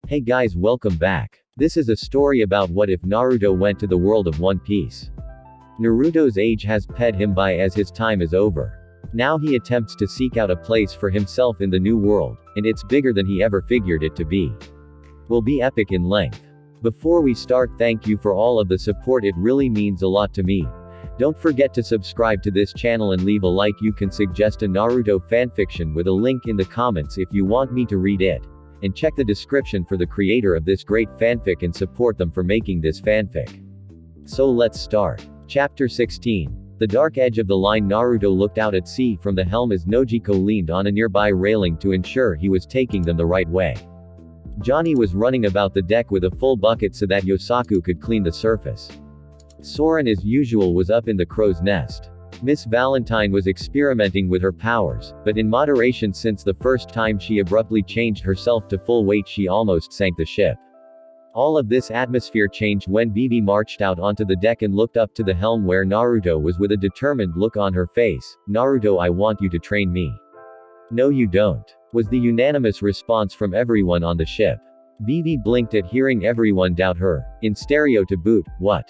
Hey guys, welcome back. This is a story about what if Naruto went to the world of One Piece. Naruto's age has passed him by as his time is over. Now he attempts to seek out a place for himself in the new world, and it's bigger than he ever figured it to be. Will be epic in length. Before we start, thank you for all of the support, it really means a lot to me. Don't forget to subscribe to this channel and leave a like. You can suggest a Naruto fanfiction with a link in the comments if you want me to read it. And check the description for the creator of this great fanfic and support them for making this fanfic. So let's start. Chapter 16. The dark edge of the line. Naruto looked out at sea from the helm as Nojiko leaned on a nearby railing to ensure he was taking them the right way. Johnny was running about the deck with a full bucket so that Yosaku could clean the surface. Soren as usual was up in the crow's nest. Miss Valentine was experimenting with her powers, but in moderation since the first time she abruptly changed herself to full weight she almost sank the ship. All of this atmosphere changed when Vivi marched out onto the deck and looked up to the helm where Naruto was with a determined look on her face. "Naruto, I want you to train me." "No you don't," was the unanimous response from everyone on the ship. Vivi blinked at hearing everyone doubt her, in stereo to boot. "What?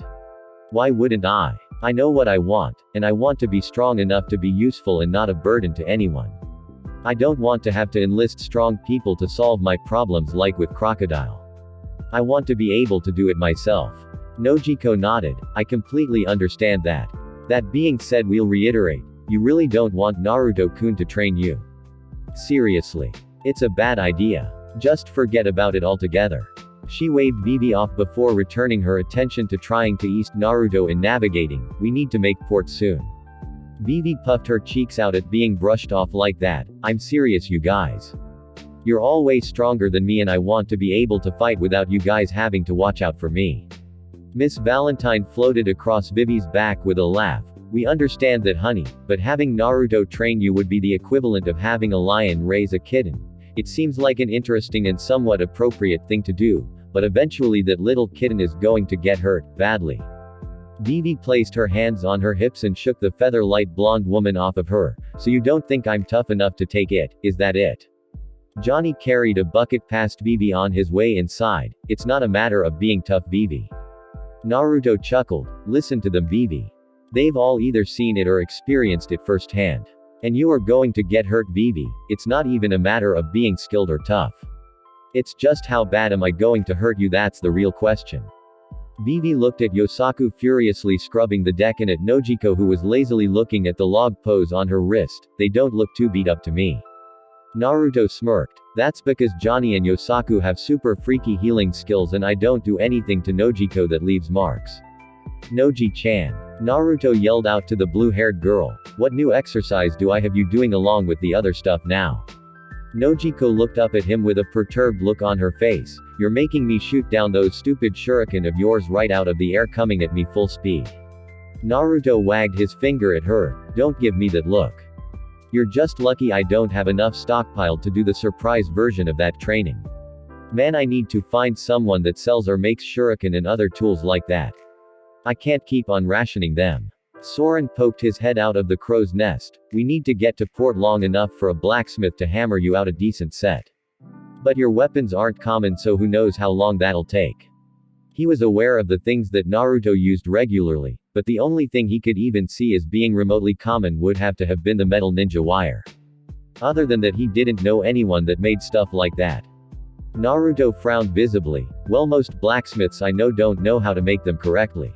Why wouldn't I? I know what I want, and I want to be strong enough to be useful and not a burden to anyone. I don't want to have to enlist strong people to solve my problems like with Crocodile. I want to be able to do it myself." Nojiko nodded. "I completely understand that. That being said, we'll reiterate, you really don't want Naruto-kun to train you. Seriously. It's a bad idea. Just forget about it altogether." She waved Vivi off before returning her attention to trying to ease Naruto in navigating. "We need to make port soon." Vivi puffed her cheeks out at being brushed off like that. "I'm serious you guys. You're all way stronger than me and I want to be able to fight without you guys having to watch out for me." Miss Valentine floated across Vivi's back with a laugh. "We understand that, honey, but having Naruto train you would be the equivalent of having a lion raise a kitten. It seems like an interesting and somewhat appropriate thing to do, but eventually that little kitten is going to get hurt, badly." Vivi placed her hands on her hips and shook the feather-light blonde woman off of her. "So you don't think I'm tough enough to take it, is that it?" Johnny carried a bucket past Vivi on his way inside. "It's not a matter of being tough, Vivi." Naruto chuckled. "Listen to them, Vivi. They've all either seen it or experienced it firsthand. And you are going to get hurt, Vivi. It's not even a matter of being skilled or tough. It's just how bad am I going to hurt you, that's the real question." Vivi looked at Yosaku furiously scrubbing the deck and at Nojiko who was lazily looking at the log pose on her wrist. "They don't look too beat up to me." Naruto smirked. "That's because Johnny and Yosaku have super freaky healing skills and I don't do anything to Nojiko that leaves marks." "Noji-chan." Naruto yelled out to the blue-haired girl. "What new exercise do I have you doing along with the other stuff now?" Nojiko looked up at him with a perturbed look on her face. "You're making me shoot down those stupid shuriken of yours right out of the air coming at me full speed." Naruto wagged his finger at her. "Don't give me that look. You're just lucky I don't have enough stockpiled to do the surprise version of that training. Man, I need to find someone that sells or makes shuriken and other tools like that. I can't keep on rationing them." Soren poked his head out of the crow's nest. "We need to get to port long enough for a blacksmith to hammer you out a decent set. But your weapons aren't common, so who knows how long that'll take." He was aware of the things that Naruto used regularly, but the only thing he could even see as being remotely common would have to have been the metal ninja wire. Other than that, he didn't know anyone that made stuff like that. Naruto frowned visibly. "Well, most blacksmiths I know don't know how to make them correctly.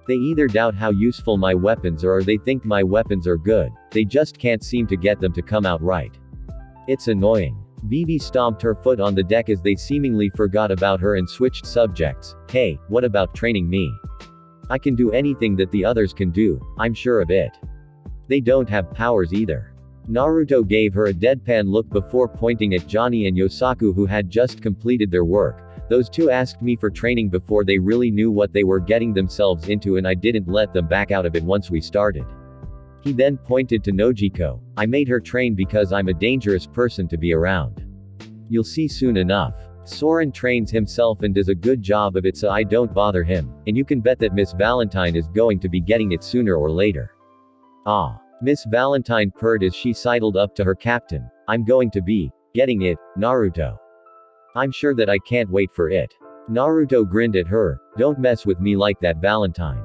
They either doubt how useful my weapons are or they think my weapons are good, they just can't seem to get them to come out right. It's annoying." Vivi stomped her foot on the deck as they seemingly forgot about her and switched subjects. "Hey, what about training me? I can do anything that the others can do, I'm sure of it. They don't have powers either." Naruto gave her a deadpan look before pointing at Johnny and Yosaku who had just completed their work. "Those two asked me for training before they really knew what they were getting themselves into and I didn't let them back out of it once we started." He then pointed to Nojiko. "I made her train because I'm a dangerous person to be around. You'll see soon enough. Soren trains himself and does a good job of it, so I don't bother him, and you can bet that Miss Valentine is going to be getting it sooner or later." "Ah." Miss Valentine purred as she sidled up to her captain. "I'm going to be getting it, Naruto." I'm sure that I can't wait for it. Naruto grinned at her. Don't mess with me like that, Valentine.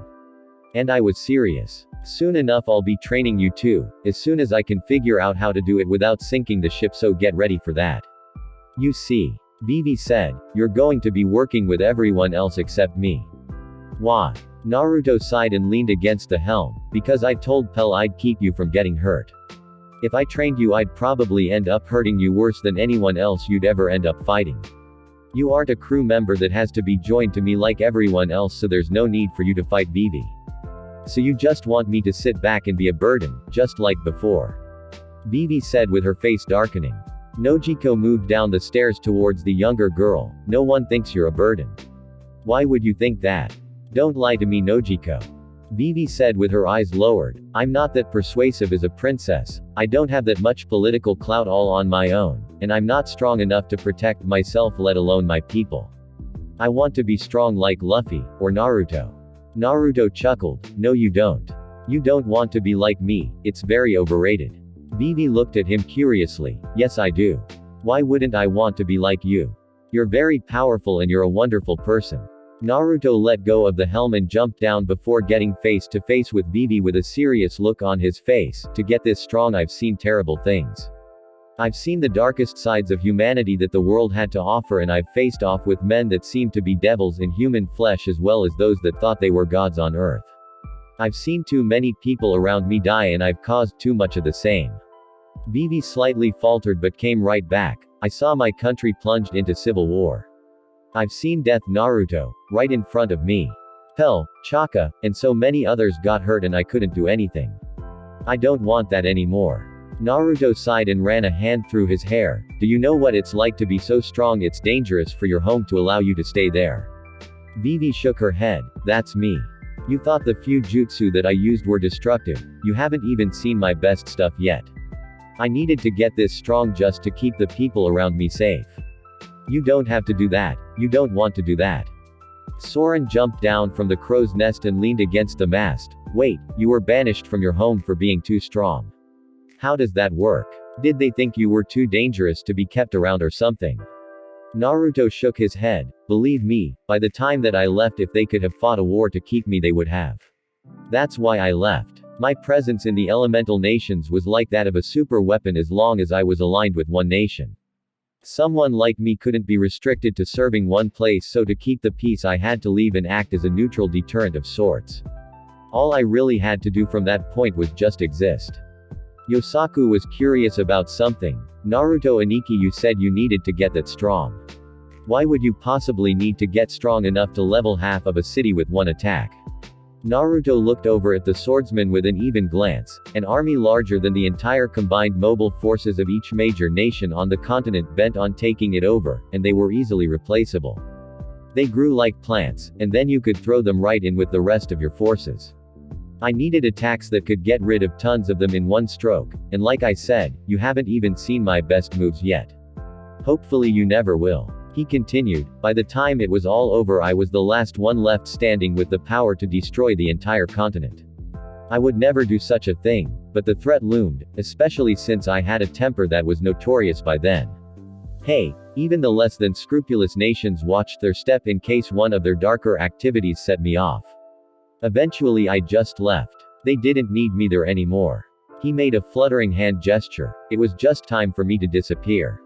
And I was serious. Soon enough I'll be training you too, as soon as I can figure out how to do it without sinking the ship, so get ready for that. You see. Vivi said, you're going to be working with everyone else except me. Why? Naruto sighed and leaned against the helm. Because I told Pell I'd keep you from getting hurt. If I trained you I'd probably end up hurting you worse than anyone else you'd ever end up fighting. You aren't a crew member that has to be joined to me like everyone else, so there's no need for you to fight Vivi. So you just want me to sit back and be a burden, just like before. Vivi said with her face darkening. Nojiko moved down the stairs towards the younger girl. No one thinks you're a burden. Why would you think that? Don't lie to me, Nojiko. Vivi said with her eyes lowered. I'm not that persuasive as a princess, I don't have that much political clout all on my own, and I'm not strong enough to protect myself, let alone my people. I want to be strong like Luffy, or Naruto. Naruto chuckled. No you don't. You don't want to be like me, it's very overrated. Vivi looked at him curiously. Yes I do. Why wouldn't I want to be like you? You're very powerful and you're a wonderful person. Naruto let go of the helm and jumped down before getting face to face with Vivi with a serious look on his face. To get this strong I've seen terrible things. I've seen the darkest sides of humanity that the world had to offer, and I've faced off with men that seemed to be devils in human flesh as well as those that thought they were gods on earth. I've seen too many people around me die, and I've caused too much of the same. Vivi slightly faltered but came right back. I saw my country plunged into civil war. I've seen death, Naruto, right in front of me. Pell, Chaka, and so many others got hurt and I couldn't do anything. I don't want that anymore. Naruto sighed and ran a hand through his hair. Do you know what it's like to be so strong it's dangerous for your home to allow you to stay there? Vivi shook her head. That's me. You thought the few jutsu that I used were destructive. You haven't even seen my best stuff yet. I needed to get this strong just to keep the people around me safe. You don't have to do that. You don't want to do that. Soren jumped down from the crow's nest and leaned against the mast. Wait, you were banished from your home for being too strong. How does that work? Did they think you were too dangerous to be kept around or something? Naruto shook his head. Believe me, by the time that I left, if they could have fought a war to keep me they would have. That's why I left. My presence in the elemental nations was like that of a super weapon as long as I was aligned with one nation. Someone like me couldn't be restricted to serving one place, so to keep the peace I had to leave and act as a neutral deterrent of sorts. All I really had to do from that point was just exist. Yosaku was curious about something. Naruto Aniki, you said you needed to get that strong. Why would you possibly need to get strong enough to level half of a city with one attack? Naruto looked over at the swordsman with an even glance. An army larger than the entire combined mobile forces of each major nation on the continent bent on taking it over, and they were easily replaceable. They grew like plants, and then you could throw them right in with the rest of your forces. I needed attacks that could get rid of tons of them in one stroke, and like I said, you haven't even seen my best moves yet. Hopefully you never will. He continued. By the time it was all over I was the last one left standing with the power to destroy the entire continent. I would never do such a thing, but the threat loomed, especially since I had a temper that was notorious by then. Hey, even the less than scrupulous nations watched their step in case one of their darker activities set me off. Eventually I just left. They didn't need me there anymore. He made a fluttering hand gesture. It was just time for me to disappear.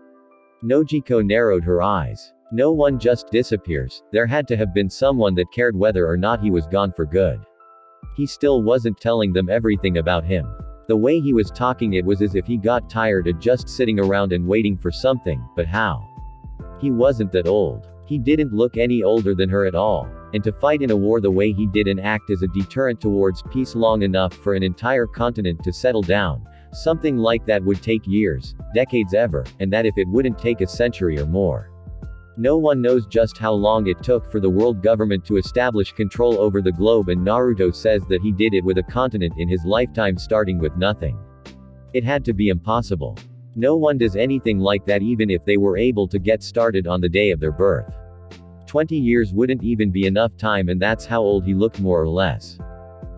Nojiko narrowed her eyes. No one just disappears. There had to have been someone that cared whether or not he was gone for good. He still wasn't telling them everything about him. The way he was talking, it was as if he got tired of just sitting around and waiting for something, but how? He wasn't that old. He didn't look any older than her at all. And to fight in a war the way he did and act as a deterrent towards peace long enough for an entire continent to settle down, something like that would take years, decades ever, and that if it wouldn't take a century or more. No one knows just how long it took for the world government to establish control over the globe, and Naruto says that he did it with a continent in his lifetime starting with nothing. It had to be impossible. No one does anything like that even if they were able to get started on the day of their birth. 20 years wouldn't even be enough time, and that's how old he looked more or less.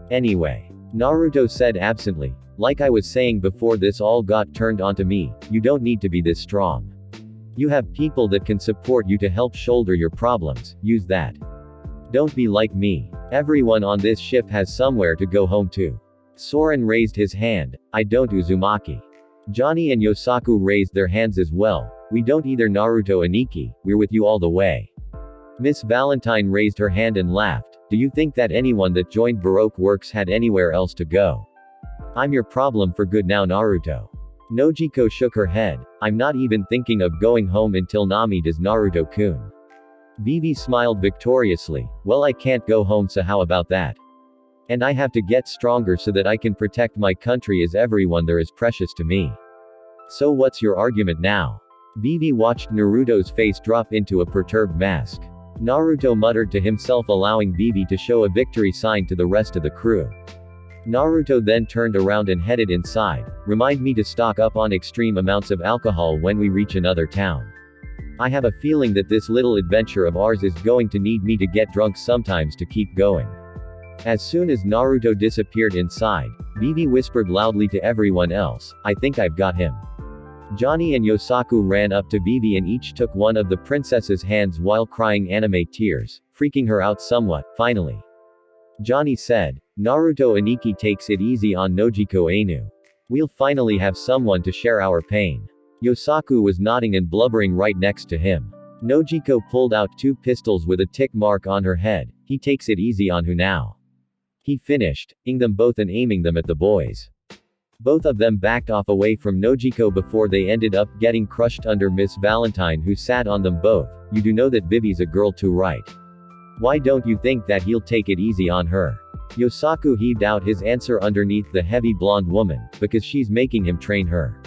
Anyway, Naruto said absently, like I was saying before this all got turned onto me, you don't need to be this strong. You have people that can support you to help shoulder your problems, use that. Don't be like me. Everyone on this ship has somewhere to go home to. Soren raised his hand. I don't, Uzumaki. Johnny and Yosaku raised their hands as well. We don't either, Naruto and Ikki, we're with you all the way. Miss Valentine raised her hand and laughed. Do you think that anyone that joined Baroque Works had anywhere else to go? I'm your problem for good now, Naruto. Nojiko shook her head. I'm not even thinking of going home until Nami does, Naruto-kun. Vivi smiled victoriously. Well, I can't go home, so how about that? And I have to get stronger so that I can protect my country, as everyone there is precious to me. So what's your argument now? Vivi watched Naruto's face drop into a perturbed mask. Naruto muttered to himself, allowing Vivi to show a victory sign to the rest of the crew. Naruto then turned around and headed inside. Remind me to stock up on extreme amounts of alcohol when we reach another town. I have a feeling that this little adventure of ours is going to need me to get drunk sometimes to keep going. As soon as Naruto disappeared inside, Vivi whispered loudly to everyone else, I think I've got him. Johnny and Yosaku ran up to Vivi and each took one of the princess's hands while crying anime tears, freaking her out somewhat. Finally, Johnny said, Naruto and Ikki takes it easy on Nojiko Ainu. We'll finally have someone to share our pain. Yosaku was nodding and blubbering right next to him. Nojiko pulled out 2 pistols with a tick mark on her head. He takes it easy on who now? He finished, ing them both and aiming them at the boys. Both of them backed off away from Nojiko before they ended up getting crushed under Miss Valentine, who sat on them both. You do know that Vivi's a girl too, right? Why don't you think that he'll take it easy on her? Yosaku heaved out his answer underneath the heavy blonde woman, because she's making him train her.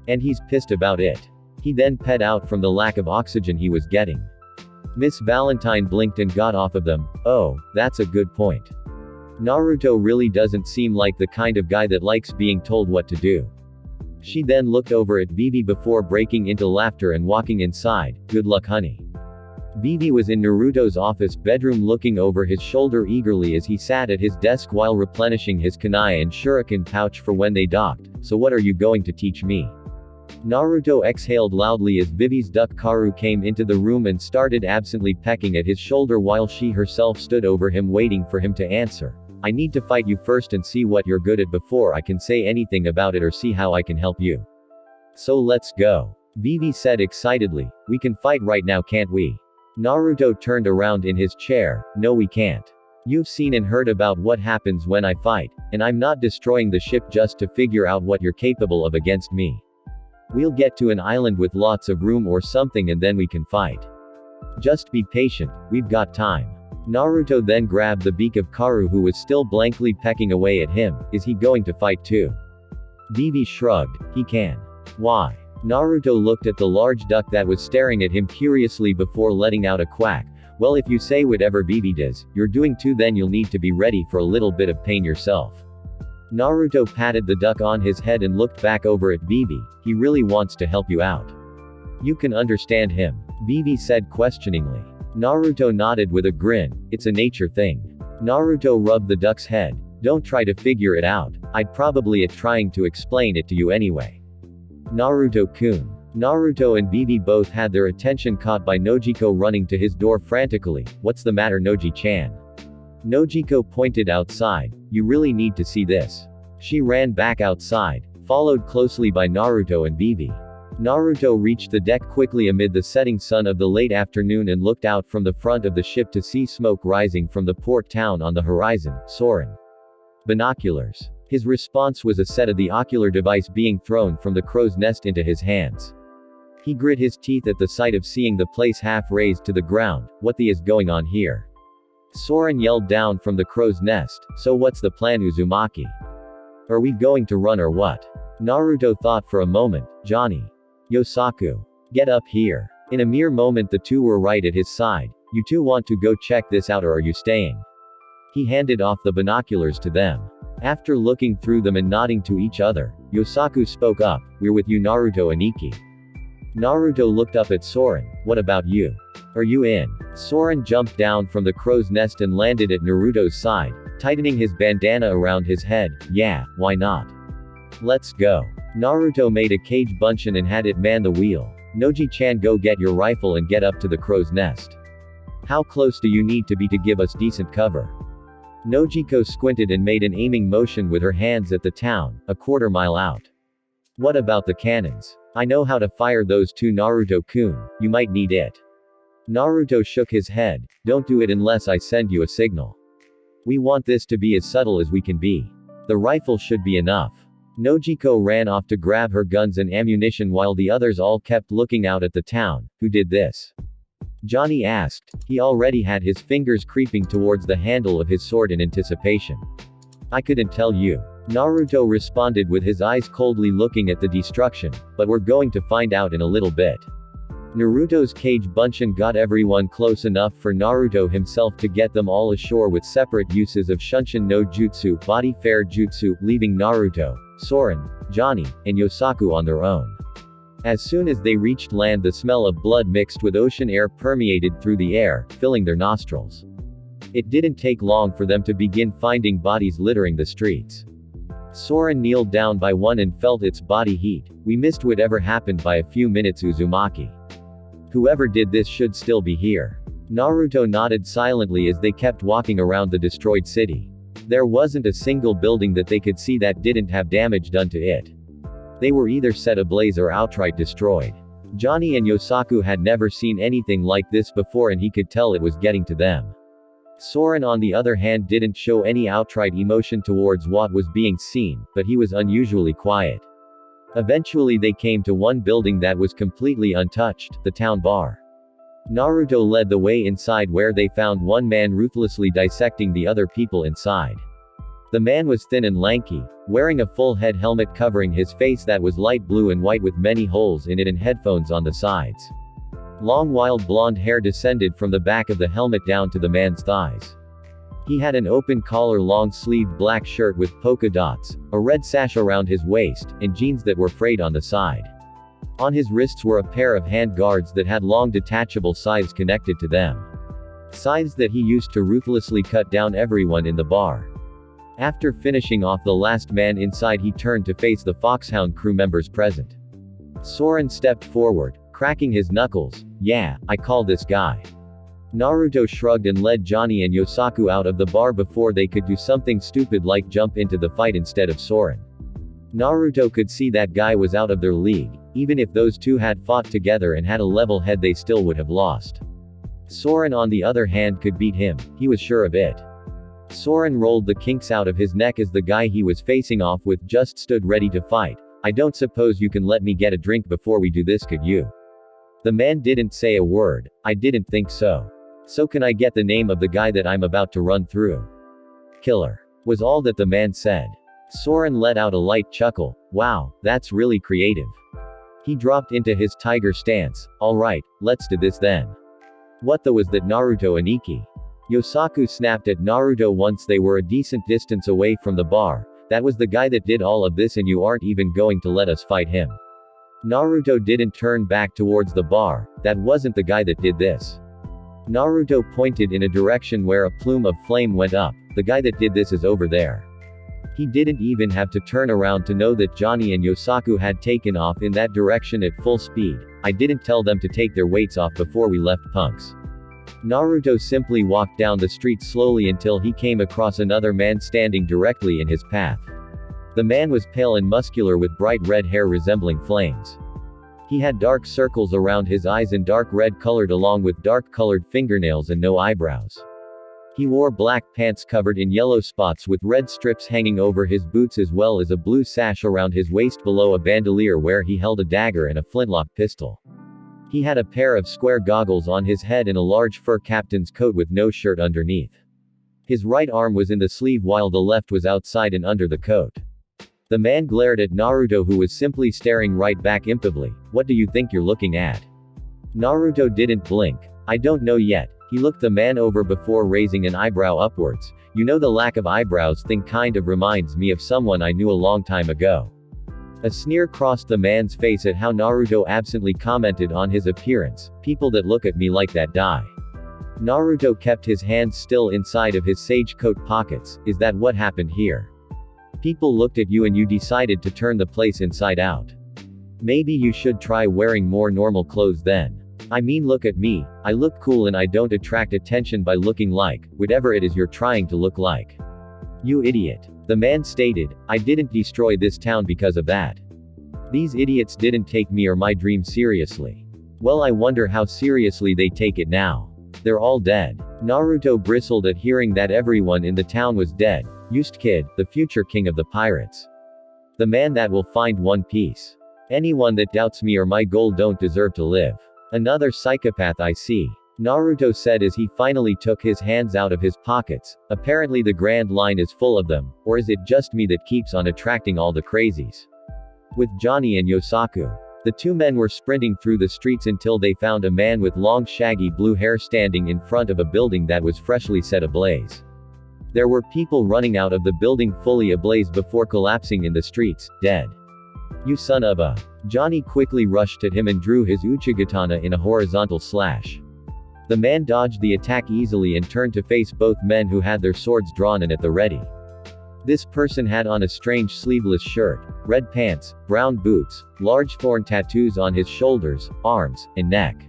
And he's pissed about it. He then ped out from the lack of oxygen he was getting. Miss Valentine blinked and got off of them. Oh, that's a good point. Naruto really doesn't seem like the kind of guy that likes being told what to do. She then looked over at Vivi before breaking into laughter and walking inside. Good luck, honey. Vivi was in Naruto's office bedroom looking over his shoulder eagerly as he sat at his desk while replenishing his kunai and shuriken pouch for when they docked. So what are you going to teach me? Naruto exhaled loudly as Vivi's duck Karu came into the room and started absently pecking at his shoulder while she herself stood over him waiting for him to answer. I need to fight you first and see what you're good at before I can say anything about it or see how I can help you. So let's go. Vivi said excitedly. We can fight right now, can't we? Naruto turned around in his chair. No, we can't. You've seen and heard about what happens when I fight, and I'm not destroying the ship just to figure out what you're capable of against me. We'll get to an island with lots of room or something and then we can fight. Just be patient, we've got time. Naruto then grabbed the beak of Karu, who was still blankly pecking away at him. Is he going to fight too? Vivi shrugged. He can. Why? Naruto looked at the large duck that was staring at him curiously before letting out a quack. Well, if you say whatever Vivi does, you're doing too, then you'll need to be ready for a little bit of pain yourself. Naruto patted the duck on his head and looked back over at Vivi. He really wants to help you out. You can understand him, Vivi said questioningly. Naruto nodded with a grin. It's a nature thing. Naruto rubbed the duck's head. Don't try to figure it out. I'd probably at trying to explain it to you anyway. Naruto-kun. Naruto and Vivi both had their attention caught by Nojiko running to his door frantically. What's the matter, Noji-chan? Nojiko pointed outside. You really need to see this. She ran back outside, followed closely by Naruto and Vivi. Naruto reached the deck quickly amid the setting sun of the late afternoon and looked out from the front of the ship to see smoke rising from the port town on the horizon. Soren. Binoculars. His response was a set of the ocular device being thrown from the crow's nest into his hands. He grit his teeth at the sight of seeing the place half raised to the ground. What the is going on here? Soren yelled down from the crow's nest. So what's the plan, Uzumaki? Are we going to run or what? Naruto thought for a moment. Johnny. Yosaku. Get up here. In a mere moment the two were right at his side. You two want to go check this out or are you staying? He handed off the binoculars to them. After looking through them and nodding to each other, Yosaku spoke up. We're with you, Naruto and Ikki. Naruto looked up at Soren. What about you? Are you in? Soren jumped down from the crow's nest and landed at Naruto's side, tightening his bandana around his head. Yeah, why not? Let's go. Naruto made a cage bunchen and had it man the wheel. Noji-chan, go get your rifle and get up to the crow's nest. How close do you need to be to give us decent cover? Nojiko squinted and made an aiming motion with her hands at the town, a quarter-mile out. What about the cannons? I know how to fire those too, Naruto-kun, you might need it. Naruto shook his head. Don't do it unless I send you a signal. We want this to be as subtle as we can be. The rifle should be enough. Nojiko ran off to grab her guns and ammunition while the others all kept looking out at the town. Who did this? Johnny asked. He already had his fingers creeping towards the handle of his sword in anticipation. I couldn't tell you. Naruto responded with his eyes coldly looking at the destruction, but we're going to find out in a little bit. Naruto's cage bunshin got everyone close enough for Naruto himself to get them all ashore with separate uses of Shunshin no Jutsu, body fair jutsu, leaving Naruto, Soren, Johnny, and Yosaku on their own. As soon as they reached land, the smell of blood mixed with ocean air permeated through the air, filling their nostrils. It didn't take long for them to begin finding bodies littering the streets. Soren kneeled down by one and felt its body heat. We missed whatever happened by a few minutes, Uzumaki. Whoever did this should still be here. Naruto nodded silently as they kept walking around the destroyed city. There wasn't a single building that they could see that didn't have damage done to it. They were either set ablaze or outright destroyed. Johnny and Yosaku had never seen anything like this before and he could tell it was getting to them. Soren on the other hand didn't show any outright emotion towards what was being seen, but he was unusually quiet. Eventually they came to one building that was completely untouched, the town bar. Naruto led the way inside where they found one man ruthlessly dissecting the other people inside. The man was thin and lanky, wearing a full head helmet covering his face that was light blue and white with many holes in it and headphones on the sides. Long wild blonde hair descended from the back of the helmet down to the man's thighs. He had an open collar long-sleeved black shirt with polka dots, a red sash around his waist, and jeans that were frayed on the side. On his wrists were a pair of hand guards that had long detachable scythes connected to them. Scythes that he used to ruthlessly cut down everyone in the bar. After finishing off the last man inside, he turned to face the Foxhound crew members present. Soren stepped forward, cracking his knuckles. Yeah, I call this guy. Naruto shrugged and led Johnny and Yosaku out of the bar before they could do something stupid like jump into the fight instead of Soren. Naruto could see that guy was out of their league. Even if those two had fought together and had a level head, they still would have lost. Soren on the other hand could beat him, he was sure of it. Soren rolled the kinks out of his neck as the guy he was facing off with just stood ready to fight. I don't suppose you can let me get a drink before we do this, could you? The man didn't say a word. I didn't think so. So can I get the name of the guy that I'm about to run through? Killer. Was all that the man said. Soren let out a light chuckle. Wow, that's really creative. He dropped into his tiger stance. Alright, let's do this then. What the was that, Naruto Aniki? Yosaku snapped at Naruto once they were a decent distance away from the bar. That was the guy that did all of this and you aren't even going to let us fight him. Naruto didn't turn back towards the bar. That wasn't the guy that did this. Naruto pointed in a direction where a plume of flame went up. The guy that did this is over there. He didn't even have to turn around to know that Johnny and Yosaku had taken off in that direction at full speed. I didn't tell them to take their weights off before we left, punks. Naruto simply walked down the street slowly until he came across another man standing directly in his path. The man was pale and muscular with bright red hair resembling flames. He had dark circles around his eyes and dark red colored along with dark colored fingernails and no eyebrows. He wore black pants covered in yellow spots with red strips hanging over his boots as well as a blue sash around his waist below a bandolier where he held a dagger and a flintlock pistol. He had a pair of square goggles on his head and a large fur captain's coat with no shirt underneath. His right arm was in the sleeve while the left was outside and under the coat. The man glared at Naruto who was simply staring right back impively. What do you think you're looking at? Naruto didn't blink. I don't know yet. He looked the man over before raising an eyebrow upwards. You know, the lack of eyebrows thing kind of reminds me of someone I knew a long time ago. A sneer crossed the man's face at how Naruto absently commented on his appearance. People that look at me like that die. Naruto kept his hands still inside of his sage coat pockets. Is that what happened here? People looked at you and you decided to turn the place inside out. Maybe you should try wearing more normal clothes then. I mean, look at me, I look cool and I don't attract attention by looking like whatever it is you're trying to look like. You idiot. The man stated, I didn't destroy this town because of that. These idiots didn't take me or my dream seriously. Well, I wonder how seriously they take it now. They're all dead. Naruto bristled at hearing that everyone in the town was dead. Used Kid, the future king of the pirates. The man that will find One Piece. Anyone that doubts me or my goal don't deserve to live. Another psychopath I see. Naruto said as he finally took his hands out of his pockets. Apparently the Grand Line is full of them, or is it just me that keeps on attracting all the crazies? With Johnny and Yosaku. The two men were sprinting through the streets until they found a man with long shaggy blue hair standing in front of a building that was freshly set ablaze. There were people running out of the building fully ablaze before collapsing in the streets, dead. You son of a. Johnny quickly rushed at him and drew his Uchigatana in a horizontal slash. The man dodged the attack easily and turned to face both men who had their swords drawn and at the ready. This person had on a strange sleeveless shirt, red pants, brown boots, large thorn tattoos on his shoulders, arms, and neck.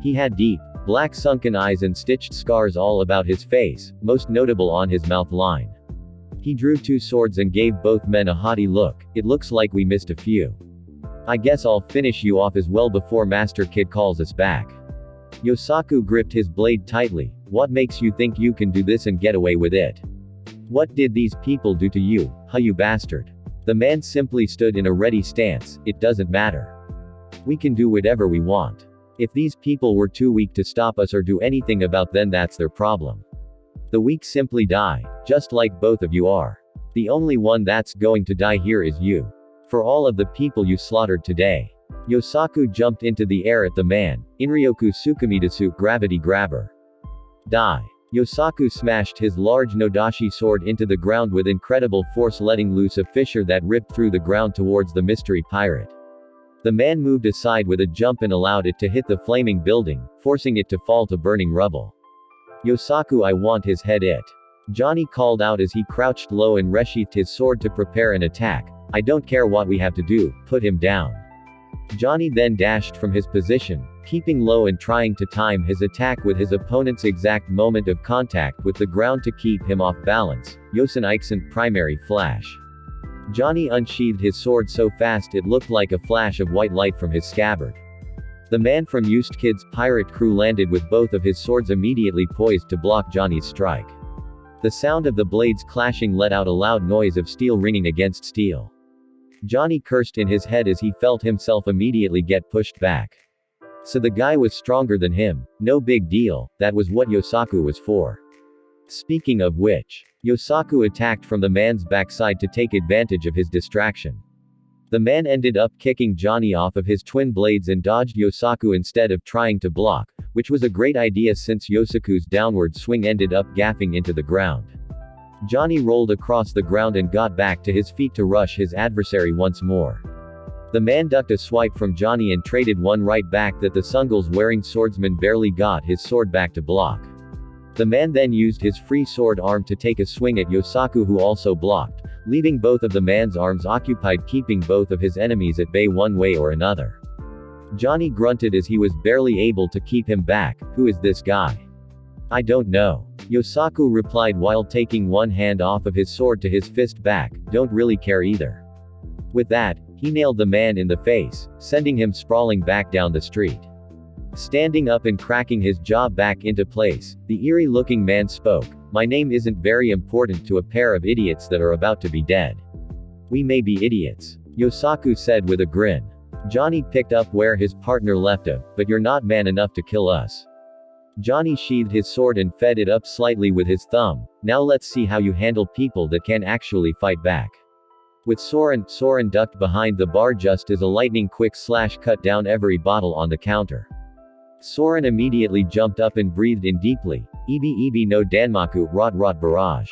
He had deep, black sunken eyes and stitched scars all about his face, most notable on his mouth line. He drew two swords and gave both men a haughty look. It looks like we missed a few. I guess I'll finish you off as well before Master Kid calls us back. Yosaku gripped his blade tightly. What makes you think you can do this and get away with it? What did these people do to you, huh, you bastard? The man simply stood in a ready stance. It doesn't matter. We can do whatever we want. If these people were too weak to stop us or do anything about, then that's their problem. The weak simply die, just like both of you are. The only one that's going to die here is you. For all of the people you slaughtered today. Yosaku jumped into the air at the man. Inryoku Tsukumidasu gravity grabber. Die. Yosaku smashed his large Nodashi sword into the ground with incredible force, letting loose a fissure that ripped through the ground towards the mystery pirate. The man moved aside with a jump and allowed it to hit the flaming building, forcing it to fall to burning rubble. Yosaku, I want his head it. Johnny called out as he crouched low and resheathed his sword to prepare an attack. I don't care what we have to do, put him down. Johnny then dashed from his position, keeping low and trying to time his attack with his opponent's exact moment of contact with the ground to keep him off balance. Yosen Ixen primary flash. Johnny unsheathed his sword so fast it looked like a flash of white light from his scabbard. The man from Used Kid's pirate crew landed with both of his swords immediately poised to block Johnny's strike. The sound of the blades clashing let out a loud noise of steel ringing against steel. Johnny cursed in his head as he felt himself immediately get pushed back. So the guy was stronger than him. No big deal, that was what Yosaku was for. Speaking of which, Yosaku attacked from the man's backside to take advantage of his distraction. The man ended up kicking Johnny off of his twin blades and dodged Yosaku instead of trying to block, which was a great idea since Yosaku's downward swing ended up gaffing into the ground. Johnny rolled across the ground and got back to his feet to rush his adversary once more. The man ducked a swipe from Johnny and traded one right back that the Sungles wearing swordsman barely got his sword back to block. The man then used his free sword arm to take a swing at Yosaku, who also blocked, leaving both of the man's arms occupied, keeping both of his enemies at bay one way or another. Johnny grunted as he was barely able to keep him back. Who is this guy? I don't know. Yosaku replied while taking one hand off of his sword to his fist back. Don't really care either. With that, he nailed the man in the face, sending him sprawling back down the street. Standing up and cracking his jaw back into place, the eerie-looking man spoke. My name isn't very important to a pair of idiots that are about to be dead. We may be idiots, Yosaku said with a grin. Johnny picked up where his partner left him, but you're not man enough to kill us. Johnny sheathed his sword and fed it up slightly with his thumb. Now let's see how you handle people that can actually fight back. With Soren ducked behind the bar just as a lightning quick slash cut down every bottle on the counter. Soren immediately jumped up and breathed in deeply. Ibi no Danmaku, rot barrage.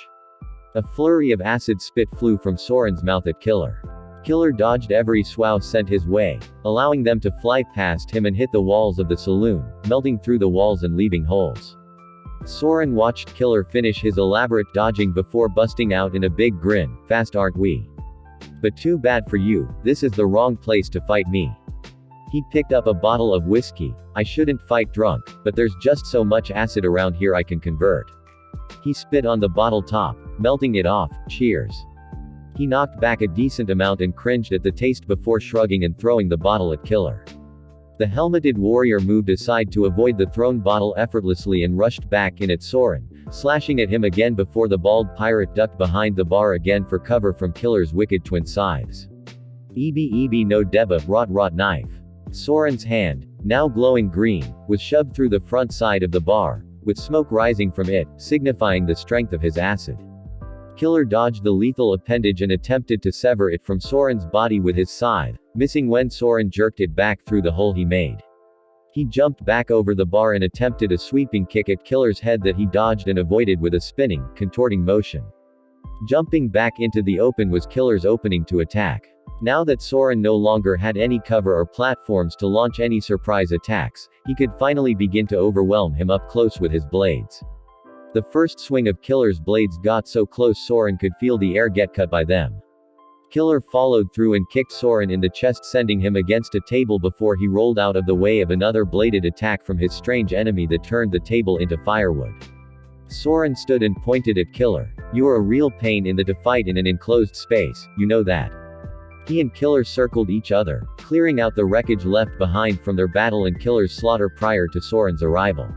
A flurry of acid spit flew from Soren's mouth at Killer. Killer dodged every swao sent his way, allowing them to fly past him and hit the walls of the saloon, melting through the walls and leaving holes. Soren watched Killer finish his elaborate dodging before busting out in a big grin. Fast aren't we? But too bad for you, this is the wrong place to fight me. He picked up a bottle of whiskey. I shouldn't fight drunk, but there's just so much acid around here I can convert. He spit on the bottle top, melting it off. Cheers. He knocked back a decent amount and cringed at the taste before shrugging and throwing the bottle at Killer. The helmeted warrior moved aside to avoid the thrown bottle effortlessly and rushed back in at Soren, slashing at him again before the bald pirate ducked behind the bar again for cover from Killer's wicked twin scythes. EB no deba rot knife. Soren's hand, now glowing green, was shoved through the front side of the bar, with smoke rising from it, signifying the strength of his acid. Killer dodged the lethal appendage and attempted to sever it from Soren's body with his scythe, missing when Soren jerked it back through the hole he made. He jumped back over the bar and attempted a sweeping kick at Killer's head that he dodged and avoided with a spinning, contorting motion. Jumping back into the open was Killer's opening to attack. Now that Soren no longer had any cover or platforms to launch any surprise attacks, he could finally begin to overwhelm him up close with his blades. The first swing of Killer's blades got so close Soren could feel the air get cut by them. Killer followed through and kicked Soren in the chest, sending him against a table before he rolled out of the way of another bladed attack from his strange enemy that turned the table into firewood. Soren stood and pointed at Killer. "You are a real pain in the fight in an enclosed space, you know that." He and Killer circled each other, clearing out the wreckage left behind from their battle and Killer's slaughter prior to Soren's arrival.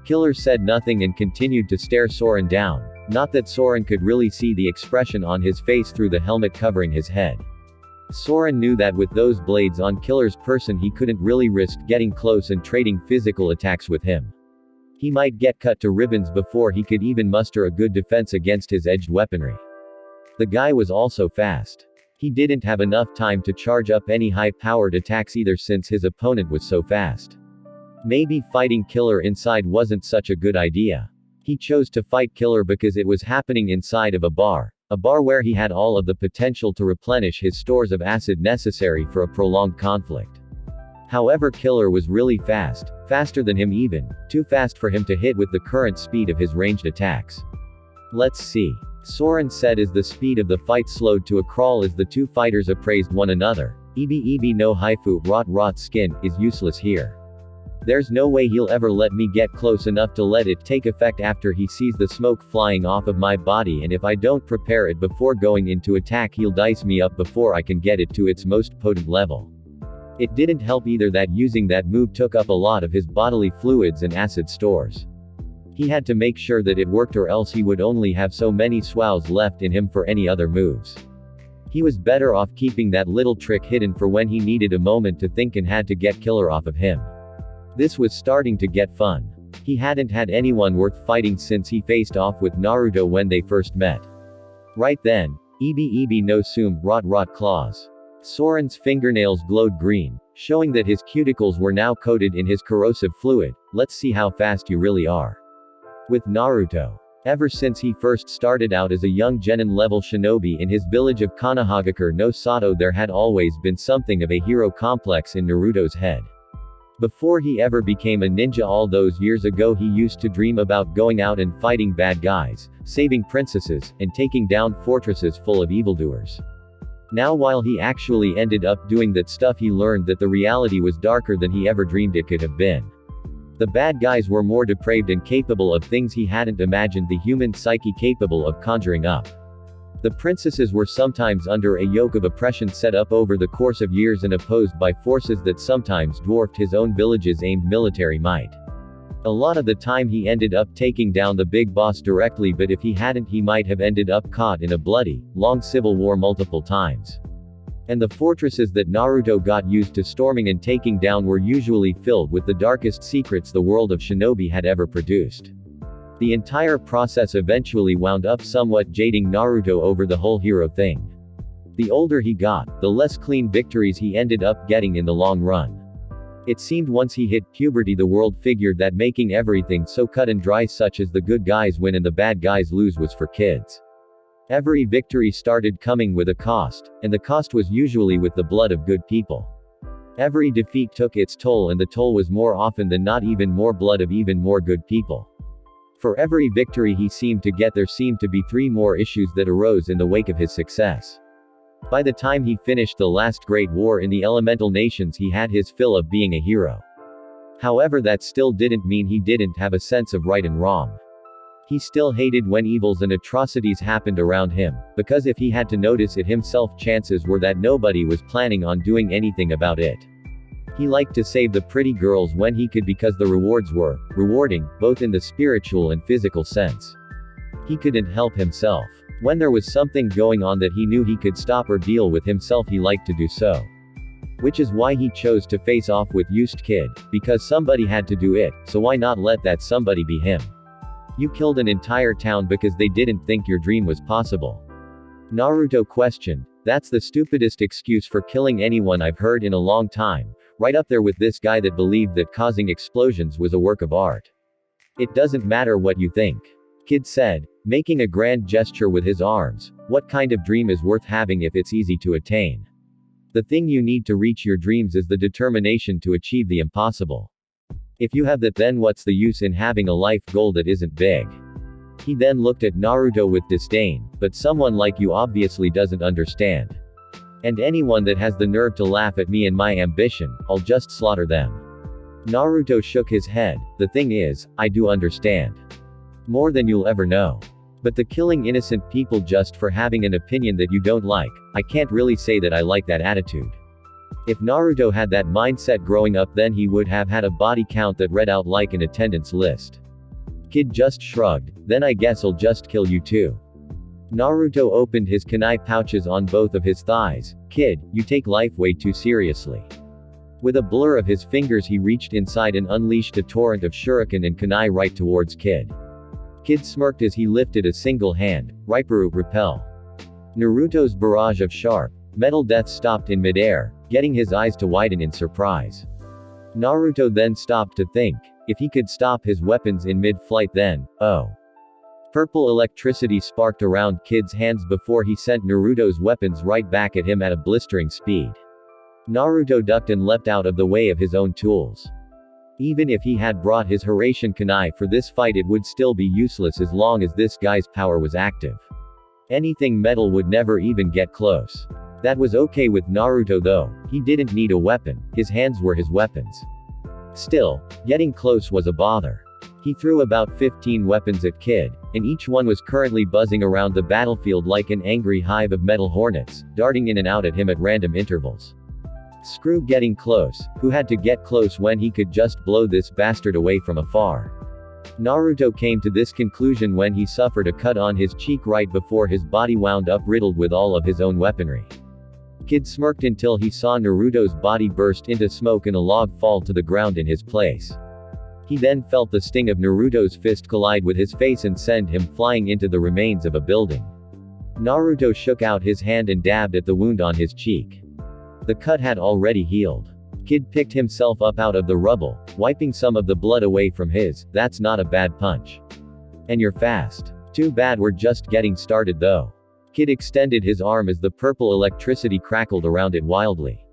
Killer said nothing and continued to stare Soren down, not that Soren could really see the expression on his face through the helmet covering his head. Soren knew that with those blades on Killer's person he couldn't really risk getting close and trading physical attacks with him. He might get cut to ribbons before he could even muster a good defense against his edged weaponry. The guy was also fast. He didn't have enough time to charge up any high-powered attacks either since his opponent was so fast. Maybe fighting Killer inside wasn't such a good idea. He chose to fight Killer because it was happening inside of a bar where he had all of the potential to replenish his stores of acid necessary for a prolonged conflict. However, Killer was really fast, faster than him even, too fast for him to hit with the current speed of his ranged attacks. "Let's see," Soren said as the speed of the fight slowed to a crawl as the two fighters appraised one another. "EB no haifu rot skin is useless here. There's no way he'll ever let me get close enough to let it take effect after he sees the smoke flying off of my body, and if I don't prepare it before going into attack he'll dice me up before I can get it to its most potent level." It didn't help either that using that move took up a lot of his bodily fluids and acid stores. He had to make sure that it worked or else he would only have so many swows left in him for any other moves. He was better off keeping that little trick hidden for when he needed a moment to think and had to get Killer off of him. This was starting to get fun. He hadn't had anyone worth fighting since he faced off with Naruto when they first met. Right then, EB no sum rot claws. Soren's fingernails glowed green, showing that his cuticles were now coated in his corrosive fluid. "Let's see how fast you really are." With Naruto. Ever since he first started out as a young genin-level shinobi in his village of Konohagakure no Sato, there had always been something of a hero complex in Naruto's head. Before he ever became a ninja all those years ago, he used to dream about going out and fighting bad guys, saving princesses, and taking down fortresses full of evildoers. Now while he actually ended up doing that stuff, he learned that the reality was darker than he ever dreamed it could have been. The bad guys were more depraved and capable of things he hadn't imagined the human psyche capable of conjuring up. The princesses were sometimes under a yoke of oppression set up over the course of years and opposed by forces that sometimes dwarfed his own village's aimed military might. A lot of the time he ended up taking down the big boss directly, but if he hadn't he might have ended up caught in a bloody, long civil war multiple times. And the fortresses that Naruto got used to storming and taking down were usually filled with the darkest secrets the world of shinobi had ever produced. The entire process eventually wound up somewhat jading Naruto over the whole hero thing. The older he got, the less clean victories he ended up getting in the long run. It seemed once he hit puberty the world figured that making everything so cut and dry, such as the good guys win and the bad guys lose, was for kids. Every victory started coming with a cost, and the cost was usually with the blood of good people. Every defeat took its toll, and the toll was more often than not even more blood of even more good people. For every victory he seemed to get, there seemed to be 3 more issues that arose in the wake of his success. By the time he finished the last great war in the elemental nations, he had his fill of being a hero. However, that still didn't mean he didn't have a sense of right and wrong. He still hated when evils and atrocities happened around him, because if he had to notice it himself, chances were that nobody was planning on doing anything about it. He liked to save the pretty girls when he could because the rewards were rewarding, both in the spiritual and physical sense. He couldn't help himself. When there was something going on that he knew he could stop or deal with himself, he liked to do so. Which is why he chose to face off with Used Kid, because somebody had to do it, so why not let that somebody be him? You killed an entire town because they didn't think your dream was possible. Naruto questioned. That's the stupidest excuse for killing anyone I've heard in a long time, right up there with this guy that believed that causing explosions was a work of art. It doesn't matter what you think. Kid said, making a grand gesture with his arms. What kind of dream is worth having if it's easy to attain? The thing you need to reach your dreams is the determination to achieve the impossible. If you have that, then what's the use in having a life goal that isn't big? He then looked at Naruto with disdain, but someone like you obviously doesn't understand. And anyone that has the nerve to laugh at me and my ambition, I'll just slaughter them. Naruto shook his head. The thing is, I do understand. More than you'll ever know. But the killing innocent people just for having an opinion that you don't like, I can't really say that I like that attitude. If Naruto had that mindset growing up, then he would have had a body count that read out like an attendance list. Kid just shrugged. Then I guess I'll just kill you too. Naruto opened his kunai pouches on both of his thighs. Kid, you take life way too seriously. With a blur of his fingers, he reached inside and unleashed a torrent of shuriken and kunai right towards Kid. Kid smirked as he lifted a single hand. Raiparu, repel. Naruto's barrage of sharp, metal death stopped in midair, getting his eyes to widen in surprise. Naruto then stopped to think. If he could stop his weapons in mid-flight, then, oh. Purple electricity sparked around Kid's hands before he sent Naruto's weapons right back at him at a blistering speed. Naruto ducked and leapt out of the way of his own tools. Even if he had brought his Hiraishin kunai for this fight, it would still be useless as long as this guy's power was active. Anything metal would never even get close. That was okay with Naruto though. He didn't need a weapon, his hands were his weapons. Still, getting close was a bother. He threw about 15 weapons at Kid, and each one was currently buzzing around the battlefield like an angry hive of metal hornets, darting in and out at him at random intervals. Screw getting close, who had to get close when he could just blow this bastard away from afar? Naruto came to this conclusion when he suffered a cut on his cheek right before his body wound up riddled with all of his own weaponry. Kid smirked until he saw Naruto's body burst into smoke and a log fall to the ground in his place. He then felt the sting of Naruto's fist collide with his face and send him flying into the remains of a building. Naruto shook out his hand and dabbed at the wound on his cheek. The cut had already healed. Kid picked himself up out of the rubble, wiping some of the blood away from his. That's not a bad punch. And you're fast. Too bad we're just getting started though. Kid extended his arm as the purple electricity crackled around it wildly.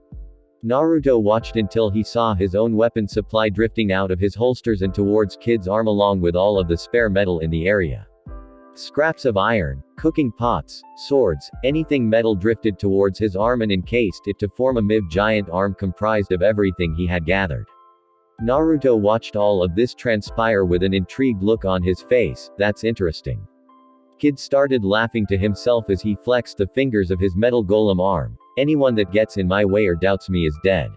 Naruto watched until he saw his own weapon supply drifting out of his holsters and towards Kid's arm along with all of the spare metal in the area. Scraps of iron, cooking pots, swords, anything metal drifted towards his arm and encased it to form a MIV giant arm comprised of everything he had gathered. Naruto watched all of this transpire with an intrigued look on his face. That's interesting. Kid started laughing to himself as he flexed the fingers of his metal golem arm. Anyone that gets in my way or doubts me is dead.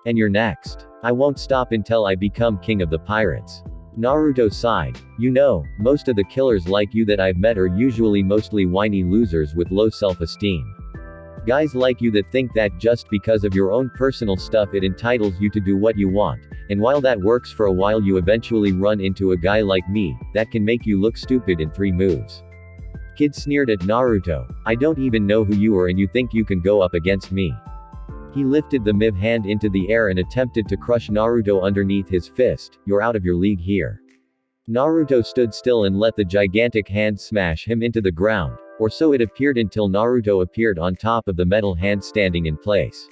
And you're next. I won't stop until I become king of the pirates. Naruto sighed. You know, most of the killers like you that I've met are usually mostly whiny losers with low self-esteem. Guys like you that think that just because of your own personal stuff it entitles you to do what you want, and while that works for a while you eventually run into a guy like me, that can make you look stupid in 3 moves. Kid sneered at Naruto. I don't even know who you are and you think you can go up against me. He lifted the MIV hand into the air and attempted to crush Naruto underneath his fist. You're out of your league here. Naruto stood still and let the gigantic hand smash him into the ground, or so it appeared until Naruto appeared on top of the metal hand standing in place.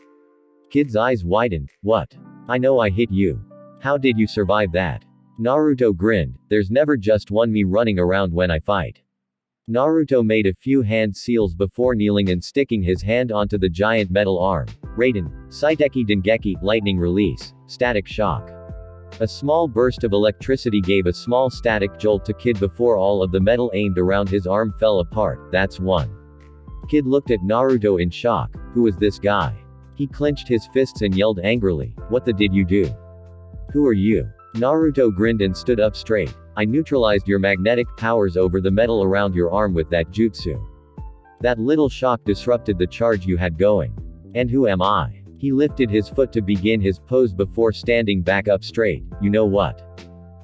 Kid's eyes widened. What? I know I hit you. How did you survive that? Naruto grinned. There's never just one me running around when I fight. Naruto made a few hand seals before kneeling and sticking his hand onto the giant metal arm. Raiden, Saiteki Dengeki, lightning release, static shock. A small burst of electricity gave a small static jolt to Kid before all of the metal aimed around his arm fell apart. That's one. Kid looked at Naruto in shock. Who was this guy? He clenched his fists and yelled angrily, "What the did you do? Who are you?" Naruto grinned and stood up straight. "I neutralized your magnetic powers over the metal around your arm with that jutsu. That little shock disrupted the charge you had going. And who am I?" He lifted his foot to begin his pose before standing back up straight. "You know what?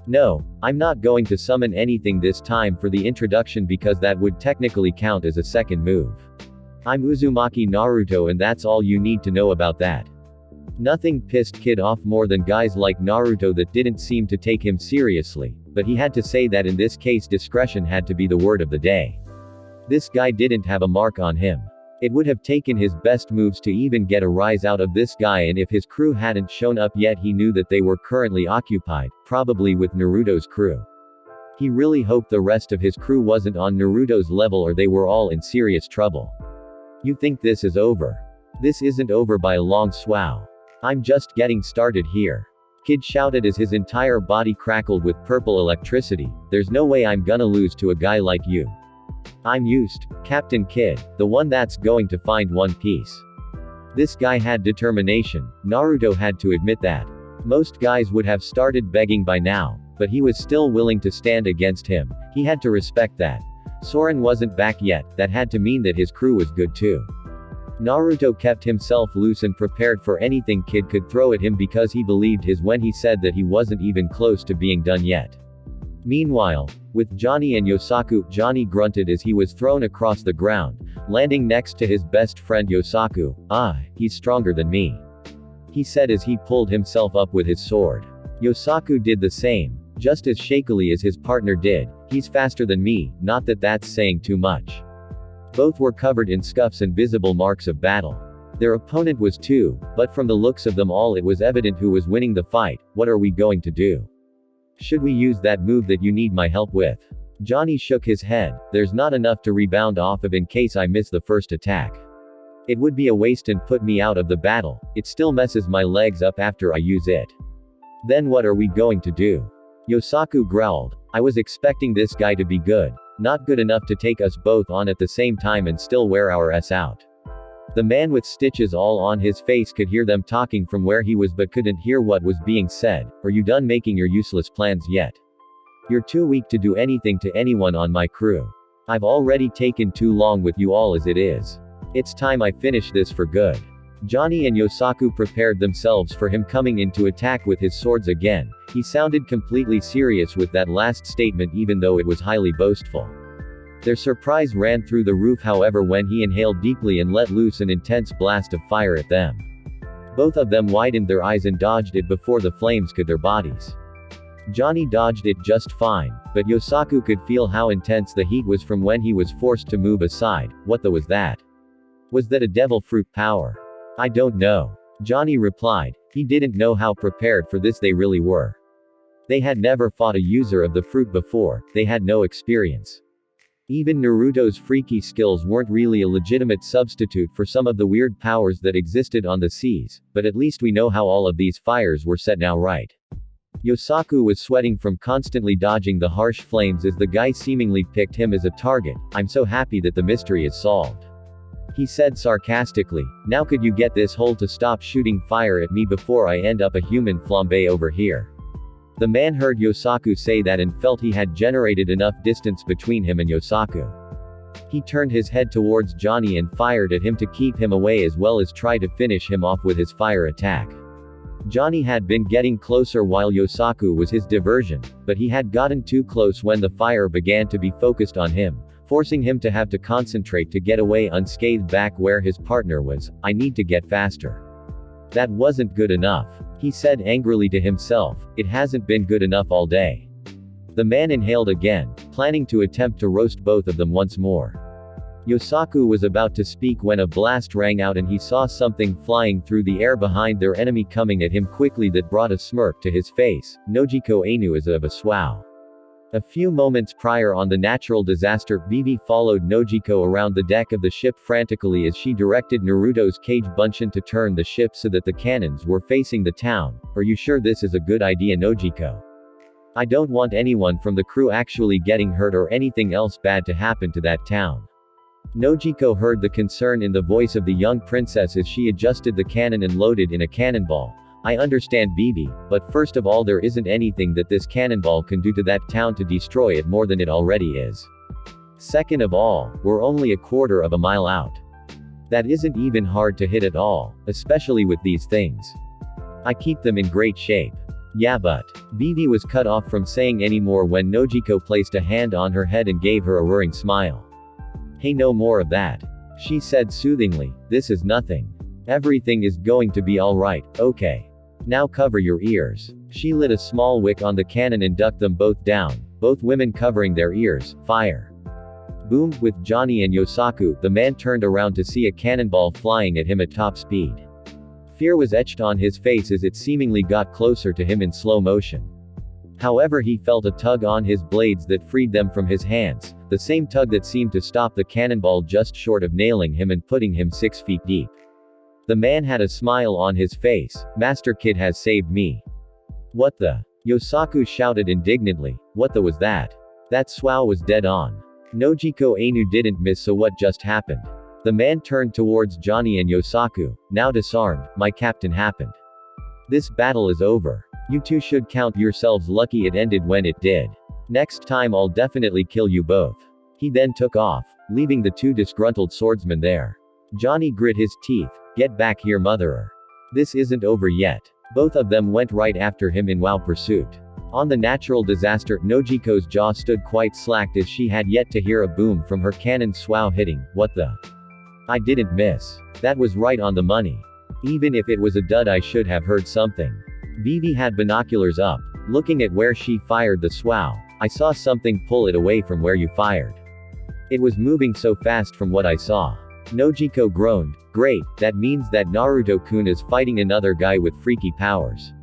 No, I'm not going to summon anything this time for the introduction because that would technically count as a second move. I'm Uzumaki Naruto and that's all you need to know about that." Nothing pissed Kid off more than guys like Naruto that didn't seem to take him seriously, but he had to say that in this case discretion had to be the word of the day. This guy didn't have a mark on him. It would have taken his best moves to even get a rise out of this guy, and if his crew hadn't shown up yet he knew that they were currently occupied, probably with Naruto's crew. He really hoped the rest of his crew wasn't on Naruto's level or they were all in serious trouble. "You think this is over? This isn't over by a long swao. I'm just getting started here." Kid shouted as his entire body crackled with purple electricity. "There's no way I'm gonna lose to a guy like you. I'm used, Captain Kid, the one that's going to find One Piece." This guy had determination. Naruto had to admit that. Most guys would have started begging by now, but he was still willing to stand against him. He had to respect that. Soren wasn't back yet, that had to mean that his crew was good too. Naruto kept himself loose and prepared for anything Kid could throw at him because he believed his when he said that he wasn't even close to being done yet. Meanwhile, with Johnny and Yosaku, Johnny grunted as he was thrown across the ground, landing next to his best friend Yosaku. "Ah, he's stronger than me," he said as he pulled himself up with his sword. Yosaku did the same, just as shakily as his partner did. "He's faster than me, not that that's saying too much." Both were covered in scuffs and visible marks of battle. Their opponent was too, but from the looks of them all it was evident who was winning the fight. "What are we going to do? Should we use that move that you need my help with?" Johnny shook his head. "There's not enough to rebound off of in case I miss the first attack. It would be a waste and put me out of the battle. It still messes my legs up after I use it." "Then what are we going to do?" Yosaku growled. "I was expecting this guy to be good. Not good enough to take us both on at the same time and still wear our ass out." The man with stitches all on his face could hear them talking from where he was but couldn't hear what was being said. "Are you done making your useless plans yet? You're too weak to do anything to anyone on my crew. I've already taken too long with you all as it is. It's time I finish this for good." Johnny and Yosaku prepared themselves for him coming in to attack with his swords again. He sounded completely serious with that last statement even though it was highly boastful. Their surprise ran through the roof however when he inhaled deeply and let loose an intense blast of fire at them. Both of them widened their eyes and dodged it before the flames could their bodies. Johnny dodged it just fine, but Yosaku could feel how intense the heat was from when he was forced to move aside. "What the was that? Was that a devil fruit power?" "I don't know," Johnny replied. He didn't know how prepared for this they really were. They had never fought a user of the fruit before, they had no experience. Even Naruto's freaky skills weren't really a legitimate substitute for some of the weird powers that existed on the seas, but at least we know how all of these fires were set now, right? Yosaku was sweating from constantly dodging the harsh flames as the guy seemingly picked him as a target. "I'm so happy that the mystery is solved," he said sarcastically. "Now could you get this hole to stop shooting fire at me before I end up a human flambe over here?" The man heard Yosaku say that and felt he had generated enough distance between him and Yosaku. He turned his head towards Johnny and fired at him to keep him away as well as try to finish him off with his fire attack. Johnny had been getting closer while Yosaku was his diversion, but he had gotten too close when the fire began to be focused on him, forcing him to have to concentrate to get away unscathed back where his partner was. "I need to get faster." "That wasn't good enough," he said angrily to himself. "It hasn't been good enough all day." The man inhaled again, planning to attempt to roast both of them once more. Yosaku was about to speak when a blast rang out and he saw something flying through the air behind their enemy coming at him quickly that brought a smirk to his face. Nojiko Ainu is of a swow. A few moments prior on the natural disaster, Vivi followed Nojiko around the deck of the ship frantically as she directed Naruto's Kage Bunshin to turn the ship so that the cannons were facing the town. Are you sure this is a good idea, Nojiko? I don't want anyone from the crew actually getting hurt or anything else bad to happen to that town. Nojiko heard the concern in the voice of the young princess as she adjusted the cannon and loaded in a cannonball. I understand, Vivi, but first of all, there isn't anything that this cannonball can do to that town to destroy it more than it already is. Second of all, we're only a quarter of a mile out. That isn't even hard to hit at all, especially with these things. I keep them in great shape. Yeah, but Vivi was cut off from saying any more when Nojiko placed a hand on her head and gave her a worrying smile. Hey, no more of that, she said soothingly. This is nothing. Everything is going to be alright, okay? Now cover your ears. She lit a small wick on the cannon and ducked them both down, both women covering their ears. Fire. Boom. With Johnny and Yosaku, the man turned around to see a cannonball flying at him at top speed. Fear was etched on his face as it seemingly got closer to him in slow motion. However, he felt a tug on his blades that freed them from his hands, the same tug that seemed to stop the cannonball just short of nailing him and putting him 6 feet deep. The man had a smile on his face. Master Kid has saved me. What the? Yosaku shouted indignantly. What the was that? That swow was dead on. Nojiko Ainu didn't miss, so what just happened? The man turned towards Johnny and Yosaku. Now disarmed, my captain happened. This battle is over. You two should count yourselves lucky it ended when it did. Next time I'll definitely kill you both. He then took off, leaving the two disgruntled swordsmen there. Johnny grit his teeth. Get back here, motherer. This isn't over yet. Both of them went right after him in wild pursuit. On the natural disaster, Nojiko's jaw stood quite slack as she had yet to hear a boom from her cannon swow hitting. What the? I didn't miss. That was right on the money. Even if it was a dud, I should have heard something. Vivi had binoculars up. Looking at where she fired the swow, I saw something pull it away from where you fired. It was moving so fast from what I saw. Nojiko groaned. Great, that means that Naruto-kun is fighting another guy with freaky powers.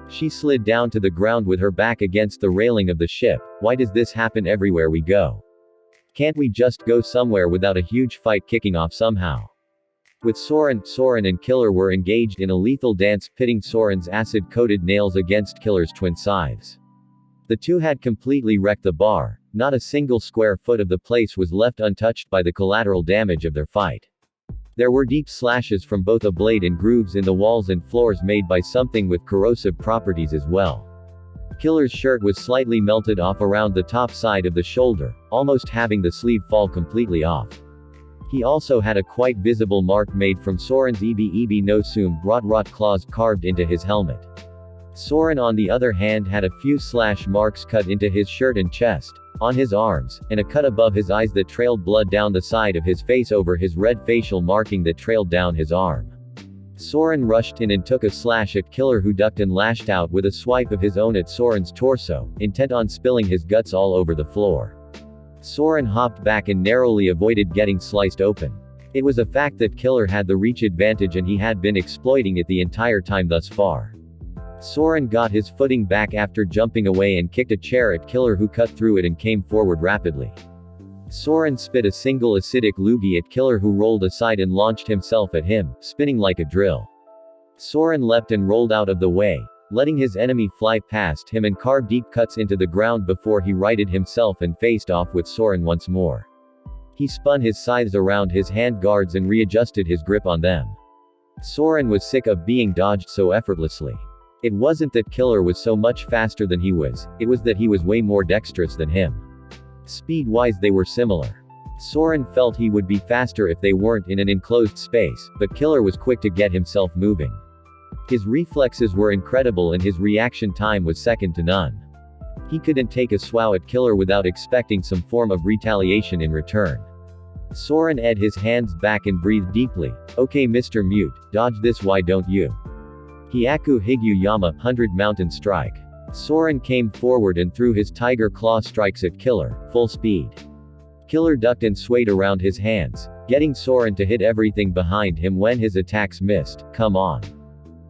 She slid down to the ground with her back against the railing of the ship. Why does this happen everywhere we go? Can't we just go somewhere without a huge fight kicking off somehow? With Soren and Killer were engaged in a lethal dance, pitting Soren's acid-coated nails against Killer's twin scythes. The two had completely wrecked the bar. Not a single square foot of the place was left untouched by the collateral damage of their fight. There were deep slashes from both a blade and grooves in the walls and floors made by something with corrosive properties as well. Killer's shirt was slightly melted off around the top side of the shoulder, almost having the sleeve fall completely off. He also had a quite visible mark made from Soren's Ebi no Sum rot claws carved into his helmet. Soren, on the other hand, had a few slash marks cut into his shirt and chest, on his arms, and a cut above his eyes that trailed blood down the side of his face over his red facial marking that trailed down his arm. Soren rushed in and took a slash at Killer, who ducked and lashed out with a swipe of his own at Soren's torso, intent on spilling his guts all over the floor. Soren hopped back and narrowly avoided getting sliced open. It was a fact that Killer had the reach advantage and he had been exploiting it the entire time thus far. Soren got his footing back after jumping away and kicked a chair at Killer, who cut through it and came forward rapidly. Soren spit a single acidic loogie at Killer, who rolled aside and launched himself at him, spinning like a drill. Soren leapt and rolled out of the way, letting his enemy fly past him and carve deep cuts into the ground before he righted himself and faced off with Soren once more. He spun his scythes around his hand guards and readjusted his grip on them. Soren was sick of being dodged so effortlessly. It wasn't that Killer was so much faster than he was, it was that he was way more dexterous than him. Speed-wise they were similar. Soren felt he would be faster if they weren't in an enclosed space, but Killer was quick to get himself moving. His reflexes were incredible and his reaction time was second to none. He couldn't take a swow at Killer without expecting some form of retaliation in return. Soren ed his hands back and breathed deeply. Okay, Mr. Mute, dodge this, why don't you? Hyaku Higyu Yama, 100 Mountain Strike. Soren came forward and threw his tiger claw strikes at Killer, full speed. Killer ducked and swayed around his hands, getting Soren to hit everything behind him when his attacks missed. Come on.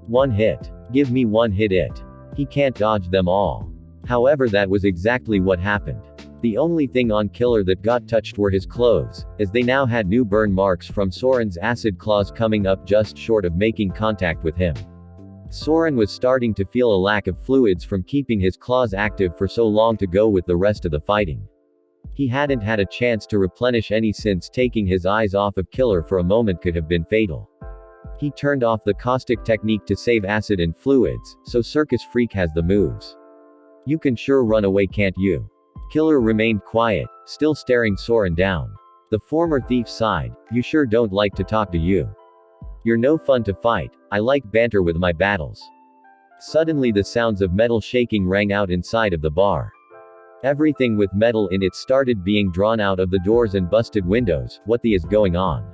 One hit. Give me one hit it. He can't dodge them all. However, that was exactly what happened. The only thing on Killer that got touched were his clothes, as they now had new burn marks from Soren's acid claws coming up just short of making contact with him. Soren was starting to feel a lack of fluids from keeping his claws active for so long to go with the rest of the fighting. He hadn't had a chance to replenish any since taking his eyes off of Killer for a moment could have been fatal. He turned off the caustic technique to save acid and fluids, so Circus Freak has the moves. You can sure run away, can't you? Killer remained quiet, still staring Soren down. The former thief sighed, you sure don't like to talk to you. You're no fun to fight, I like banter with my battles. Suddenly the sounds of metal shaking rang out inside of the bar. Everything with metal in it started being drawn out of the doors and busted windows. What the is going on?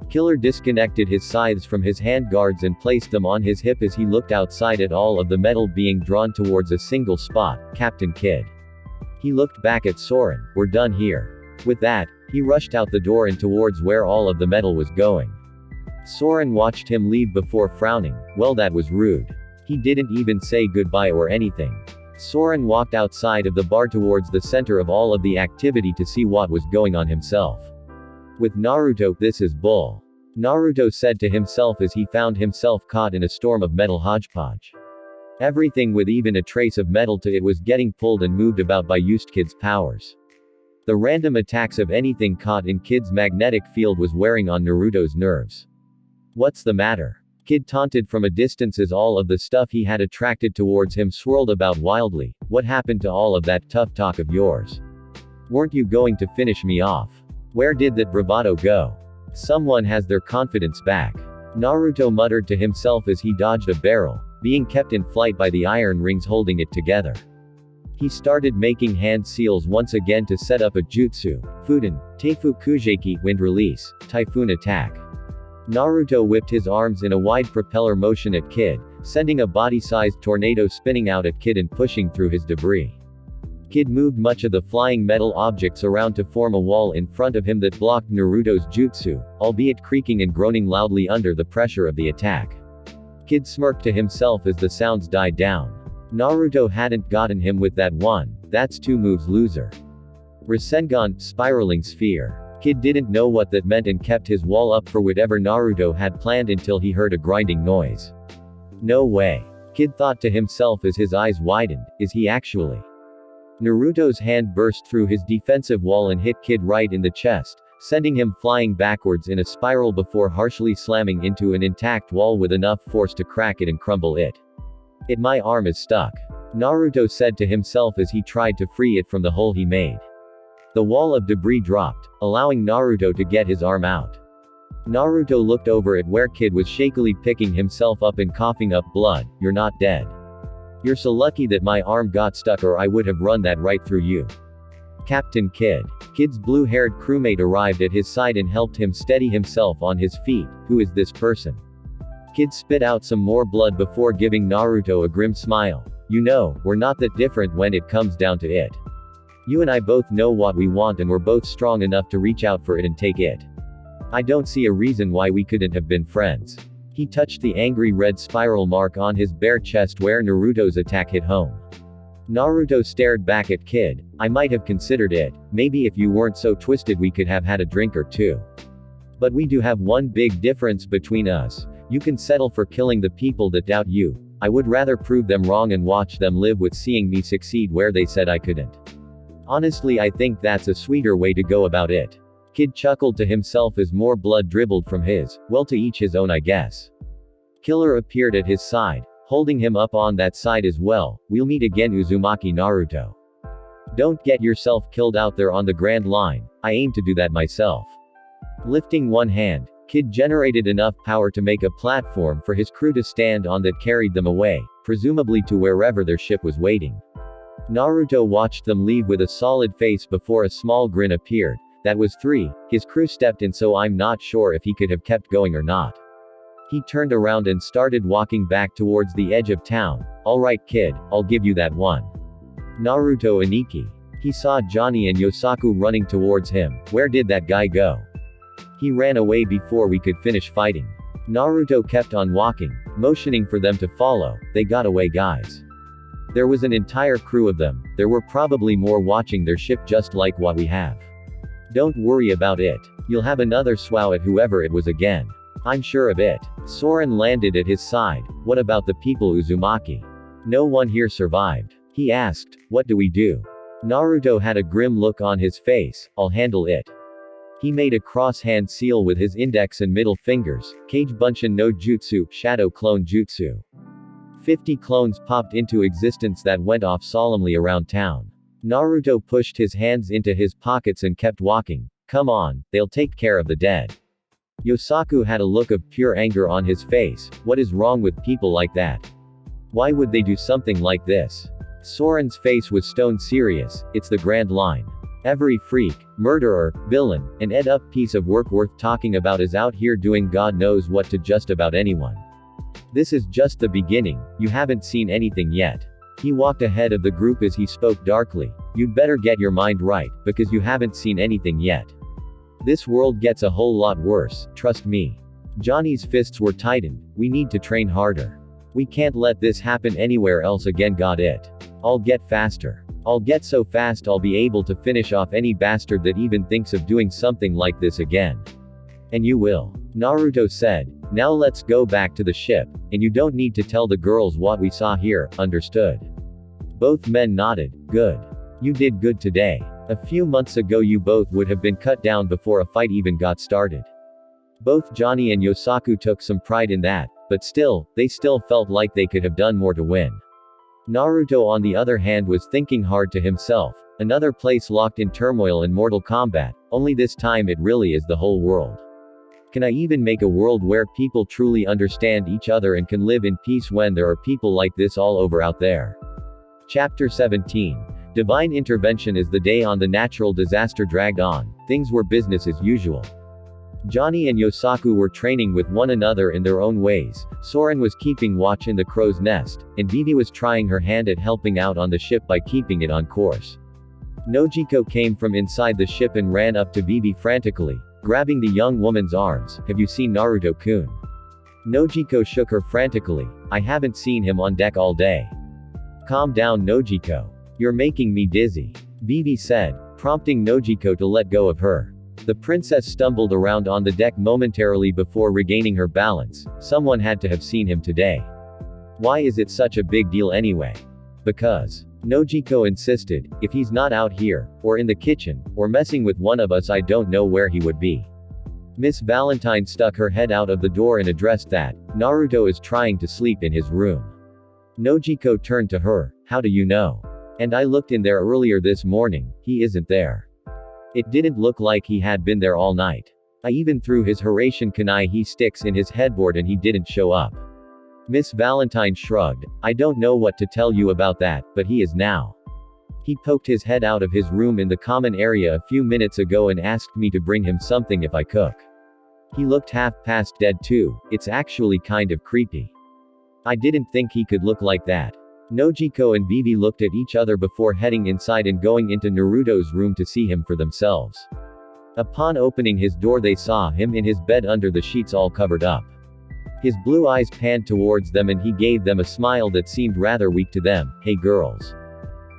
Killer disconnected his scythes from his handguards and placed them on his hip as he looked outside at all of the metal being drawn towards a single spot, Captain Kidd. He looked back at Soren, we're done here. With that, he rushed out the door and towards where all of the metal was going. Soren watched him leave before frowning, well, that was rude. He didn't even say goodbye or anything. Soren walked outside of the bar towards the center of all of the activity to see what was going on himself. With Naruto, this is bull. Naruto said to himself as he found himself caught in a storm of metal hodgepodge. Everything with even a trace of metal to it was getting pulled and moved about by used Kidd's powers. The random attacks of anything caught in Kidd's magnetic field was wearing on Naruto's nerves. What's the matter? Kidd taunted from a distance as all of the stuff he had attracted towards him swirled about wildly. What happened to all of that tough talk of yours? Weren't you going to finish me off? Where did that bravado go? Someone has their confidence back. Naruto muttered to himself as he dodged a barrel, being kept in flight by the iron rings holding it together. He started making hand seals once again to set up a jutsu, Fuden, Teifu Kujeki, wind release, typhoon attack. Naruto whipped his arms in a wide propeller motion at Kidd, sending a body-sized tornado spinning out at Kidd and pushing through his debris. Kidd moved much of the flying metal objects around to form a wall in front of him that blocked Naruto's jutsu, albeit creaking and groaning loudly under the pressure of the attack. Kidd smirked to himself as the sounds died down. Naruto hadn't gotten him with that one, that's two moves loser. Rasengan, spiraling sphere. Kidd didn't know what that meant and kept his wall up for whatever Naruto had planned until he heard a grinding noise. No way. Kidd thought to himself as his eyes widened, is he actually? Naruto's hand burst through his defensive wall and hit Kidd right in the chest, sending him flying backwards in a spiral before harshly slamming into an intact wall with enough force to crack it and crumble it. My arm is stuck. Naruto said to himself as he tried to free it from the hole he made. The wall of debris dropped, allowing Naruto to get his arm out. Naruto looked over at where Kidd was shakily picking himself up and coughing up blood. You're not dead. You're so lucky that my arm got stuck or I would have run that right through you. Captain Kidd. Kidd's blue-haired crewmate arrived at his side and helped him steady himself on his feet. Who is this person? Kidd spit out some more blood before giving Naruto a grim smile. You know, we're not that different when it comes down to it. You and I both know what we want and we're both strong enough to reach out for it and take it. I don't see a reason why we couldn't have been friends. He touched the angry red spiral mark on his bare chest where Naruto's attack hit home. Naruto stared back at Kidd. I might have considered it, maybe if you weren't so twisted we could have had a drink or two. But we do have one big difference between us. You can settle for killing the people that doubt you. I would rather prove them wrong and watch them live with seeing me succeed where they said I couldn't. Honestly, I think that's a sweeter way to go about it. Kidd chuckled to himself as more blood dribbled from his. Well, to each his own, I guess. Killer appeared at his side, holding him up on that side as well. We'll meet again, Uzumaki Naruto. Don't get yourself killed out there on the Grand Line. I aim to do that myself. Lifting one hand, Kidd generated enough power to make a platform for his crew to stand on that carried them away, presumably to wherever their ship was waiting. Naruto watched them leave with a solid face before a small grin appeared. That was 3. His crew stepped in, so I'm not sure if he could have kept going or not. He turned around and started walking back towards the edge of town. Alright Kidd, I'll give you that one. Naruto Aniki. He saw Johnny and Yosaku running towards him. Where did that guy go? He ran away before we could finish fighting. Naruto kept on walking, motioning for them to follow. They got away, guys. There was an entire crew of them, there were probably more watching their ship just like what we have. Don't worry about it. You'll have another swow at whoever it was again. I'm sure of it. Soren landed at his side. What about the people Uzumaki? No one here survived. He asked, what do we do? Naruto had a grim look on his face. I'll handle it. He made a cross-hand seal with his index and middle fingers. Kage Bunshin no Jutsu, Shadow Clone Jutsu. 50 clones popped into existence that went off solemnly around town. Naruto pushed his hands into his pockets and kept walking. Come on, they'll take care of the dead. Yosaku had a look of pure anger on his face. What is wrong with people like that? Why would they do something like this? Soren's face was stone serious. It's the grand line. Every freak, murderer, villain, and ed-up piece of work worth talking about is out here doing God knows what to just about anyone. This is just the beginning, you haven't seen anything yet. He walked ahead of the group as he spoke darkly. You'd better get your mind right, because you haven't seen anything yet. This world gets a whole lot worse, trust me. Johnny's fists were tightened. We need to train harder. We can't let this happen anywhere else again, got it? I'll get faster. I'll get so fast I'll be able to finish off any bastard that even thinks of doing something like this again. And you will. Naruto said. Now let's go back to the ship, and you don't need to tell the girls what we saw here, understood? Both men nodded. Good. You did good today. A few months ago you both would have been cut down before a fight even got started. Both Johnny and Yosaku took some pride in that, but still, they still felt like they could have done more to win. Naruto on the other hand was thinking hard to himself. Another place locked in turmoil and mortal combat, only this time it really is the whole world. Can I even make a world where people truly understand each other and can live in peace when there are people like this all over out there? Chapter 17. Divine intervention. As the day on the natural disaster dragged on, things were business as usual. Johnny and Yosaku were training with one another in their own ways. Soren was keeping watch in the crow's nest, and Vivi was trying her hand at helping out on the ship by keeping it on course. Nojiko came from inside the ship and ran up to Vivi frantically, grabbing the young woman's arms. Have you seen Naruto-kun? Nojiko shook her frantically. I haven't seen him on deck all day. Calm down, Nojiko. You're making me dizzy. Vivi said, prompting Nojiko to let go of her. The princess stumbled around on the deck momentarily before regaining her balance. Someone had to have seen him today. Why is it such a big deal anyway? Because. Nojiko insisted, if he's not out here, or in the kitchen, or messing with one of us, I don't know where he would be. Miss Valentine stuck her head out of the door and addressed that. Naruto is trying to sleep in his room. Nojiko turned to her. How do you know? And I looked in there earlier this morning, he isn't there. It didn't look like he had been there all night. I even threw his Hiraishin kunai he sticks in his headboard and he didn't show up. Miss Valentine shrugged. I don't know what to tell you about that, but he is now. He poked his head out of his room in the common area a few minutes ago and asked me to bring him something if I cook. He looked half past dead too. It's actually kind of creepy. I didn't think he could look like that. Nojiko and Vivi looked at each other before heading inside and going into Naruto's room to see him for themselves. Upon opening his door they saw him in his bed under the sheets all covered up. His blue eyes panned towards them and he gave them a smile that seemed rather weak to them. Hey girls.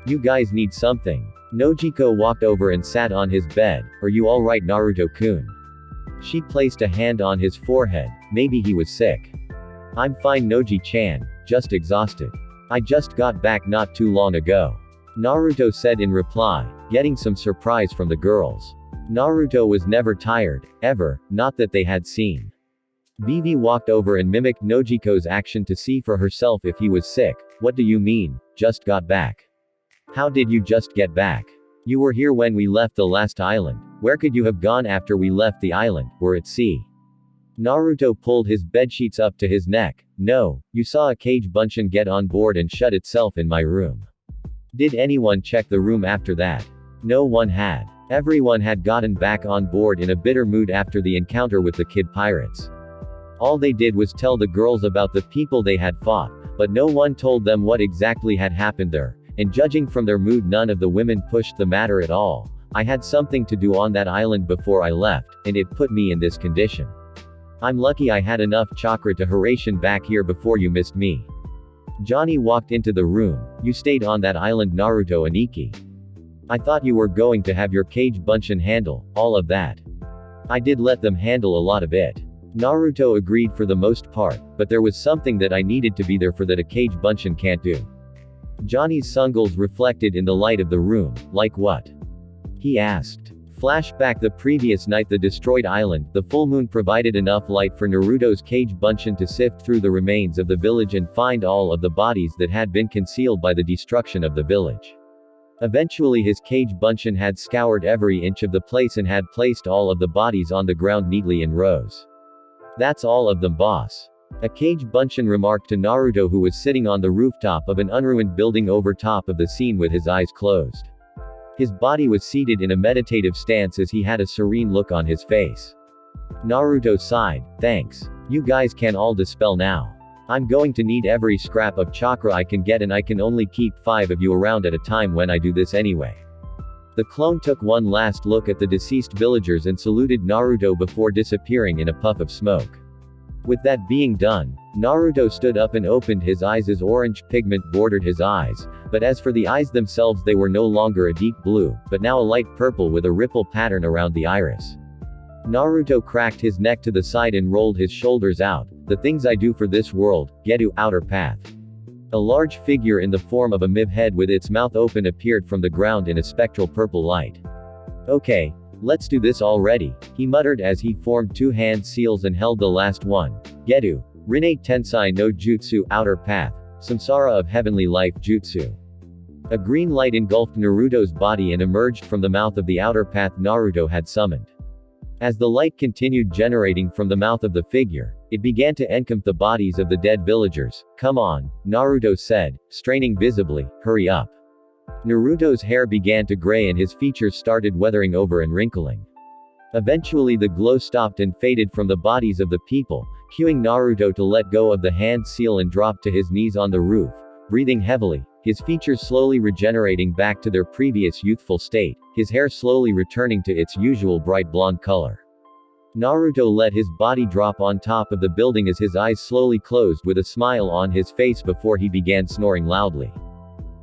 You guys need something. Nojiko walked over and sat on his bed. Are you alright, Naruto-kun? She placed a hand on his forehead. Maybe he was sick. I'm fine, Noji-chan, just exhausted. I just got back not too long ago. Naruto said in reply, getting some surprise from the girls. Naruto was never tired, ever, not that they had seen. Vivi walked over and mimicked Nojiko's action to see for herself if he was sick. What do you mean, just got back? How did you just get back? You were here when we left the last island. Where could you have gone after we left the island? Were at sea? Naruto pulled his bedsheets up to his neck. No, you saw a Kage Bunshin get on board and shut itself in my room. Did anyone check the room after that? No one had. Everyone had gotten back on board in a bitter mood after the encounter with the kid pirates. All they did was tell the girls about the people they had fought, but no one told them what exactly had happened there, and judging from their mood none of the women pushed the matter at all. I had something to do on that island before I left, and it put me in this condition. I'm lucky I had enough chakra to Hiraishin back here before you missed me. Johnny walked into the room. You stayed on that island, Naruto and Ikki. I thought you were going to have your Kage Bunshin handle all of that. I did let them handle a lot of it. Naruto agreed for the most part, but there was something that I needed to be there for that a Kage Bunshin can't do. Johnny's sungles reflected in the light of the room. Like what? He asked. Flashback: the previous night, the destroyed island, the full moon provided enough light for Naruto's Kage Bunshin to sift through the remains of the village and find all of the bodies that had been concealed by the destruction of the village. Eventually his Kage Bunshin had scoured every inch of the place and had placed all of the bodies on the ground neatly in rows. That's all of them, boss. A Kage Bunshin remarked to Naruto, who was sitting on the rooftop of an unruined building over top of the scene with his eyes closed. His body was seated in a meditative stance as he had a serene look on his face. Naruto sighed. Thanks. You guys can all dispel now. I'm going to need every scrap of chakra I can get, and I can only keep 5 of you around at a time when I do this anyway. The clone took one last look at the deceased villagers and saluted Naruto before disappearing in a puff of smoke. With that being done, Naruto stood up and opened his eyes as orange pigment bordered his eyes, but as for the eyes themselves, they were no longer a deep blue, but now a light purple with a ripple pattern around the iris. Naruto cracked his neck to the side and rolled his shoulders out. The things I do for this world, Getu, outer path. A large figure in the form of a MIV head with its mouth open appeared from the ground in a spectral purple light. Okay, let's do this already, he muttered as he formed 2 hand seals and held the last one. Getu, Rinne Tensai no Jutsu, outer path, Samsara of heavenly life jutsu. A green light engulfed Naruto's body and emerged from the mouth of the outer path Naruto had summoned. As the light continued generating from the mouth of the figure, it began to encompass the bodies of the dead villagers. Come on, Naruto said, straining visibly, hurry up. Naruto's hair began to gray and his features started weathering over and wrinkling. Eventually the glow stopped and faded from the bodies of the people, cueing Naruto to let go of the hand seal and drop to his knees on the roof, breathing heavily, his features slowly regenerating back to their previous youthful state, his hair slowly returning to its usual bright blonde color. Naruto let his body drop on top of the building as his eyes slowly closed with a smile on his face before he began snoring loudly.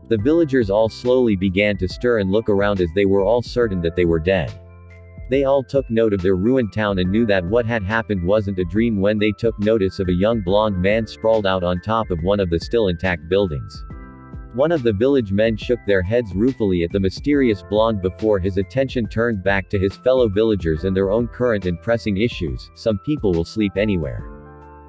The villagers all slowly began to stir and look around as they were all certain that they were dead. They all took note of their ruined town and knew that what had happened wasn't a dream when they took notice of a young blonde man sprawled out on top of one of the still intact buildings. One of the village men shook their heads ruefully at the mysterious blonde before his attention turned back to his fellow villagers and their own current and pressing issues. Some people will sleep anywhere.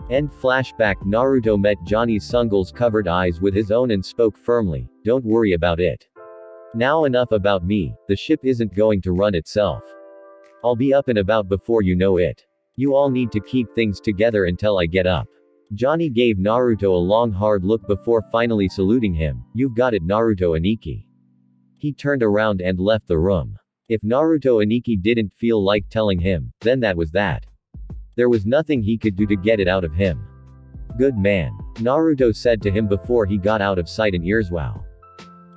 End flashback: Naruto met Johnny's sungles covered eyes with his own and spoke firmly, don't worry about it. Now enough about me, the ship isn't going to run itself. I'll be up and about before you know it. You all need to keep things together until I get up. Johnny gave Naruto a long hard look before finally saluting him. You've got it, Naruto and Ikki. He turned around and left the room. If Naruto and Ikki didn't feel like telling him, then that was that. There was nothing he could do to get it out of him. Good man, Naruto said to him before he got out of sight and ears. Wow.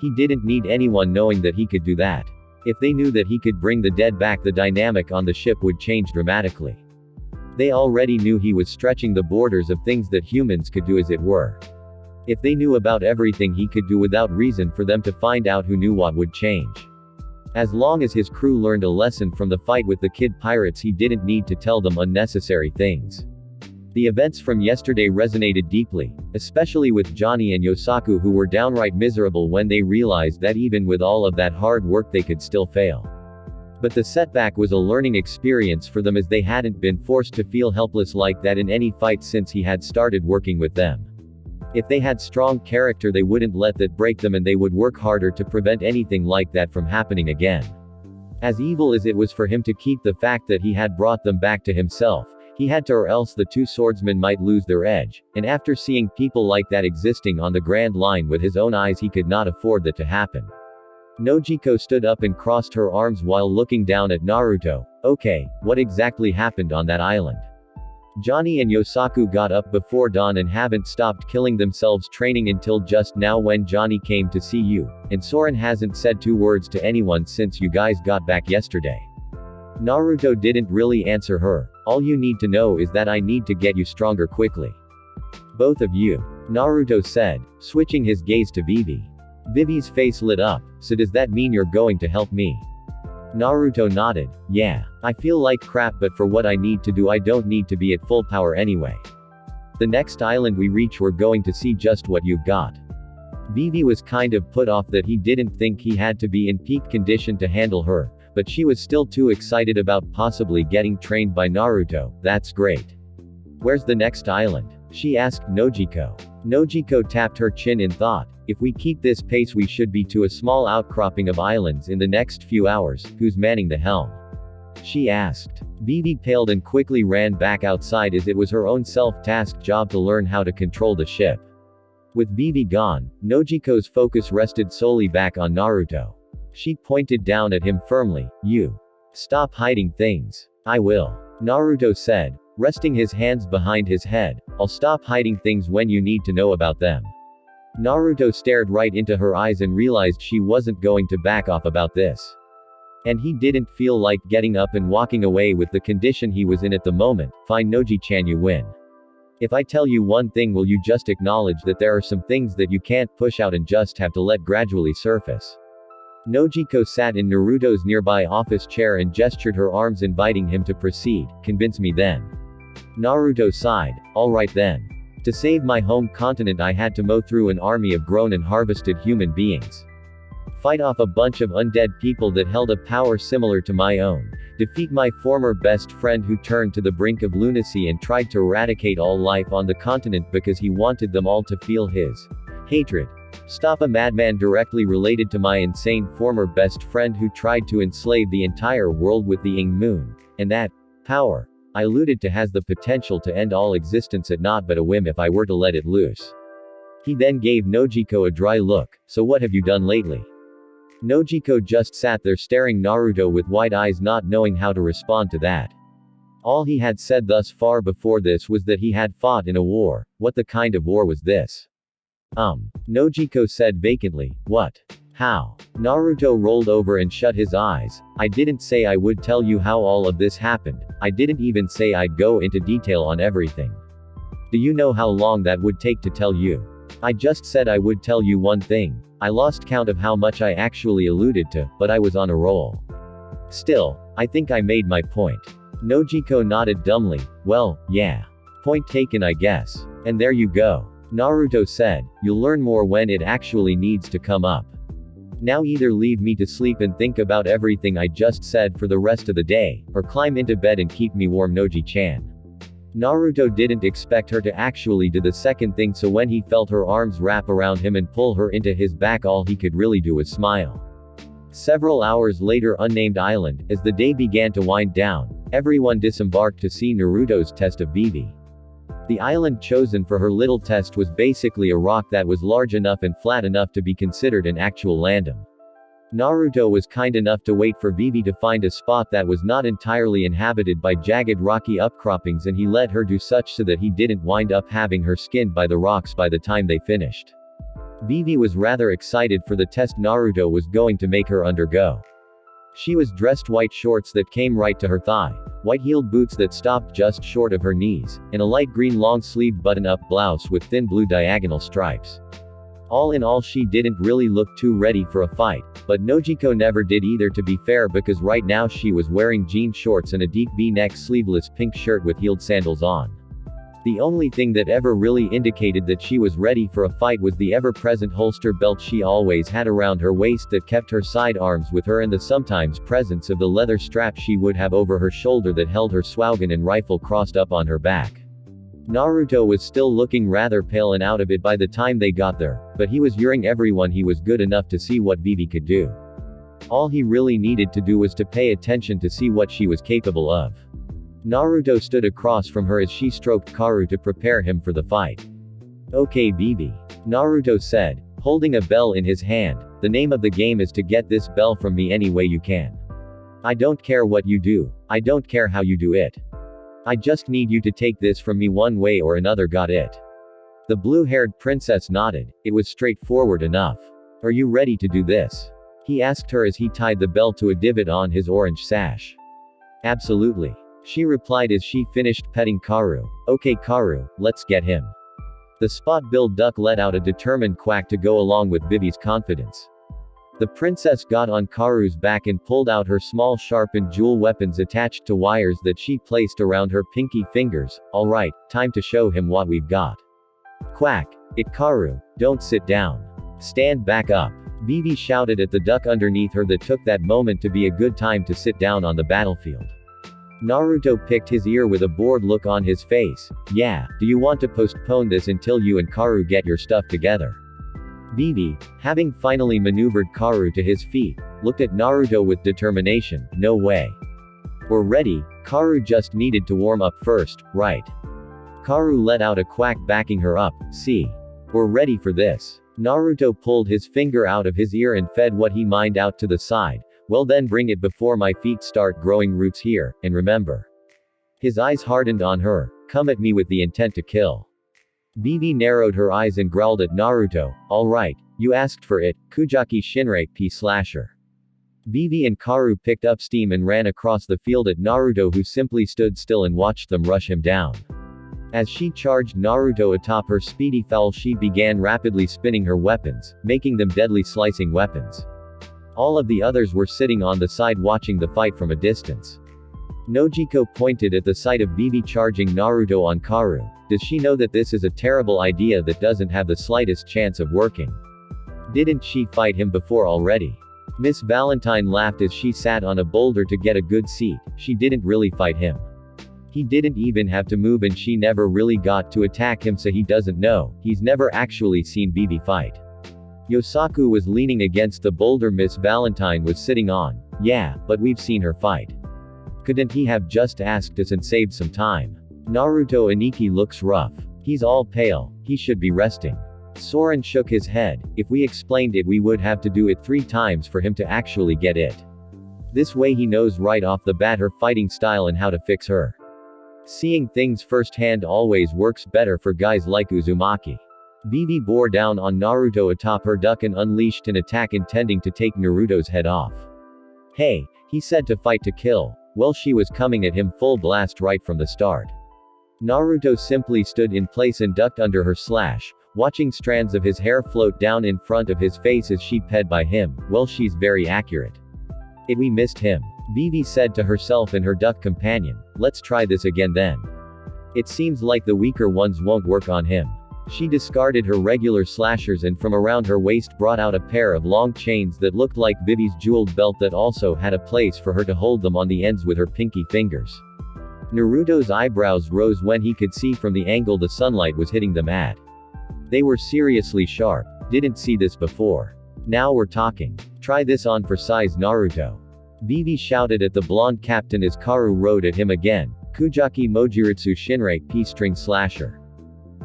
He didn't need anyone knowing that he could do that. If they knew that he could bring the dead back, the dynamic on the ship would change dramatically. They already knew he was stretching the borders of things that humans could do, as it were. If they knew about everything he could do without reason for them to find out, who knew what would change. As long as his crew learned a lesson from the fight with the kid pirates, he didn't need to tell them unnecessary things. The events from yesterday resonated deeply, especially with Johnny and Yosaku, who were downright miserable when they realized that even with all of that hard work they could still fail. But the setback was a learning experience for them, as they hadn't been forced to feel helpless like that in any fight since he had started working with them. If they had strong character, they wouldn't let that break them, and they would work harder to prevent anything like that from happening again. As evil as it was for him to keep the fact that he had brought them back to himself, he had to, or else the two swordsmen might lose their edge, and after seeing people like that existing on the Grand Line with his own eyes, he could not afford that to happen. Nojiko stood up and crossed her arms while looking down at Naruto. Okay, what exactly happened on that island? Johnny and Yosaku got up before dawn and haven't stopped killing themselves training until just now when Johnny came to see you, and Soren hasn't said 2 words to anyone since you guys got back yesterday. Naruto didn't really answer her. All you need to know is that I need to get you stronger quickly. Both of you. Naruto said, switching his gaze to Vivi. Vivi's face lit up. So does that mean you're going to help me? Naruto nodded. Yeah. I feel like crap, but for what I need to do I don't need to be at full power anyway. The next island we reach we're going to see just what you've got. Vivi was kind of put off that he didn't think he had to be in peak condition to handle her, but she was still too excited about possibly getting trained by Naruto. That's great. Where's the next island? She asked Nojiko. Nojiko tapped her chin in thought. If we keep this pace we should be to a small outcropping of islands in the next few hours. Who's manning the helm? She asked. Vivi paled and quickly ran back outside as it was her own self-tasked job to learn how to control the ship. With Vivi gone, Nojiko's focus rested solely back on Naruto. She pointed down at him firmly. You. Stop hiding things. I will. Naruto said, resting his hands behind his head. I'll stop hiding things when you need to know about them. Naruto stared right into her eyes and realized she wasn't going to back off about this. And he didn't feel like getting up and walking away with the condition he was in at the moment. Fine Noji-chan, you win. If I tell you one thing, will you just acknowledge that there are some things that you can't push out and just have to let gradually surface? Nojiko sat in Naruto's nearby office chair and gestured her arms inviting him to proceed. Convince me then. Naruto sighed. Alright then. To save my home continent I had to mow through an army of grown and harvested human beings. Fight off a bunch of undead people that held a power similar to my own. Defeat my former best friend who turned to the brink of lunacy and tried to eradicate all life on the continent because he wanted them all to feel his hatred. Stop a madman directly related to my insane former best friend who tried to enslave the entire world with the Ing Moon. And that power I alluded to has the potential to end all existence at not but a whim if I were to let it loose. He then gave Nojiko a dry look. So what have you done lately? Nojiko just sat there staring Naruto with wide eyes, not knowing how to respond to that. All he had said thus far before this was that he had fought in a war. What the kind of war was this? Nojiko said vacantly. What? How? Naruto rolled over and shut his eyes. I didn't say I would tell you how all of this happened. I didn't even say I'd go into detail on everything. Do you know how long that would take to tell you? I just said I would tell you one thing. I lost count of how much I actually alluded to, but I was on a roll. Still, I think I made my point. Nojiko nodded dumbly. Well, yeah. Point taken, I guess. And there you go. Naruto said, you'll learn more when it actually needs to come up. Now either leave me to sleep and think about everything I just said for the rest of the day, or climb into bed and keep me warm, Noji-chan. Naruto didn't expect her to actually do the second thing, so when he felt her arms wrap around him and pull her into his back, all he could really do was smile. Several hours later, unnamed island, as the day began to wind down, everyone disembarked to see Naruto's test of Vivi. The island chosen for her little test was basically a rock that was large enough and flat enough to be considered an actual landum. Naruto was kind enough to wait for Vivi to find a spot that was not entirely inhabited by jagged rocky upcroppings, and he let her do such so that he didn't wind up having her skinned by the rocks by the time they finished. Vivi was rather excited for the test Naruto was going to make her undergo. She was dressed white shorts that came right to her thigh, white-heeled boots that stopped just short of her knees, and a light green long-sleeved button-up blouse with thin blue diagonal stripes. All in all, she didn't really look too ready for a fight, but Nojiko never did either, to be fair, because right now she was wearing jean shorts and a deep V-neck sleeveless pink shirt with heeled sandals on. The only thing that ever really indicated that she was ready for a fight was the ever-present holster belt she always had around her waist that kept her sidearms with her, and the sometimes presence of the leather strap she would have over her shoulder that held her swagon and rifle crossed up on her back. Naruto was still looking rather pale and out of it by the time they got there, but he was assuring everyone he was good enough to see what Vivi could do. All he really needed to do was to pay attention to see what she was capable of. Naruto stood across from her as she stroked Karu to prepare him for the fight. Okay, Vivi. Naruto said, holding a bell in his hand. The name of the game is to get this bell from me any way you can. I don't care what you do. I don't care how you do it. I just need you to take this from me one way or another, got it? The blue-haired princess nodded. It was straightforward enough. Are you ready to do this? He asked her as he tied the bell to a divot on his orange sash. Absolutely. She replied as she finished petting Karu. Okay Karu, let's get him. The spot-billed duck let out a determined quack to go along with Vivi's confidence. The princess got on Karu's back and pulled out her small sharpened jewel weapons attached to wires that she placed around her pinky fingers. Alright, time to show him what we've got. Quack. It Karu, don't sit down. Stand back up. Vivi shouted at the duck underneath her that took that moment to be a good time to sit down on the battlefield. Naruto picked his ear with a bored look on his face. Yeah, do you want to postpone this until you and Karu get your stuff together? Vivi, having finally maneuvered Karu to his feet, looked at Naruto with determination. No way. We're ready, Karu just needed to warm up first, right? Karu let out a quack backing her up. See? We're ready for this. Naruto pulled his finger out of his ear and fed what he mined out to the side. Well then bring it before my feet start growing roots here, and remember. His eyes hardened on her. Come at me with the intent to kill. Vivi narrowed her eyes and growled at Naruto. Alright, you asked for it, Kujaki Shinrei P slasher. Vivi and Karu picked up steam and ran across the field at Naruto, who simply stood still and watched them rush him down. As she charged Naruto atop her speedy fowl, she began rapidly spinning her weapons, making them deadly slicing weapons. All of the others were sitting on the side watching the fight from a distance. Nojiko pointed at the sight of Vivi charging Naruto on Karu. Does she know that this is a terrible idea that doesn't have the slightest chance of working? Didn't she fight him before already? Miss Valentine laughed as she sat on a boulder to get a good seat. She didn't really fight him. He didn't even have to move and she never really got to attack him, so he doesn't know. He's never actually seen Vivi fight. Yosaku was leaning against the boulder Miss Valentine was sitting on. Yeah, but we've seen her fight. Couldn't he have just asked us and saved some time? Naruto Aniki looks rough. He's all pale. He should be resting. Soren shook his head. If we explained it, we would have to do it 3 times for him to actually get it. This way he knows right off the bat her fighting style and how to fix her. Seeing things firsthand always works better for guys like Uzumaki. Vivi bore down on Naruto atop her duck and unleashed an attack intending to take Naruto's head off. Hey, he said to fight to kill. Well, she was coming at him full blast right from the start. Naruto simply stood in place and ducked under her slash, watching strands of his hair float down in front of his face as she ped by him. Well, she's very accurate. We missed him. Vivi said to herself and her duck companion. Let's try this again then. It seems like the weaker ones won't work on him. She discarded her regular slashers and from around her waist brought out a pair of long chains that looked like Vivi's jeweled belt that also had a place for her to hold them on the ends with her pinky fingers. Naruto's eyebrows rose when he could see from the angle the sunlight was hitting them at. They were seriously sharp. Didn't see this before. Now we're talking. Try this on for size, Naruto. Vivi shouted at the blonde captain as Karu rode at him again. Kujaki Mojiritsu Shinrei P string slasher.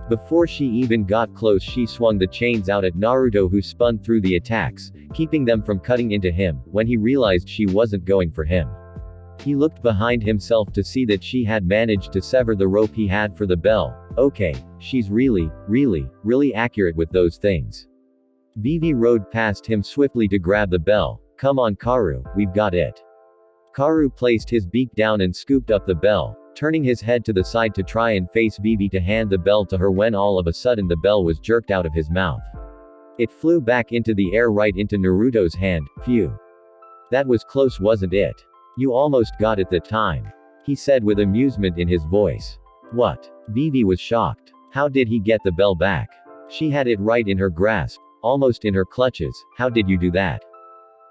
Before she even got close, she swung the chains out at Naruto, who spun through the attacks, keeping them from cutting into him. When he realized she wasn't going for him, he looked behind himself to see that she had managed to sever the rope he had for the bell. Okay, she's really accurate with those things. Vivi rode past him swiftly to grab the bell. Come on Karu, we've got it. Karu placed his beak down and scooped up the bell, turning his head to the side to try and face Vivi to hand the bell to her when all of a sudden the bell was jerked out of his mouth. It flew back into the air right into Naruto's hand. Phew. That was close, wasn't it? You almost got it that time. He said with amusement in his voice. What? Vivi was shocked. How did he get the bell back? She had it right in her grasp, almost in her clutches. How did you do that?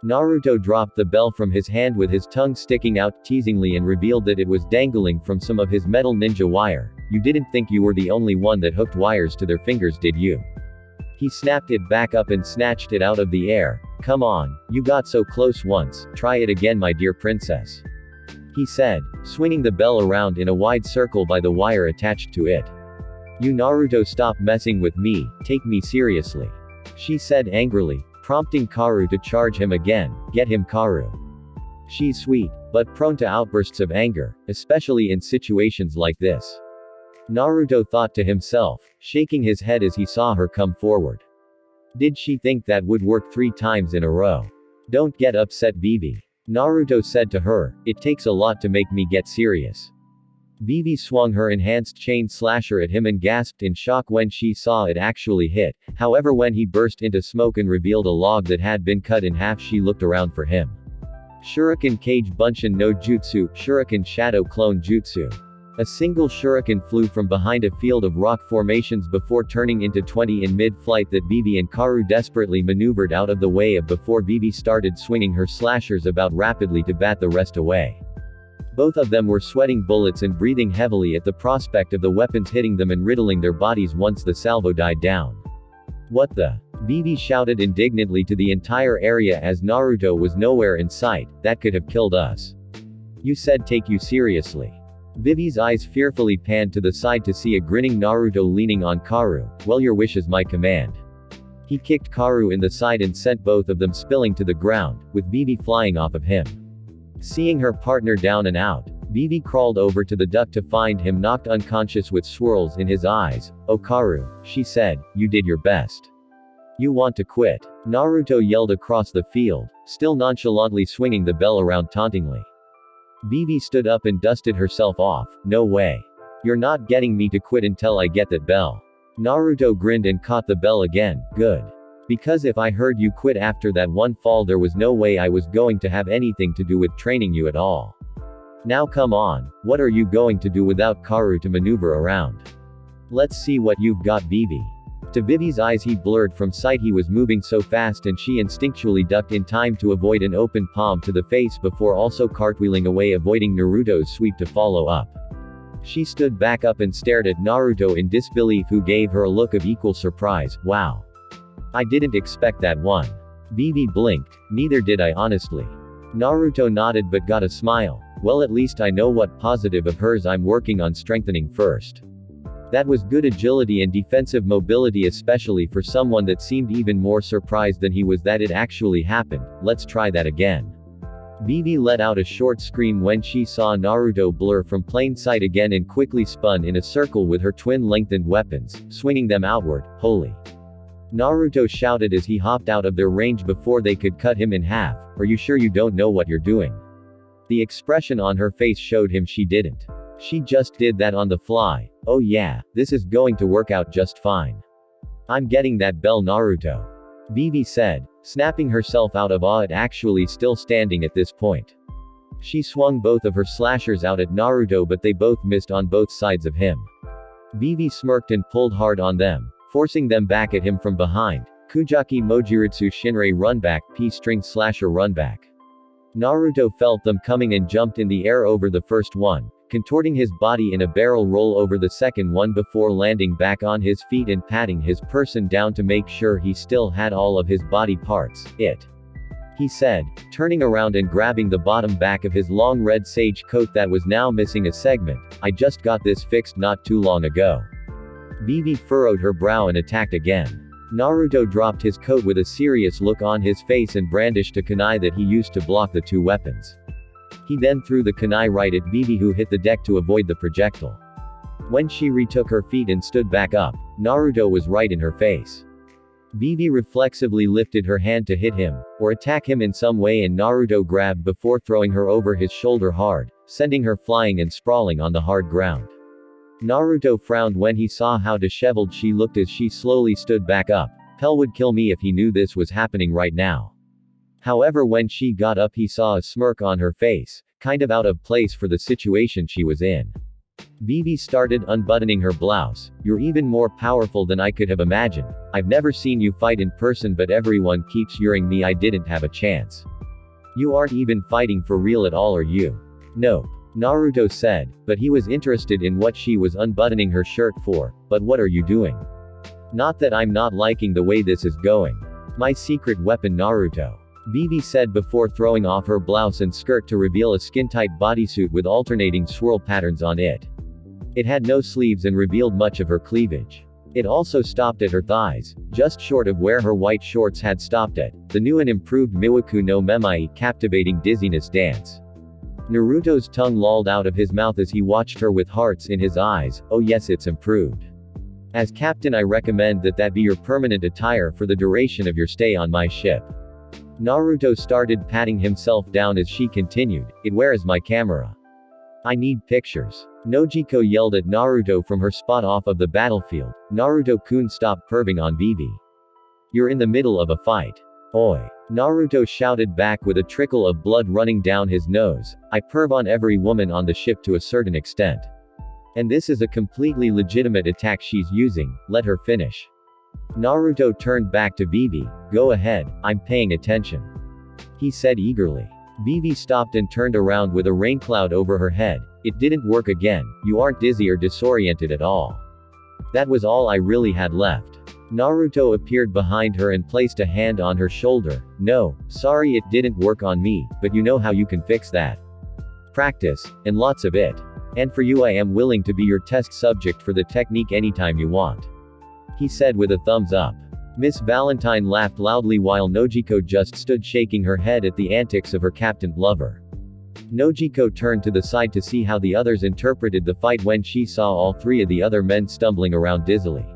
Naruto dropped the bell from his hand with his tongue sticking out teasingly and revealed that it was dangling from some of his metal ninja wire. You didn't think you were the only one that hooked wires to their fingers, did you? He snapped it back up and snatched it out of the air. Come on, you got so close once, try it again my dear princess. He said, swinging the bell around in a wide circle by the wire attached to it. You Naruto, stop messing with me, take me seriously. She said angrily, prompting Karu to charge him again. Get him Karu. She's sweet, but prone to outbursts of anger, especially in situations like this. Naruto thought to himself, shaking his head as he saw her come forward. Did she think that would work 3 times in a row? Don't get upset, Vivi. Naruto said to her, it takes a lot to make me get serious. Vivi swung her enhanced chain slasher at him and gasped in shock when she saw it actually hit. However, when he burst into smoke and revealed a log that had been cut in half, she looked around for him. Shuriken Kage Bunshin no Jutsu, Shuriken Shadow Clone Jutsu. A single shuriken flew from behind a field of rock formations before turning into 20 in mid-flight that Vivi and Karu desperately maneuvered out of the way of before Vivi started swinging her slashers about rapidly to bat the rest away. Both of them were sweating bullets and breathing heavily at the prospect of the weapons hitting them and riddling their bodies once the salvo died down. What the? Vivi shouted indignantly to the entire area as Naruto was nowhere in sight. That could have killed us. You said take you seriously. Vivi's eyes fearfully panned to the side to see a grinning Naruto leaning on Karu. Well, your wish is my command. He kicked Karu in the side and sent both of them spilling to the ground, with Vivi flying off of him. Seeing her partner down and out, Vivi crawled over to the duck to find him knocked unconscious with swirls in his eyes. Oh Karu, she said, you did your best. You want to quit? Naruto yelled across the field, still nonchalantly swinging the bell around tauntingly. Vivi stood up and dusted herself off. No way. You're not getting me to quit until I get that bell. Naruto grinned and caught the bell again. Good. Because if I heard you quit after that one fall, there was no way I was going to have anything to do with training you at all. Now come on, what are you going to do without Karu to maneuver around? Let's see what you've got, Vivi. To Vivi's eyes he blurred from sight. He was moving so fast and she instinctually ducked in time to avoid an open palm to the face before also cartwheeling away, avoiding Naruto's sweep to follow up. She stood back up and stared at Naruto in disbelief, who gave her a look of equal surprise. Wow. I didn't expect that one. Vivi blinked. Neither did I, honestly. Naruto nodded but got a smile. Well, at least I know what positive of hers I'm working on strengthening first. That was good agility and defensive mobility, especially for someone that seemed even more surprised than he was that it actually happened. Let's try that again. Vivi let out a short scream when she saw Naruto blur from plain sight again and quickly spun in a circle with her twin lengthened weapons, swinging them outward. Holy! Naruto shouted as he hopped out of their range before they could cut him in half. Are you sure you don't know what you're doing? The expression on her face showed him she didn't. She just did that on the fly. Oh yeah, this is going to work out just fine. I'm getting that bell, Naruto. Vivi said, snapping herself out of awe at actually still standing at this point. She swung both of her slashers out at Naruto, but they both missed on both sides of him. Vivi smirked and pulled hard on them, forcing them back at him from behind. Kujaki Mojiritsu Shinrei Runback, P-string slasher runback. Naruto felt them coming and jumped in the air over the first one, contorting his body in a barrel roll over the second one before landing back on his feet and patting his person down to make sure he still had all of his body parts. He said, turning around and grabbing the bottom back of his long red sage coat that was now missing a segment. I just got this fixed not too long ago. Vivi furrowed her brow and attacked again. Naruto dropped his coat with a serious look on his face and brandished a kunai that he used to block the two weapons. He then threw the kunai right at Vivi, who hit the deck to avoid the projectile. When she retook her feet and stood back up, Naruto was right in her face. Vivi reflexively lifted her hand to hit him, or attack him in some way, and Naruto grabbed before throwing her over his shoulder hard, sending her flying and sprawling on the hard ground. Naruto frowned when he saw how disheveled she looked as she slowly stood back up. Hell would kill me if he knew this was happening right now. However, when she got up he saw a smirk on her face, kind of out of place for the situation she was in. Vivi started unbuttoning her blouse. You're even more powerful than I could have imagined. I've never seen you fight in person, but everyone keeps hearing me I didn't have a chance. You aren't even fighting for real at all, are you? Nope. Naruto said, but he was interested in what she was unbuttoning her shirt for. But what are you doing? Not that I'm not liking the way this is going. My secret weapon, Naruto. Vivi said before throwing off her blouse and skirt to reveal a skin-tight bodysuit with alternating swirl patterns on it. It had no sleeves and revealed much of her cleavage. It also stopped at her thighs, just short of where her white shorts had stopped at. The new and improved Miwaku no Memai captivating dizziness dance. Naruto's tongue lolled out of his mouth as he watched her with hearts in his eyes. Oh yes, it's improved. As captain I recommend that be your permanent attire for the duration of your stay on my ship. Naruto started patting himself down as she continued, where is my camera? I need pictures. Nojiko yelled at Naruto from her spot off of the battlefield. Naruto-kun, stop perving on Vivi. You're in the middle of a fight. Oi. Naruto shouted back with a trickle of blood running down his nose. I perv on every woman on the ship to a certain extent. And this is a completely legitimate attack she's using, let her finish. Naruto turned back to Vivi. Go ahead, I'm paying attention. He said eagerly. Vivi stopped and turned around with a rain cloud over her head. It didn't work again. You aren't dizzy or disoriented at all. That was all I really had left. Naruto appeared behind her and placed a hand on her shoulder. No, sorry it didn't work on me, but you know how you can fix that. Practice, and lots of it. And for you I am willing to be your test subject for the technique anytime you want. He said with a thumbs up. Miss Valentine laughed loudly while Nojiko just stood shaking her head at the antics of her captain lover. Nojiko turned to the side to see how the others interpreted the fight when she saw all three of the other men stumbling around dizzily.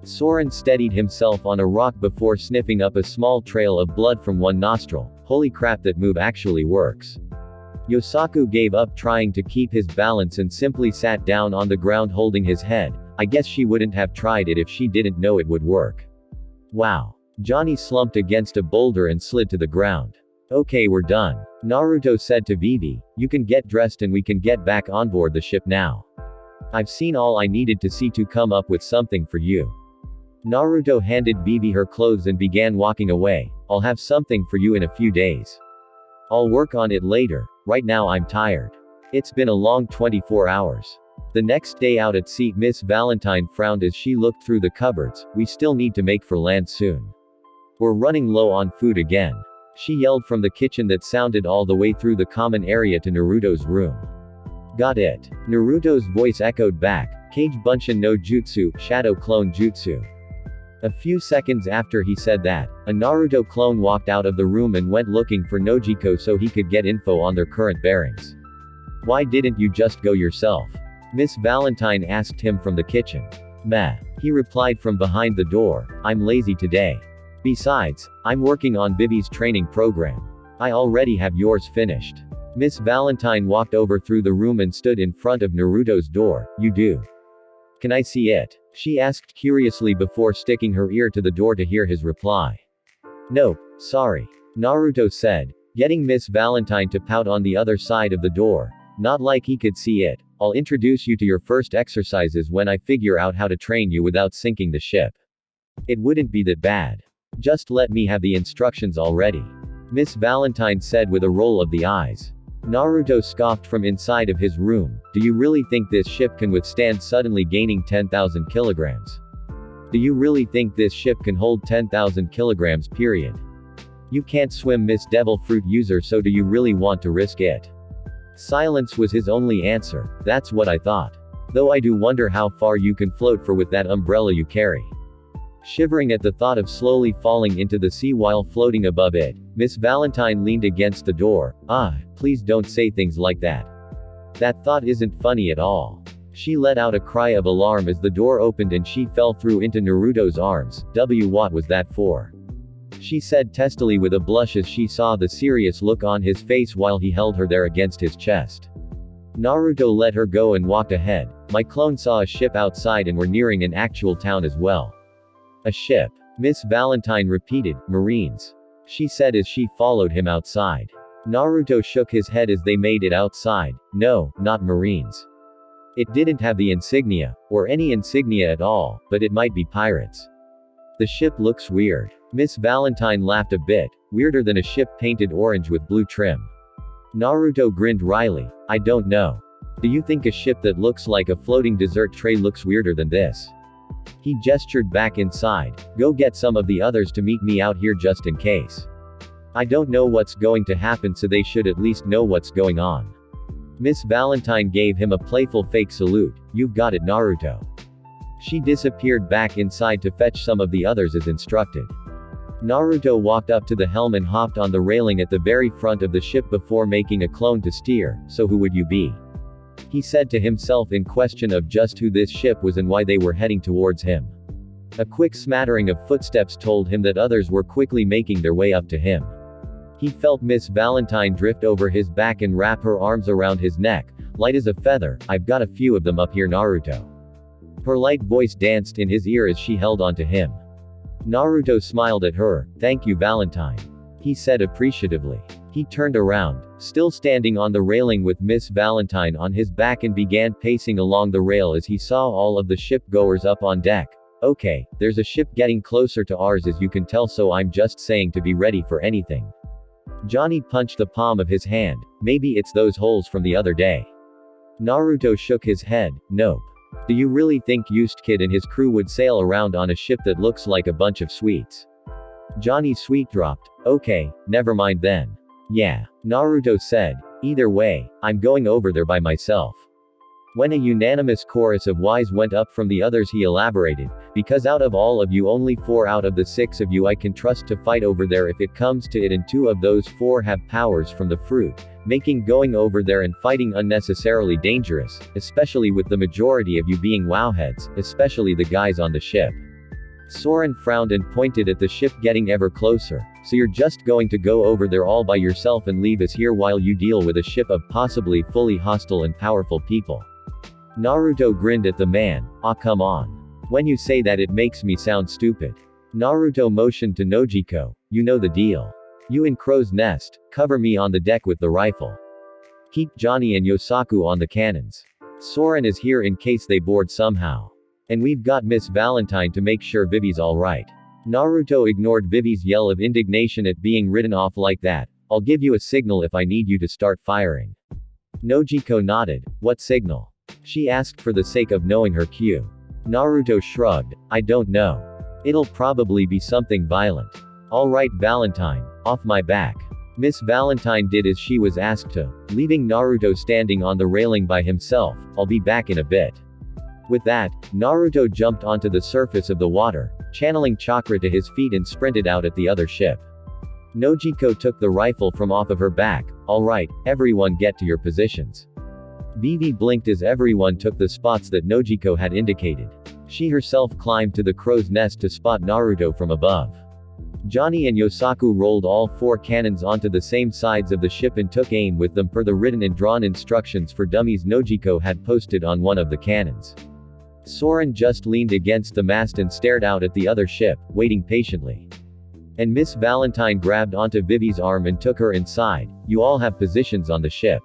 Soren steadied himself on a rock before sniffing up a small trail of blood from one nostril. Holy crap, that move actually works. Yosaku gave up trying to keep his balance and simply sat down on the ground holding his head. I guess she wouldn't have tried it if she didn't know it would work. Wow. Johnny slumped against a boulder and slid to the ground. Okay, we're done. Naruto said to Vivi, you can get dressed and we can get back on board the ship now. I've seen all I needed to see to come up with something for you. Naruto handed Vivi her clothes and began walking away. I'll have something for you in a few days. I'll work on it later. Right now I'm tired. It's been a long 24 hours. The next day out at sea, Miss Valentine frowned as she looked through the cupboards. We still need to make for land soon. We're running low on food again. She yelled from the kitchen that sounded all the way through the common area to Naruto's room. Got it. Naruto's voice echoed back. Kage Bunshin no Jutsu, Shadow Clone Jutsu. A few seconds after he said that, a Naruto clone walked out of the room and went looking for Nojiko so he could get info on their current bearings. Why didn't you just go yourself? Miss Valentine asked him from the kitchen. Meh. He replied from behind the door. I'm lazy today. Besides, I'm working on Vivi's training program. I already have yours finished. Miss Valentine walked over through the room and stood in front of Naruto's door. You do? Can I see it? She asked curiously before sticking her ear to the door to hear his reply. Nope, sorry. Naruto said, getting Miss Valentine to pout on the other side of the door. Not like he could see it. I'll introduce you to your first exercises when I figure out how to train you without sinking the ship. It wouldn't be that bad. Just let me have the instructions already. Miss Valentine said with a roll of the eyes. Naruto scoffed from inside of his room. Do you really think this ship can withstand suddenly gaining 10,000 kilograms? Do you really think this ship can hold 10,000 kilograms period? You can't swim, Miss Devil Fruit user, so do you really want to risk it? Silence was his only answer. That's what I thought. Though I do wonder how far you can float for with that umbrella you carry. Shivering at the thought of slowly falling into the sea while floating above it, Miss Valentine leaned against the door. Please don't say things like that. That thought isn't funny at all. She let out a cry of alarm as the door opened and she fell through into Naruto's arms. What was that for? She said testily with a blush as she saw the serious look on his face while he held her there against his chest. Naruto let her go and walked ahead. My clone saw a ship outside and we're nearing an actual town as well. A ship. Miss Valentine repeated, Marines. She said as she followed him outside. Naruto shook his head as they made it outside. No, not Marines. It didn't have the insignia, or any insignia at all, but it might be pirates. The ship looks weird. Miss Valentine laughed a bit, weirder than a ship painted orange with blue trim. Naruto grinned wryly. I don't know. Do you think a ship that looks like a floating dessert tray looks weirder than this? He gestured back inside. Go get some of the others to meet me out here just in case. I don't know what's going to happen, so they should at least know what's going on. Miss Valentine gave him a playful fake salute. You've got it, Naruto. She disappeared back inside to fetch some of the others as instructed. Naruto walked up to the helm and hopped on the railing at the very front of the ship before making a clone to steer. So who would you be? He said to himself in question of just who this ship was and why they were heading towards him. A quick smattering of footsteps told him that others were quickly making their way up to him. He felt Miss Valentine drift over his back and wrap her arms around his neck, Light as a feather, I've got a few of them up here, Naruto. Her light voice danced in his ear as she held onto him. Naruto smiled at her. Thank you, Valentine, he said appreciatively. He turned around, still standing on the railing with Miss Valentine on his back, and began pacing along the rail as he saw all of the ship goers up on deck. Okay, there's a ship getting closer to ours as you can tell, so I'm just saying to be ready for anything. Johnny punched the palm of his hand. Maybe it's those holes from the other day. Naruto shook his head. Nope. Do you really think Used Kid and his crew would sail around on a ship that looks like a bunch of sweets? Johnny's sweet dropped. Okay, never mind then. Yeah, Naruto said. Either way, I'm going over there by myself. When a unanimous chorus of whys went up from the others, he elaborated, because out of all of you, only 4 out of the 6 of you I can trust to fight over there if it comes to it, and 2 of those 4 have powers from the fruit, making going over there and fighting unnecessarily dangerous, especially with the majority of you being wowheads, especially the guys on the ship. Soren frowned and pointed at the ship getting ever closer. So you're just going to go over there all by yourself and leave us here while you deal with a ship of possibly fully hostile and powerful people? Naruto grinned at the man. Ah, come on. When you say that, it makes me sound stupid. Naruto motioned to Nojiko. You know the deal. You in Crow's Nest, cover me on the deck with the rifle. Keep Johnny and Yosaku on the cannons. Soren is here in case they board somehow. And we've got Miss Valentine to make sure Vivi's alright. Naruto ignored Vivi's yell of indignation at being written off like that. I'll give you a signal if I need you to start firing. Nojiko nodded. What signal? She asked for the sake of knowing her cue. Naruto shrugged. I don't know. It'll probably be something violent. Alright, Valentine, off my back. Miss Valentine did as she was asked to, leaving Naruto standing on the railing by himself. I'll be back in a bit. With that, Naruto jumped onto the surface of the water, channeling chakra to his feet, and sprinted out at the other ship. Nojiko took the rifle from off of her back. Alright, everyone get to your positions. Vivi blinked as everyone took the spots that Nojiko had indicated. She herself climbed to the crow's nest to spot Naruto from above. Johnny and Yosaku rolled all 4 cannons onto the same sides of the ship and took aim with them per the written and drawn instructions for dummies Nojiko had posted on one of the cannons. Soren just leaned against the mast and stared out at the other ship, waiting patiently. And Miss Valentine grabbed onto Vivi's arm and took her inside. You all have positions on the ship.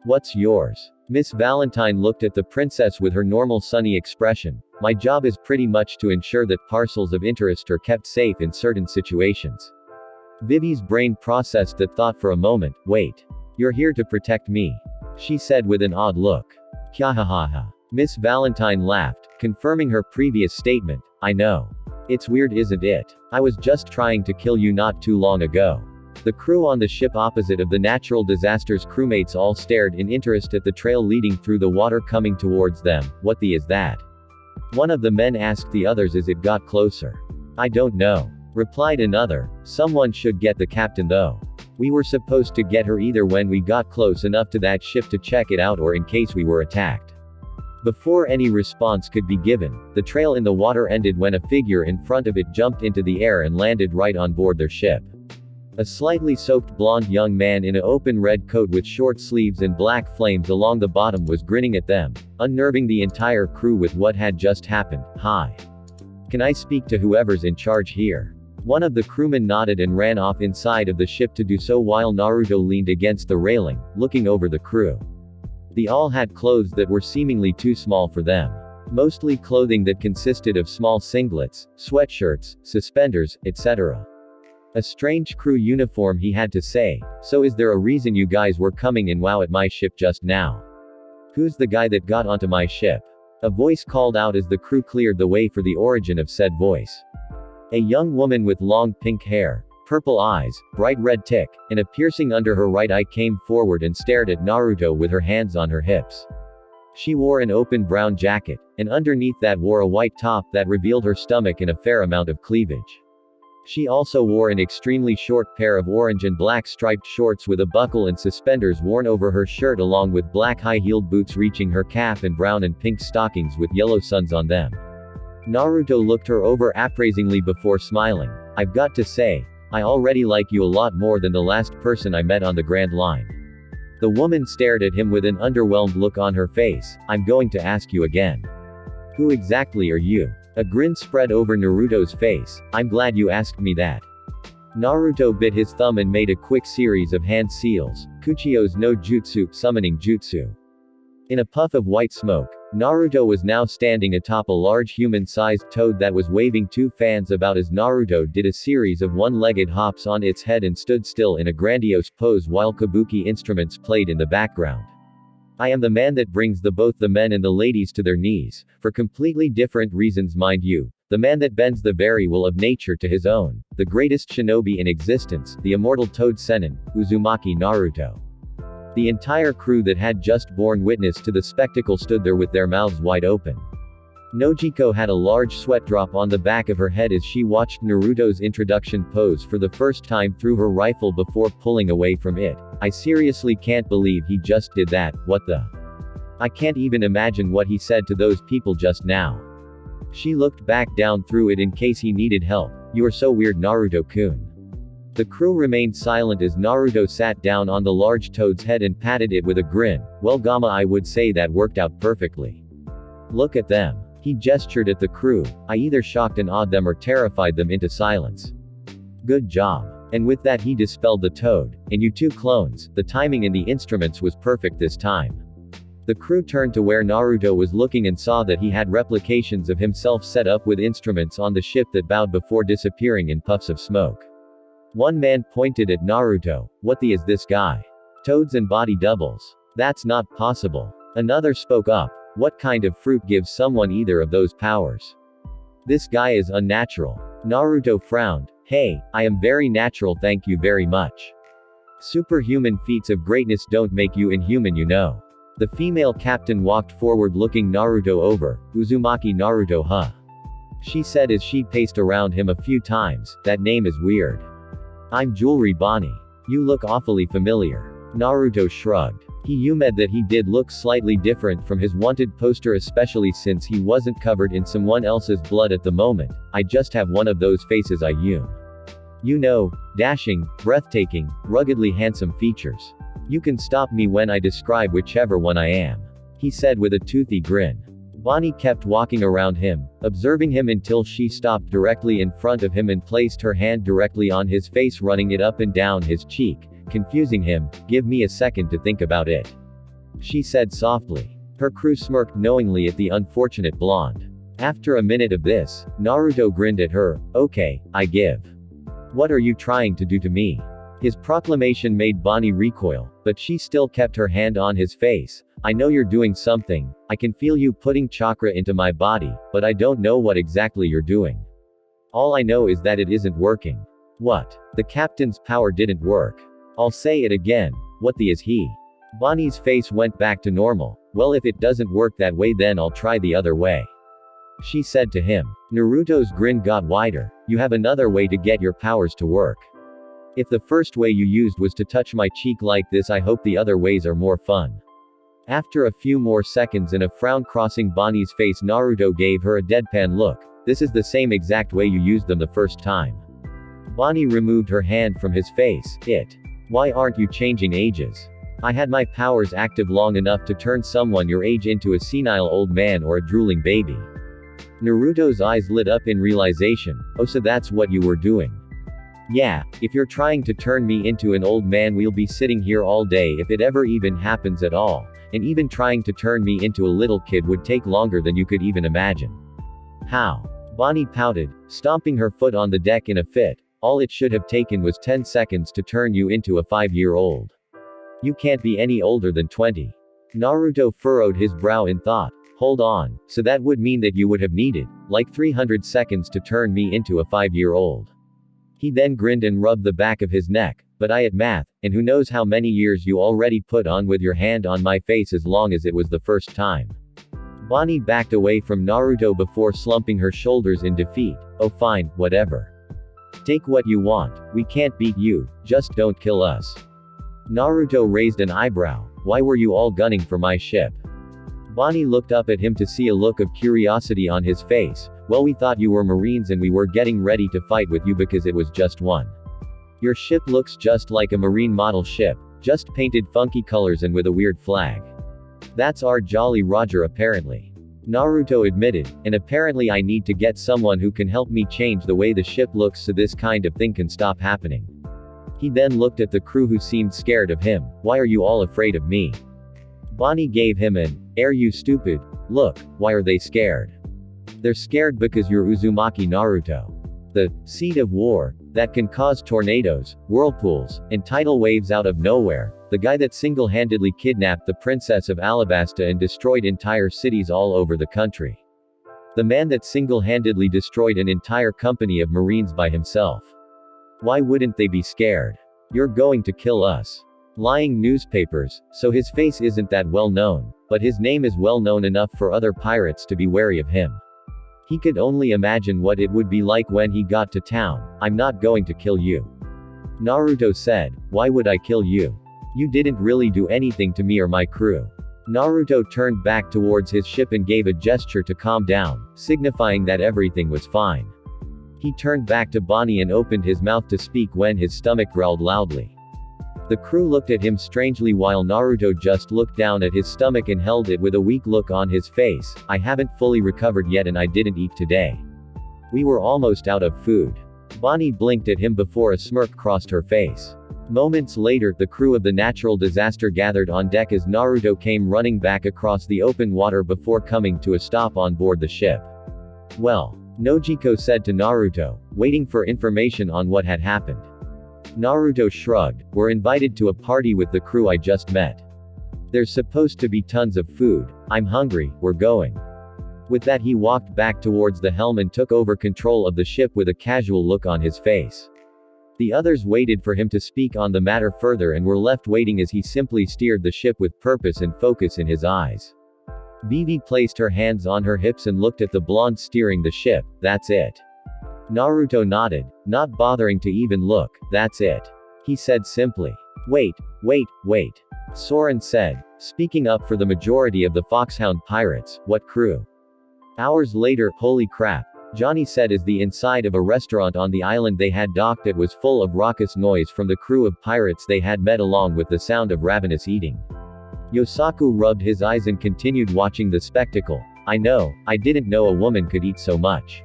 What's yours? Miss Valentine looked at the princess with her normal sunny expression. My job is pretty much to ensure that parcels of interest are kept safe in certain situations. Vivi's brain processed that thought for a moment. Wait. You're here to protect me? She said with an odd look. Kyahahaha. Miss Valentine laughed, confirming her previous statement. I know. It's weird, isn't it? I was just trying to kill you not too long ago. The crew on the ship opposite of the natural disaster's crewmates all stared in interest at the trail leading through the water coming towards them. What the is that? One of the men asked the others as it got closer. I don't know, replied another. Someone should get the captain though. We were supposed to get her either when we got close enough to that ship to check it out or in case we were attacked. Before any response could be given, the trail in the water ended when a figure in front of it jumped into the air and landed right on board their ship. A slightly soaked blonde young man in an open red coat with short sleeves and black flames along the bottom was grinning at them, unnerving the entire crew with what had just happened. Hi. Can I speak to whoever's in charge here? One of the crewmen nodded and ran off inside of the ship to do so while Naruto leaned against the railing, looking over the crew. They all had clothes that were seemingly too small for them. Mostly clothing that consisted of small singlets, sweatshirts, suspenders, etc. A strange crew uniform, he had to say. So is there a reason you guys were coming in wow at my ship just now? Who's the guy that got onto my ship? A voice called out as the crew cleared the way for the origin of said voice. A young woman with long pink hair, purple eyes, bright red tick, and a piercing under her right eye came forward and stared at Naruto with her hands on her hips. She wore an open brown jacket, and underneath that wore a white top that revealed her stomach and a fair amount of cleavage. She also wore an extremely short pair of orange and black striped shorts with a buckle and suspenders worn over her shirt along with black high-heeled boots reaching her calf and brown and pink stockings with yellow suns on them. Naruto looked her over appraisingly before smiling. I've got to say, I already like you a lot more than the last person I met on the Grand Line. The woman stared at him with an underwhelmed look on her face. I'm going to ask you again. Who exactly are you? A grin spread over Naruto's face. I'm glad you asked me that. Naruto bit his thumb and made a quick series of hand seals. Kuchio's no jutsu, summoning jutsu. In a puff of white smoke, Naruto was now standing atop a large human-sized toad that was waving two fans about as Naruto did a series of one-legged hops on its head and stood still in a grandiose pose while kabuki instruments played in the background. I am the man that brings both the men and the ladies to their knees, for completely different reasons mind you, the man that bends the very will of nature to his own, the greatest shinobi in existence, the immortal Toad Sennin, Uzumaki Naruto. The entire crew that had just borne witness to the spectacle stood there with their mouths wide open. Nojiko had a large sweat drop on the back of her head as she watched Naruto's introduction pose for the first time through her rifle before pulling away from it. I seriously can't believe he just did that, what the? I can't even imagine what he said to those people just now. She looked back down through it in case he needed help. You are so weird, Naruto-kun. The crew remained silent as Naruto sat down on the large toad's head and patted it with a grin. Well, Gamma, I would say that worked out perfectly. Look at them. He gestured at the crew. I either shocked and awed them or terrified them into silence. Good job. And with that he dispelled the toad. And you two clones, the timing in the instruments was perfect this time. The crew turned to where Naruto was looking and saw that he had replications of himself set up with instruments on the ship that bowed before disappearing in puffs of smoke. One man pointed at Naruto. What the is this guy? Toads and body doubles. That's not possible. Another spoke up. What kind of fruit gives someone either of those powers? This guy is unnatural. Naruto frowned. Hey, I am very natural, thank you very much. Superhuman feats of greatness don't make you inhuman, you know. The female captain walked forward looking Naruto over. Uzumaki Naruto, huh? She said as she paced around him a few times. That name is weird. I'm Jewelry Bonnie. You look awfully familiar. Naruto shrugged. He hummed that he did look slightly different from his wanted poster, especially since he wasn't covered in someone else's blood at the moment. I just have one of those faces, I you know, dashing, breathtaking, ruggedly handsome features. You can stop me when I describe whichever one I am. He said with a toothy grin. Bonnie kept walking around him, observing him until she stopped directly in front of him and placed her hand directly on his face, running it up and down his cheek, confusing him. Give me a second to think about it, she said softly. Her crew smirked knowingly at the unfortunate blonde. After a minute of this, Naruto grinned at her. Okay, I give. What are you trying to do to me? His proclamation made Bonnie recoil, but she still kept her hand on his face. I know you're doing something. I can feel you putting chakra into my body, but I don't know what exactly you're doing. All I know is that it isn't working. What? The captain's power didn't work. I'll say it again. What the is he? Bonnie's face went back to normal. Well, if it doesn't work that way, then I'll try the other way, she said to him. Naruto's grin got wider. You have another way to get your powers to work. If the first way you used was to touch my cheek like this, I hope the other ways are more fun. After a few more seconds and a frown crossing Bonnie's face, Naruto gave her a deadpan look. This is the same exact way you used them the first time. Bonnie removed her hand from his face. Why aren't you changing ages? I had my powers active long enough to turn someone your age into a senile old man or a drooling baby. Naruto's eyes lit up in realization. Oh, so that's what you were doing. Yeah, if you're trying to turn me into an old man, we'll be sitting here all day if it ever even happens at all. And even trying to turn me into a little kid would take longer than you could even imagine. How? Bonnie pouted, stomping her foot on the deck in a fit. All it should have taken was 10 seconds to turn you into a 5-year-old. You can't be any older than 20. Naruto furrowed his brow in thought. Hold on, so that would mean that you would have needed, like 300 seconds to turn me into a 5-year-old. He then grinned and rubbed the back of his neck. But I at math, and who knows how many years you already put on with your hand on my face, as long as it was the first time. Bonnie backed away from Naruto before slumping her shoulders in defeat. Oh fine, whatever. Take what you want. We can't beat you, just don't kill us. Naruto raised an eyebrow. Why were you all gunning for my ship? Bonnie looked up at him to see a look of curiosity on his face. Well, we thought you were Marines and we were getting ready to fight with you because it was just one. Your ship looks just like a Marine model ship. Just painted funky colors and with a weird flag. That's our Jolly Roger apparently. Naruto admitted, and apparently I need to get someone who can help me change the way the ship looks so this kind of thing can stop happening. He then looked at the crew who seemed scared of him. Why are you all afraid of me? Bonnie gave him an, "Are you stupid? Look, why are they scared? They're scared because you're Uzumaki Naruto. The seed of war, that can cause tornadoes, whirlpools, and tidal waves out of nowhere, the guy that single-handedly kidnapped the princess of Alabasta and destroyed entire cities all over the country. The man that single-handedly destroyed an entire company of Marines by himself. Why wouldn't they be scared? You're going to kill us." Lying newspapers, so his face isn't that well known, but his name is well known enough for other pirates to be wary of him. He could only imagine what it would be like when he got to town. "I'm not going to kill you." Naruto said, "Why would I kill you? You didn't really do anything to me or my crew." Naruto turned back towards his ship and gave a gesture to calm down, signifying that everything was fine. He turned back to Bonnie and opened his mouth to speak when his stomach growled loudly. The crew looked at him strangely while Naruto just looked down at his stomach and held it with a weak look on his face. "I haven't fully recovered yet and I didn't eat today. We were almost out of food." Bonnie blinked at him before a smirk crossed her face. Moments later, the crew of the natural disaster gathered on deck as Naruto came running back across the open water before coming to a stop on board the ship. "Well," Nojiko said to Naruto, waiting for information on what had happened. Naruto shrugged. "We're invited to a party with the crew I just met. There's supposed to be tons of food. I'm hungry, we're going." With that he walked back towards the helm and took over control of the ship with a casual look on his face. The others waited for him to speak on the matter further and were left waiting as he simply steered the ship with purpose and focus in his eyes. Vivi placed her hands on her hips and looked at the blonde steering the ship. "That's it." Naruto nodded, not bothering to even look. "That's it," he said simply. Wait. Soren said, speaking up for the majority of the Foxhound pirates. "What crew?" Hours later, holy crap, Johnny said as the inside of a restaurant on the island they had docked at was full of raucous noise from the crew of pirates they had met along with the sound of ravenous eating. Yosaku rubbed his eyes and continued watching the spectacle. I didn't know a woman could eat so much."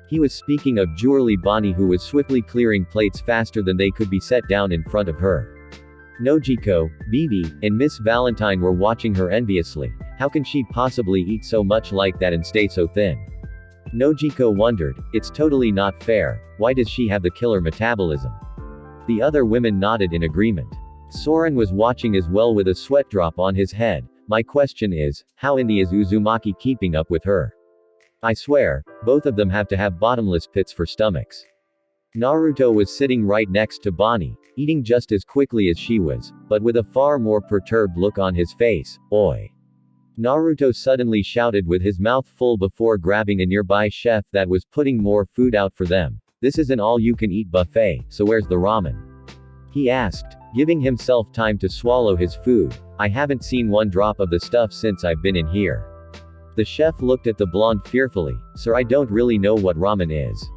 He was speaking of jewelry Bonnie who was swiftly clearing plates faster than they could be set down in front of her. Nojiko, Vivi, and Miss Valentine were watching her enviously. How can she possibly eat so much like that and stay so thin? Nojiko wondered, "It's totally not fair. Why does she have the killer metabolism?" The other women nodded in agreement. Soren was watching as well with a sweat drop on his head. "My question is, how in the is Uzumaki keeping up with her? I swear, both of them have to have bottomless pits for stomachs." Naruto was sitting right next to Bonnie, eating just as quickly as she was, but with a far more perturbed look on his face. "Oi!" Naruto suddenly shouted with his mouth full before grabbing a nearby chef that was putting more food out for them. "This is an all-you-can-eat buffet, so where's the ramen?" he asked, giving himself time to swallow his food. "I haven't seen one drop of the stuff since I've been in here." The chef looked at the blonde fearfully. "Sir, I don't really know what ramen is,"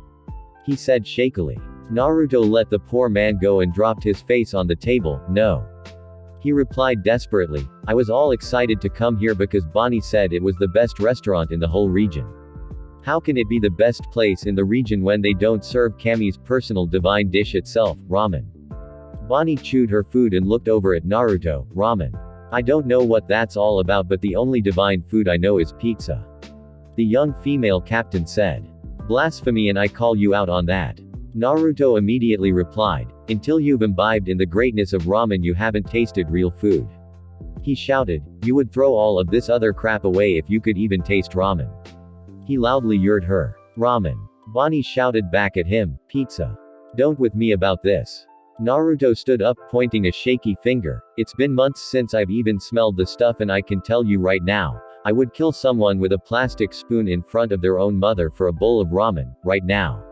he said shakily. Naruto let the poor man go and dropped his face on the table. "No," he replied desperately. "I was all excited to come here because Bonnie said it was the best restaurant in the whole region. How can it be the best place in the region when they don't serve Kami's personal divine dish itself, ramen?" Bonnie chewed her food and looked over at Naruto. "Ramen. I don't know what that's all about, but the only divine food I know is pizza," the young female captain said. "Blasphemy, and I call you out on that." Naruto immediately replied, "Until you've imbibed in the greatness of ramen you haven't tasted real food." He shouted, "You would throw all of this other crap away if you could even taste ramen." He loudly yelled her. "Ramen." Bonnie shouted back at him, "Pizza. Don't with me about this." Naruto stood up pointing a shaky finger. "It's been months since I've even smelled the stuff and I can tell you right now, I would kill someone with a plastic spoon in front of their own mother for a bowl of ramen, right now."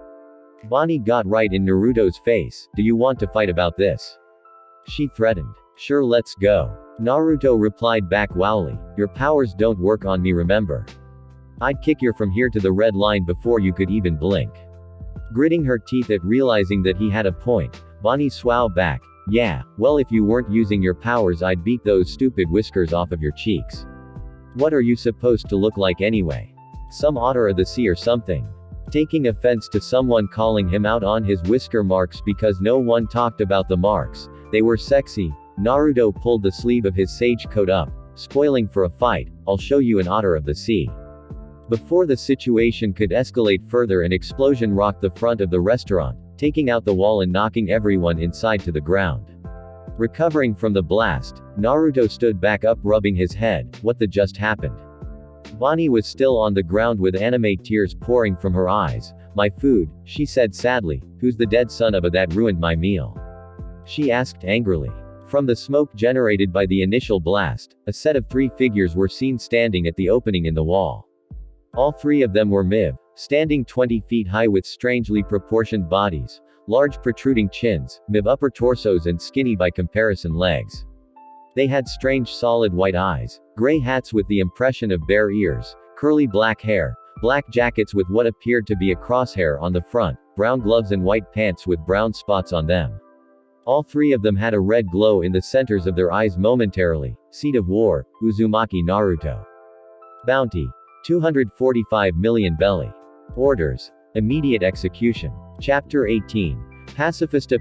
Bonnie got right in Naruto's face. "Do you want to fight about this?" she threatened. "Sure, let's go." Naruto replied back wildly. "Your powers don't work on me, remember? I'd kick you from here to the red line before you could even blink." Gritting her teeth at realizing that he had a point, Bonnie swore back, Yeah, well if you weren't using your powers I'd beat those stupid whiskers off of your cheeks. What are you supposed to look like anyway? Some otter of the sea or something. Taking offense to someone calling him out on his whisker marks because no one talked about the marks. They were sexy. Naruto pulled the sleeve of his sage coat up, spoiling for a fight. I'll show you an otter of the sea. Before the situation could escalate further, an explosion rocked the front of the restaurant, taking out the wall and knocking everyone inside to the ground. Recovering from the blast, Naruto stood back up rubbing his head. What the just happened? Bonnie was still on the ground with anime tears pouring from her eyes. My food, she said sadly. Who's the dead son of a that ruined my meal? She asked angrily. From the smoke generated by the initial blast, a set of 3 figures were seen standing at the opening in the wall. All 3 of them were MIV, standing 20 feet high with strangely proportioned bodies, large protruding chins, MIV upper torsos and skinny by comparison legs. They had strange solid white eyes, gray hats with the impression of bare ears, curly black hair, black jackets with what appeared to be a crosshair on the front, brown gloves and white pants with brown spots on them. All 3 of them had a red glow in the centers of their eyes momentarily. Seat of War, Uzumaki Naruto. Bounty. 245 million belly. Orders. Immediate execution. Chapter 18. Pacifist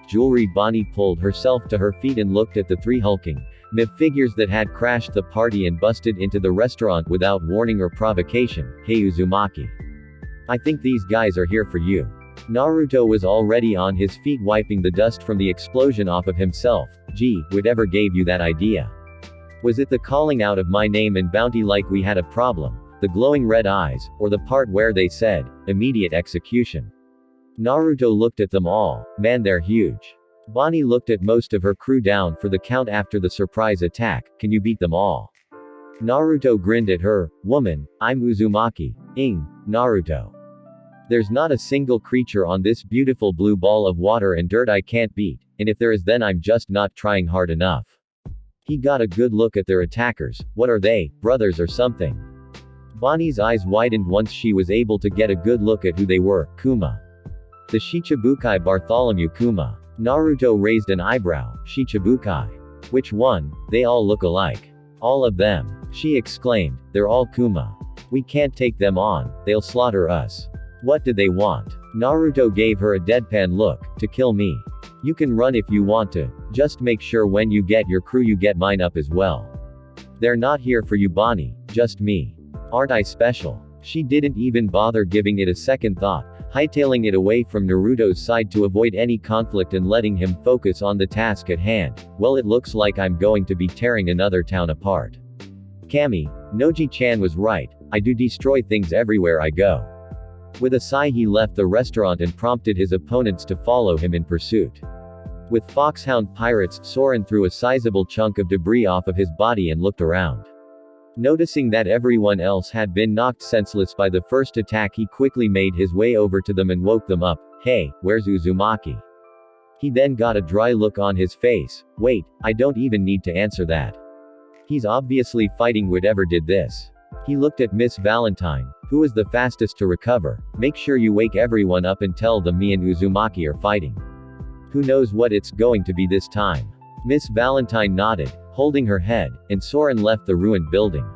jewelry. Bonnie pulled herself to her feet and looked at the 3 hulking MIV figures that had crashed the party and busted into the restaurant without warning or provocation. Hey Uzumaki. I think these guys are here for you. Naruto was already on his feet wiping the dust from the explosion off of himself. Gee, whatever gave you that idea? Was it the calling out of my name and bounty like we had a problem, the glowing red eyes, or the part where they said, immediate execution? Naruto looked at them all. Man, they're huge. Bonnie looked at most of her crew down for the count after the surprise attack. Can you beat them all? Naruto grinned at her. Woman, I'm Uzumaki. Naruto. There's not a single creature on this beautiful blue ball of water and dirt I can't beat, and if there is then I'm just not trying hard enough. He got a good look at their attackers. What are they, brothers or something? Bonnie's eyes widened once she was able to get a good look at who they were. Kuma. The Shichibukai Bartholomew Kuma. Naruto raised an eyebrow. Shichibukai. Which one? They all look alike. All of them. She exclaimed. They're all Kuma. We can't take them on, they'll slaughter us. What did they want? Naruto gave her a deadpan look. To kill me. You can run if you want to, just make sure when you get your crew you get mine up as well. They're not here for you Bonnie, just me. Aren't I special? She didn't even bother giving it a second thought, hightailing it away from Naruto's side to avoid any conflict and letting him focus on the task at hand. Well, it looks like I'm going to be tearing another town apart. Kami, Noji-chan was right, I do destroy things everywhere I go. With a sigh he left the restaurant and prompted his opponents to follow him in pursuit. With foxhound pirates, Soren threw a sizable chunk of debris off of his body and looked around. Noticing that everyone else had been knocked senseless by the first attack, he quickly made his way over to them and woke them up. Hey, where's Uzumaki? He then got a dry look on his face. Wait, I don't even need to answer that. He's obviously fighting whatever did this. He looked at Miss Valentine, who was the fastest to recover. Make sure you wake everyone up and tell them me and Uzumaki are fighting. Who knows what it's going to be this time? Miss Valentine nodded, holding her head, and Soren left the ruined building.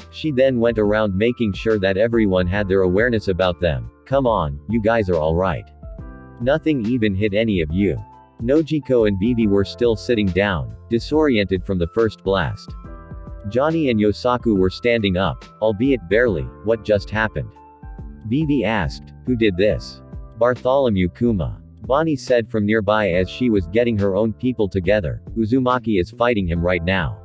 She then went around making sure that everyone had their awareness about them. Come on, you guys are alright. Nothing even hit any of you. Nojiko and Vivi were still sitting down, disoriented from the first blast. Johnny and Yosaku were standing up, albeit barely. What just happened? Vivi asked. Who did this? Bartholomew Kuma. Bonnie said from nearby as she was getting her own people together. Uzumaki is fighting him right now.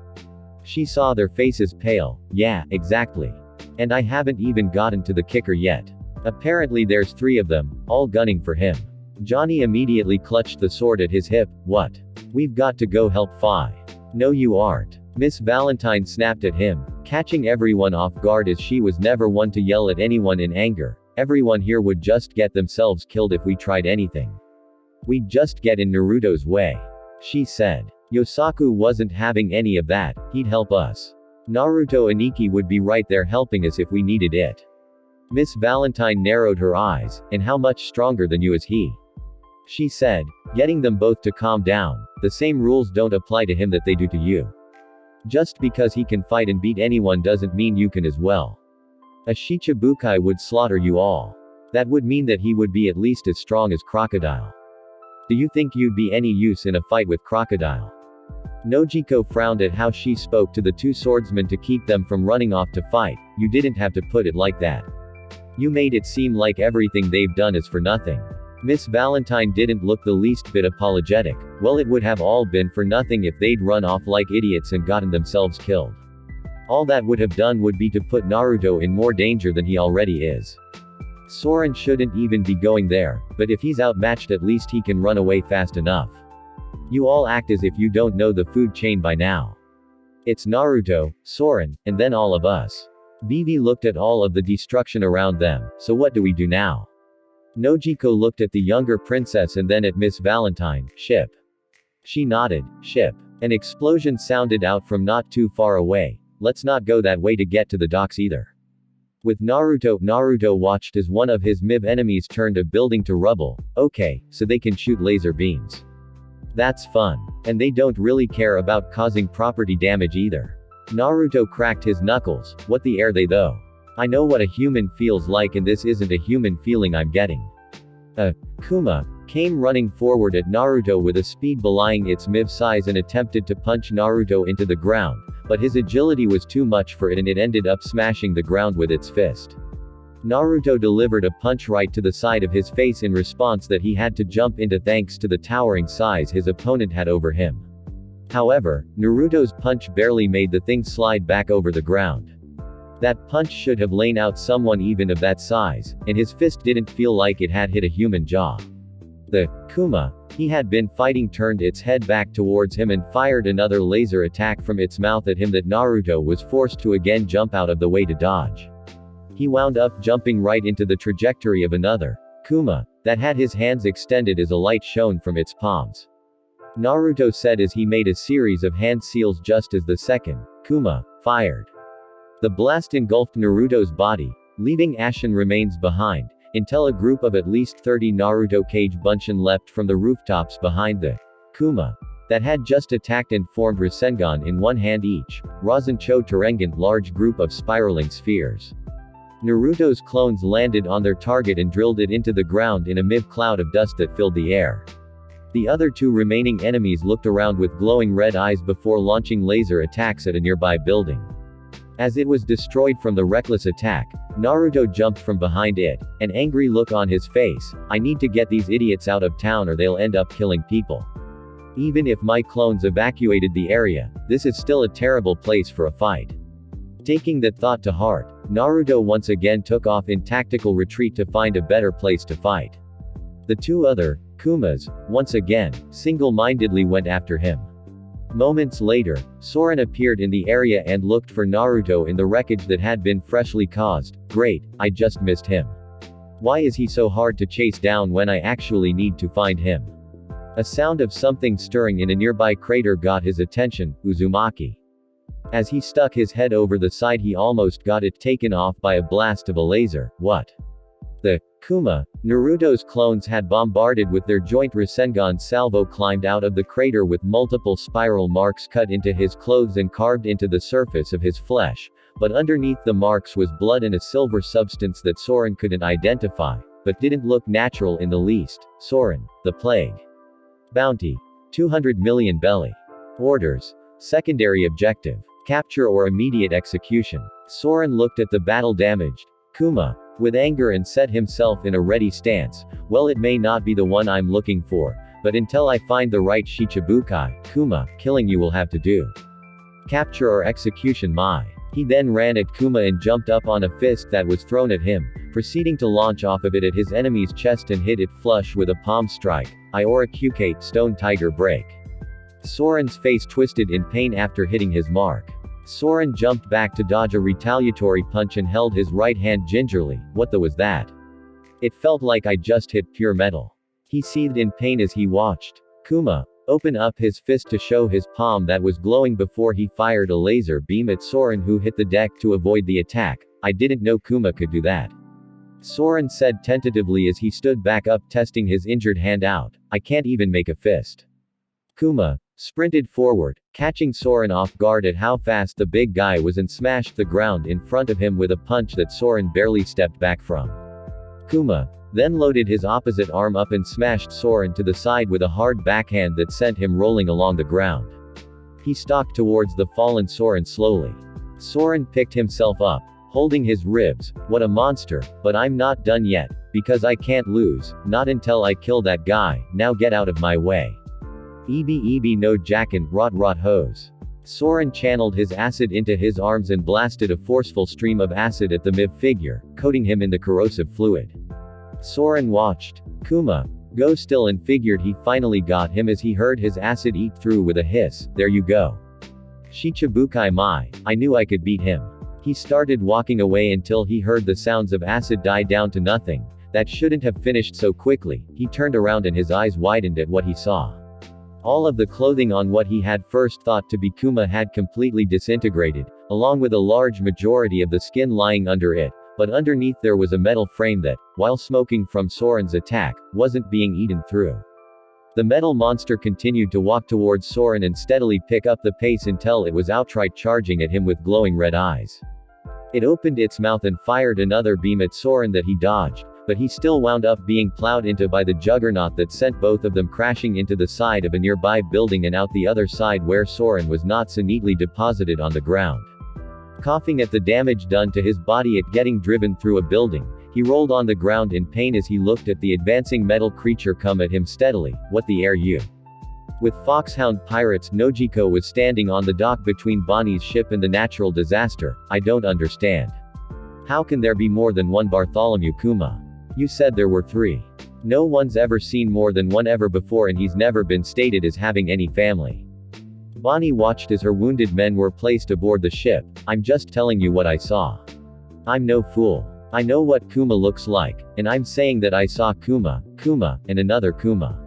She saw their faces pale. Yeah, exactly. And I haven't even gotten to the kicker yet. Apparently there's 3 of them, all gunning for him. Johnny immediately clutched the sword at his hip. What? We've got to go help Fi. No you aren't. Miss Valentine snapped at him, catching everyone off guard as she was never one to yell at anyone in anger. Everyone here would just get themselves killed if we tried anything. We'd just get in Naruto's way. She said. Yosaku wasn't having any of that, he'd help us. Naruto Aniki would be right there helping us if we needed it. Miss Valentine narrowed her eyes. And how much stronger than you is he? She said. getting them both to calm down. The same rules don't apply to him that they do to you. Just because he can fight and beat anyone doesn't mean you can as well. A Shichibukai would slaughter you all. That would mean that he would be at least as strong as Crocodile. Do you think you'd be any use in a fight with Crocodile? Nojiko frowned at how she spoke to the two swordsmen to keep them from running off to fight. You didn't have to put it like that. You made it seem like everything they've done is for nothing. Miss Valentine didn't look the least bit apologetic. Well, it would have all been for nothing if they'd run off like idiots and gotten themselves killed. All that would have done would be to put Naruto in more danger than he already is. Soren shouldn't even be going there, but if he's outmatched at least he can run away fast enough. You all act as if you don't know the food chain by now. It's Naruto, Soren, and then all of us. Vivi looked at all of the destruction around them, so what do we do now? Nojiko looked at the younger princess and then at Miss Valentine. Ship. She nodded. Ship. An explosion sounded out from not too far away. Let's not go that way to get to the docks either. With Naruto watched as one of his MIB enemies turned a building to rubble. Okay, so they can shoot laser beams. That's fun. And they don't really care about causing property damage either. Naruto cracked his knuckles. What the are they though? I know what a human feels like and this isn't a human feeling I'm getting. Kuma came running forward at Naruto with a speed belying its MIB size and attempted to punch Naruto into the ground, but his agility was too much for it and it ended up smashing the ground with its fist. Naruto delivered a punch right to the side of his face in response that he had to jump into thanks to the towering size his opponent had over him. However, Naruto's punch barely made the thing slide back over the ground. That punch should have lain out someone even of that size, and his fist didn't feel like it had hit a human jaw. The Kuma he had been fighting turned its head back towards him and fired another laser attack from its mouth at him that Naruto was forced to again jump out of the way to dodge. He wound up jumping right into the trajectory of another Kuma that had his hands extended as a light shone from its palms. Naruto said as he made a series of hand seals just as the second Kuma fired. The blast engulfed Naruto's body, leaving ashen remains behind, until a group of at least 30 Naruto Kage Bunshin leapt from the rooftops behind the Kuma that had just attacked and formed Rasengan in one hand each, Rasencho Terengan large group of spiraling spheres. Naruto's clones landed on their target and drilled it into the ground in a MIB cloud of dust that filled the air. The other two remaining enemies looked around with glowing red eyes before launching laser attacks at a nearby building. As it was destroyed from the reckless attack, Naruto jumped from behind it, an angry look on his face. I need to get these idiots out of town or they'll end up killing people. Even if my clones evacuated the area, this is still a terrible place for a fight. Taking that thought to heart, Naruto once again took off in tactical retreat to find a better place to fight. The two other Kumas, once again, single-mindedly went after him. Moments later, Soren appeared in the area and looked for Naruto in the wreckage that had been freshly caused. Great, I just missed him. Why is he so hard to chase down when I actually need to find him? A sound of something stirring in a nearby crater got his attention. Uzumaki. As he stuck his head over the side he almost got it taken off by a blast of a laser. What? The Kuma Naruto's clones had bombarded with their joint Rasengan salvo climbed out of the crater with multiple spiral marks cut into his clothes and carved into the surface of his flesh, but underneath the marks was blood and a silver substance that Soren couldn't identify, but didn't look natural in the least. Soren, the plague. Bounty. 200 million belly. Orders. Secondary objective. Capture or immediate execution. Soren looked at the battle-damaged Kuma with anger and set himself in a ready stance. Well, it may not be the one I'm looking for, but until I find the right Shichibukai Kuma, killing you will have to do. Capture or execution my. He then ran at Kuma and jumped up on a fist that was thrown at him, proceeding to launch off of it at his enemy's chest and hit it flush with a palm strike. Iora Kyuke Stone Tiger Break. Soren's face twisted in pain after hitting his mark. Soren jumped back to dodge a retaliatory punch and held his right hand gingerly. What the was that? It felt like I just hit pure metal. He seethed in pain as he watched Kuma open up his fist to show his palm that was glowing before he fired a laser beam at Soren, who hit the deck to avoid the attack. I didn't know Kuma could do that. Soren said tentatively as he stood back up testing his injured hand out. I can't even make a fist. Kuma sprinted forward, catching Soren off guard at how fast the big guy was and smashed the ground in front of him with a punch that Soren barely stepped back from. Kuma then loaded his opposite arm up and smashed Soren to the side with a hard backhand that sent him rolling along the ground. He stalked towards the fallen Soren slowly. Soren picked himself up, holding his ribs. What a monster, but I'm not done yet, because I can't lose, not until I kill that guy. Now get out of my way. Ebi no jacken, rot hose. Soren channeled his acid into his arms and blasted a forceful stream of acid at the MIV figure, coating him in the corrosive fluid. Soren watched Kuma go still and figured he finally got him as he heard his acid eat through with a hiss. There you go. Shichibukai mai, I knew I could beat him. He started walking away until he heard the sounds of acid die down to nothing. That shouldn't have finished so quickly. He turned around and his eyes widened at what he saw. All of the clothing on what he had first thought to be Kuma had completely disintegrated, along with a large majority of the skin lying under it, but underneath there was a metal frame that, while smoking from Soren's attack, wasn't being eaten through. The metal monster continued to walk towards Soren and steadily pick up the pace until it was outright charging at him with glowing red eyes. It opened its mouth and fired another beam at Soren that he dodged, but he still wound up being plowed into by the juggernaut that sent both of them crashing into the side of a nearby building and out the other side where Soren was not so neatly deposited on the ground. Coughing at the damage done to his body at getting driven through a building, he rolled on the ground in pain as he looked at the advancing metal creature come at him steadily. What the air you? With Foxhound pirates, Nojiko was standing on the dock between Bonnie's ship and the natural disaster. I don't understand. How can there be more than one Bartholomew Kuma? You said there were 3. No one's ever seen more than one ever before and he's never been stated as having any family. Bonnie watched as her wounded men were placed aboard the ship. I'm just telling you what I saw. I'm no fool. I know what Kuma looks like, and I'm saying that I saw Kuma, and another Kuma.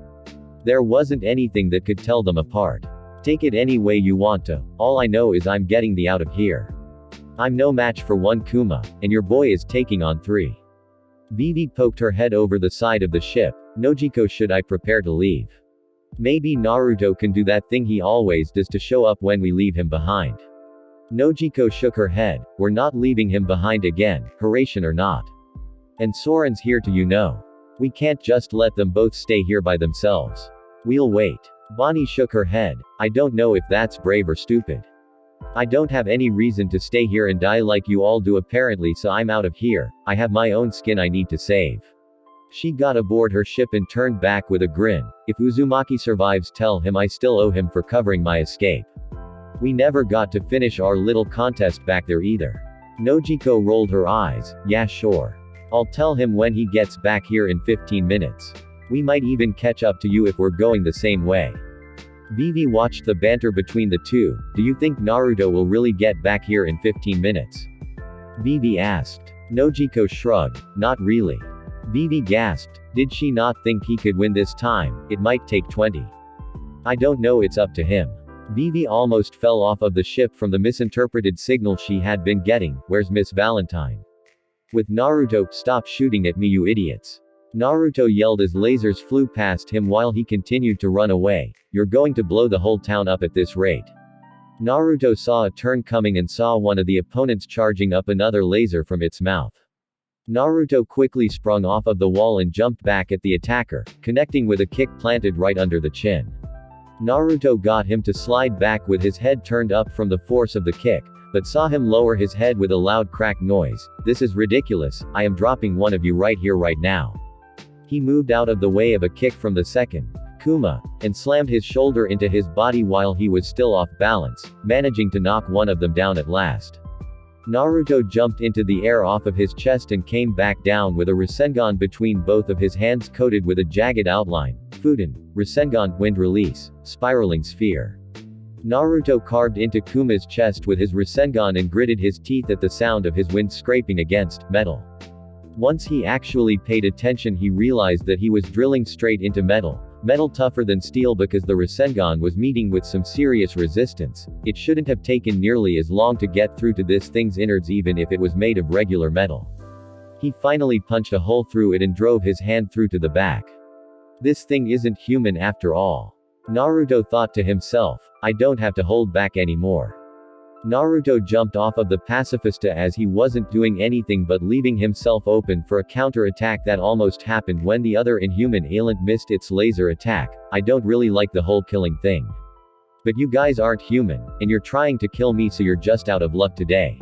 There wasn't anything that could tell them apart. Take it any way you want to, all I know is I'm getting the out of here. I'm no match for one Kuma, and your boy is taking on 3. Vivi poked her head over the side of the ship. Nojiko, should I prepare to leave? Maybe Naruto can do that thing he always does to show up when we leave him behind. Nojiko shook her head. We're not leaving him behind again, Hiration or not. And Soren's here too, you know. We can't just let them both stay here by themselves. We'll wait. Bonnie shook her head. I don't know if that's brave or stupid. I don't have any reason to stay here and die like you all do apparently, so I'm out of here. I have my own skin I need to save. She got aboard her ship and turned back with a grin. If Uzumaki survives, tell him I still owe him for covering my escape. We never got to finish our little contest back there either. Nojiko rolled her eyes. Yeah, sure. I'll tell him when he gets back here in 15 minutes. We might even catch up to you if we're going the same way. Vivi watched the banter between the two. Do you think Naruto will really get back here in 15 minutes? Vivi asked. Nojiko shrugged. Not really. Vivi gasped. Did she not think he could win this time? It might take 20. I don't know, it's up to him. Vivi almost fell off of the ship from the misinterpreted signal she had been getting. Where's Miss Valentine? With Naruto, stop shooting at me, you idiots. Naruto yelled as lasers flew past him while he continued to run away. You're going to blow the whole town up at this rate. Naruto saw a turn coming and saw one of the opponents charging up another laser from its mouth. Naruto quickly sprung off of the wall and jumped back at the attacker, connecting with a kick planted right under the chin. Naruto got him to slide back with his head turned up from the force of the kick, but saw him lower his head with a loud crack noise. This is ridiculous, I am dropping one of you right here right now. He moved out of the way of a kick from the second Kuma, and slammed his shoulder into his body while he was still off balance, managing to knock one of them down at last. Naruto jumped into the air off of his chest and came back down with a Rasengan between both of his hands coated with a jagged outline. Fuden, Rasengan, wind release, spiraling sphere. Naruto carved into Kuma's chest with his Rasengan and gritted his teeth at the sound of his wind scraping against metal. Once he actually paid attention, he realized that he was drilling straight into metal tougher than steel because the Rasengan was meeting with some serious resistance. It shouldn't have taken nearly as long to get through to this thing's innards even if it was made of regular metal. He finally punched a hole through it and drove his hand through to the back. This thing isn't human after all. Naruto thought to himself, I don't have to hold back anymore. Naruto jumped off of the pacifista as he wasn't doing anything but leaving himself open for a counter-attack that almost happened when the other inhuman alien missed its laser attack. I don't really like the whole killing thing. But you guys aren't human, and you're trying to kill me, so you're just out of luck today.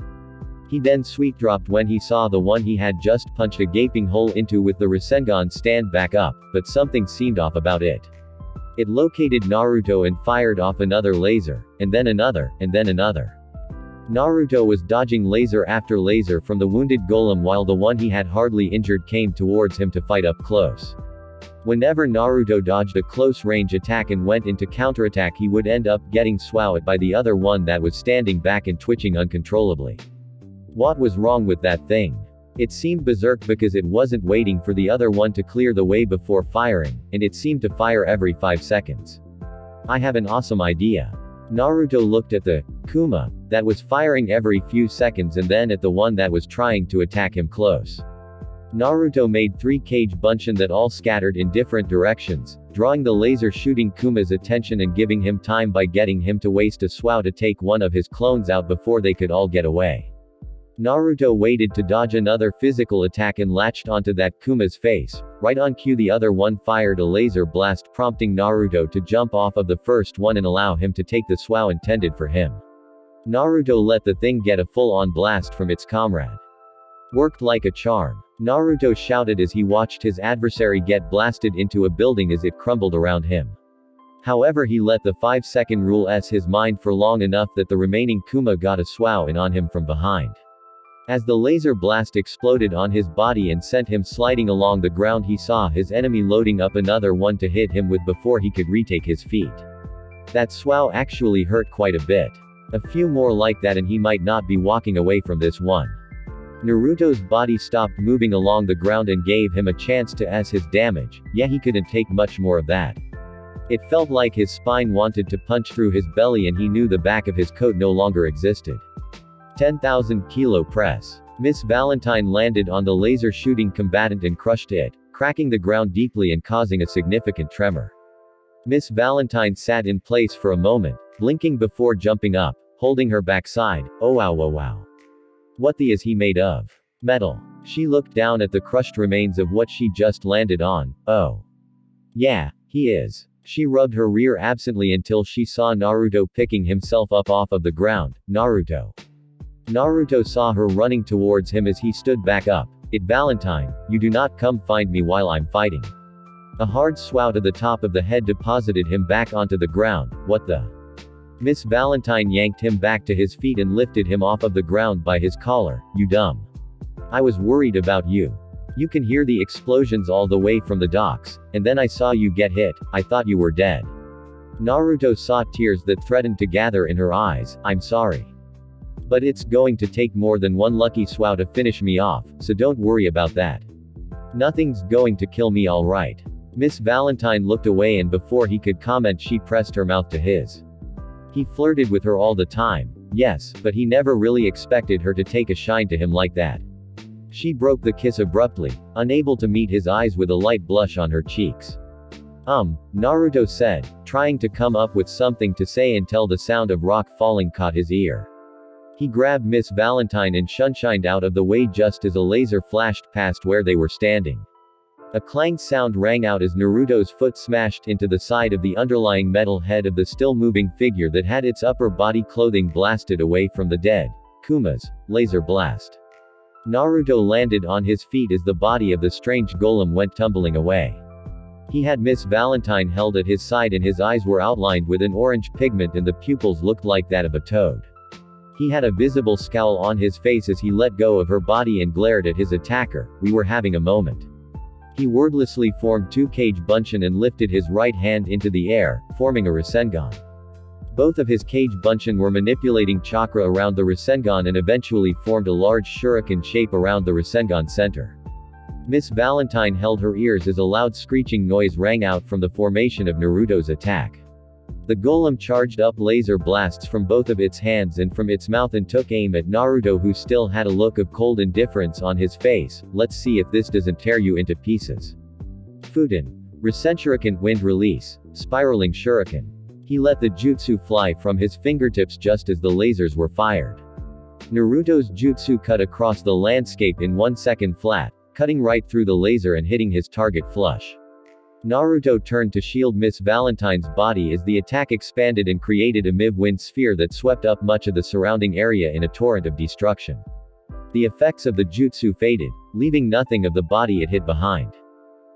He then sweet dropped when he saw the one he had just punched a gaping hole into with the Rasengan stand back up, but something seemed off about it. It located Naruto and fired off another laser, and then another, and then another. Naruto was dodging laser after laser from the wounded golem while the one he had hardly injured came towards him to fight up close. Whenever Naruto dodged a close-range attack and went into counterattack, he would end up getting swatted by the other one that was standing back and twitching uncontrollably. What was wrong with that thing? It seemed berserk because it wasn't waiting for the other one to clear the way before firing, and it seemed to fire every 5 seconds. I have an awesome idea. Naruto looked at the Kuma that was firing every few seconds and then at the one that was trying to attack him close. Naruto made 3 cage bunshin that all scattered in different directions, drawing the laser shooting Kuma's attention and giving him time by getting him to waste a swao to take one of his clones out before they could all get away. Naruto waited to dodge another physical attack and latched onto that Kuma's face. Right on cue, the other one fired a laser blast, prompting Naruto to jump off of the first one and allow him to take the swao intended for him. Naruto let the thing get a full-on blast from its comrade. Worked like a charm. Naruto shouted as he watched his adversary get blasted into a building as it crumbled around him. However, he let the 5-second rule his mind for long enough that the remaining Kuma got a swao in on him from behind. As the laser blast exploded on his body and sent him sliding along the ground, he saw his enemy loading up another one to hit him with before he could retake his feet. That swao actually hurt quite a bit. A few more like that and he might not be walking away from this one. Naruto's body stopped moving along the ground and gave him a chance to his damage. Yeah, he couldn't take much more of that. It felt like his spine wanted to punch through his belly and he knew the back of his coat no longer existed. 10,000 kilo press. Miss Valentine landed on the laser shooting combatant and crushed it, cracking the ground deeply and causing a significant tremor. Miss Valentine sat in place for a moment, blinking before jumping up, holding her backside. Oh wow wow wow. What the is he made of? Metal. She looked down at the crushed remains of what she just landed on. Oh. Yeah, he is. She rubbed her rear absently until she saw Naruto picking himself up off of the ground. Naruto. Naruto saw her running towards him as he stood back up. It Valentine, you do not come find me while I'm fighting. A hard swao to the top of the head deposited him back onto the ground. What the? Miss Valentine yanked him back to his feet and lifted him off of the ground by his collar. You dumb. I was worried about you. You can hear the explosions all the way from the docks, and then I saw you get hit. I thought you were dead. Naruto saw tears that threatened to gather in her eyes. I'm sorry. But it's going to take more than one lucky swao to finish me off, so don't worry about that. Nothing's going to kill me, alright. Miss Valentine looked away and before he could comment she pressed her mouth to his. He flirted with her all the time, yes, but he never really expected her to take a shine to him like that. She broke the kiss abruptly, unable to meet his eyes with a light blush on her cheeks. Naruto said, trying to come up with something to say until the sound of rock falling caught his ear. He grabbed Miss Valentine and shunshined out of the way just as a laser flashed past where they were standing. A clang sound rang out as Naruto's foot smashed into the side of the underlying metal head of the still-moving figure that had its upper body clothing blasted away from the dead Kuma's laser blast. Naruto landed on his feet as the body of the strange golem went tumbling away. He had Miss Valentine held at his side and his eyes were outlined with an orange pigment and the pupils looked like that of a toad. He had a visible scowl on his face as he let go of her body and glared at his attacker. We were having a moment. He wordlessly formed 2 cage bunshin and lifted his right hand into the air, forming a Rasengan. Both of his cage bunshin were manipulating chakra around the Rasengan and eventually formed a large shuriken shape around the Rasengan center. Miss Valentine held her ears as a loud screeching noise rang out from the formation of Naruto's attack. The golem charged up laser blasts from both of its hands and from its mouth and took aim at Naruto, who still had a look of cold indifference on his face. Let's see if this doesn't tear you into pieces. Futen. Shuriken wind release. Spiraling shuriken. He let the jutsu fly from his fingertips just as the lasers were fired. Naruto's jutsu cut across the landscape in 1 second flat, cutting right through the laser and hitting his target flush. Naruto turned to shield Miss Valentine's body as the attack expanded and created a wind sphere that swept up much of the surrounding area in a torrent of destruction. The effects of the jutsu faded, leaving nothing of the body it hit behind.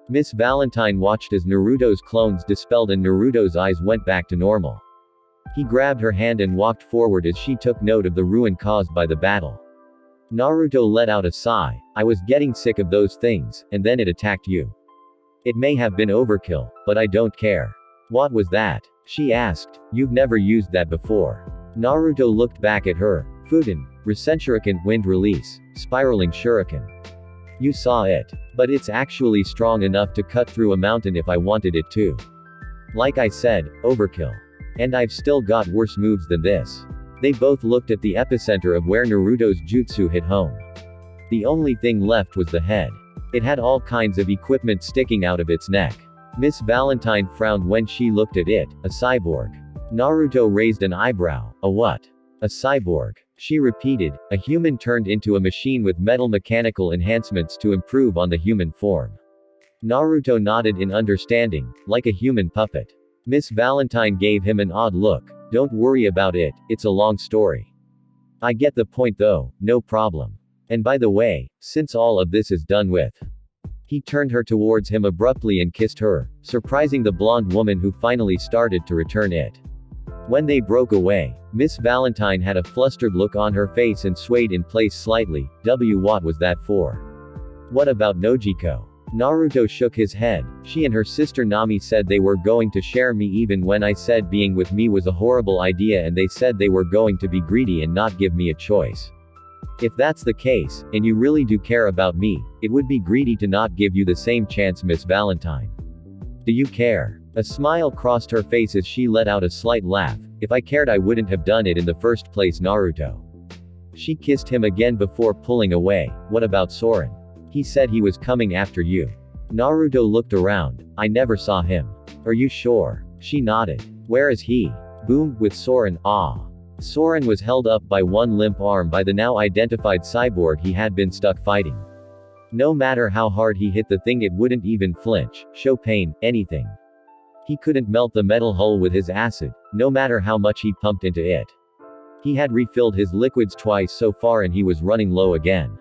Miss Valentine watched as Naruto's clones dispelled and Naruto's eyes went back to normal. He grabbed her hand and walked forward as she took note of the ruin caused by the battle. Naruto let out a sigh. I was getting sick of those things, and then it attacked you. It may have been overkill, but I don't care. What was that? She asked. You've never used that before. Naruto looked back at her. Futen. Shuriken wind release. Spiraling shuriken. You saw it. But it's actually strong enough to cut through a mountain if I wanted it to. Like I said, overkill. And I've still got worse moves than this. They both looked at the epicenter of where Naruto's jutsu hit home. The only thing left was the head. It had all kinds of equipment sticking out of its neck. Miss Valentine frowned when she looked at it. A cyborg. Naruto raised an eyebrow. A what? A cyborg. She repeated. A human turned into a machine with metal mechanical enhancements to improve on the human form. Naruto nodded in understanding, like a human puppet. Miss Valentine gave him an odd look. Don't worry about it, it's a long story. I get the point though, no problem. And by the way, since all of this is done with. He turned her towards him abruptly and kissed her, surprising the blonde woman who finally started to return it. When they broke away, Miss Valentine had a flustered look on her face and swayed in place slightly. What was that for? What about Nojiko? Naruto shook his head. She and her sister Nami said they were going to share me even when I said being with me was a horrible idea, and they said they were going to be greedy and not give me a choice. If that's the case, and you really do care about me, it would be greedy to not give you the same chance, Miss Valentine. Do you care? A smile crossed her face as she let out a slight laugh. If I cared I wouldn't have done it in the first place, Naruto. She kissed him again before pulling away. What about Soren? He said he was coming after you. Naruto looked around. I never saw him. Are you sure? She nodded. Where is he? Boom, with Soren. Ah. Soren was held up by one limp arm by the now identified cyborg he had been stuck fighting. No matter how hard he hit the thing, it wouldn't even flinch, show pain, anything. He couldn't melt the metal hull with his acid, no matter how much he pumped into it. He had refilled his liquids twice so far and he was running low again.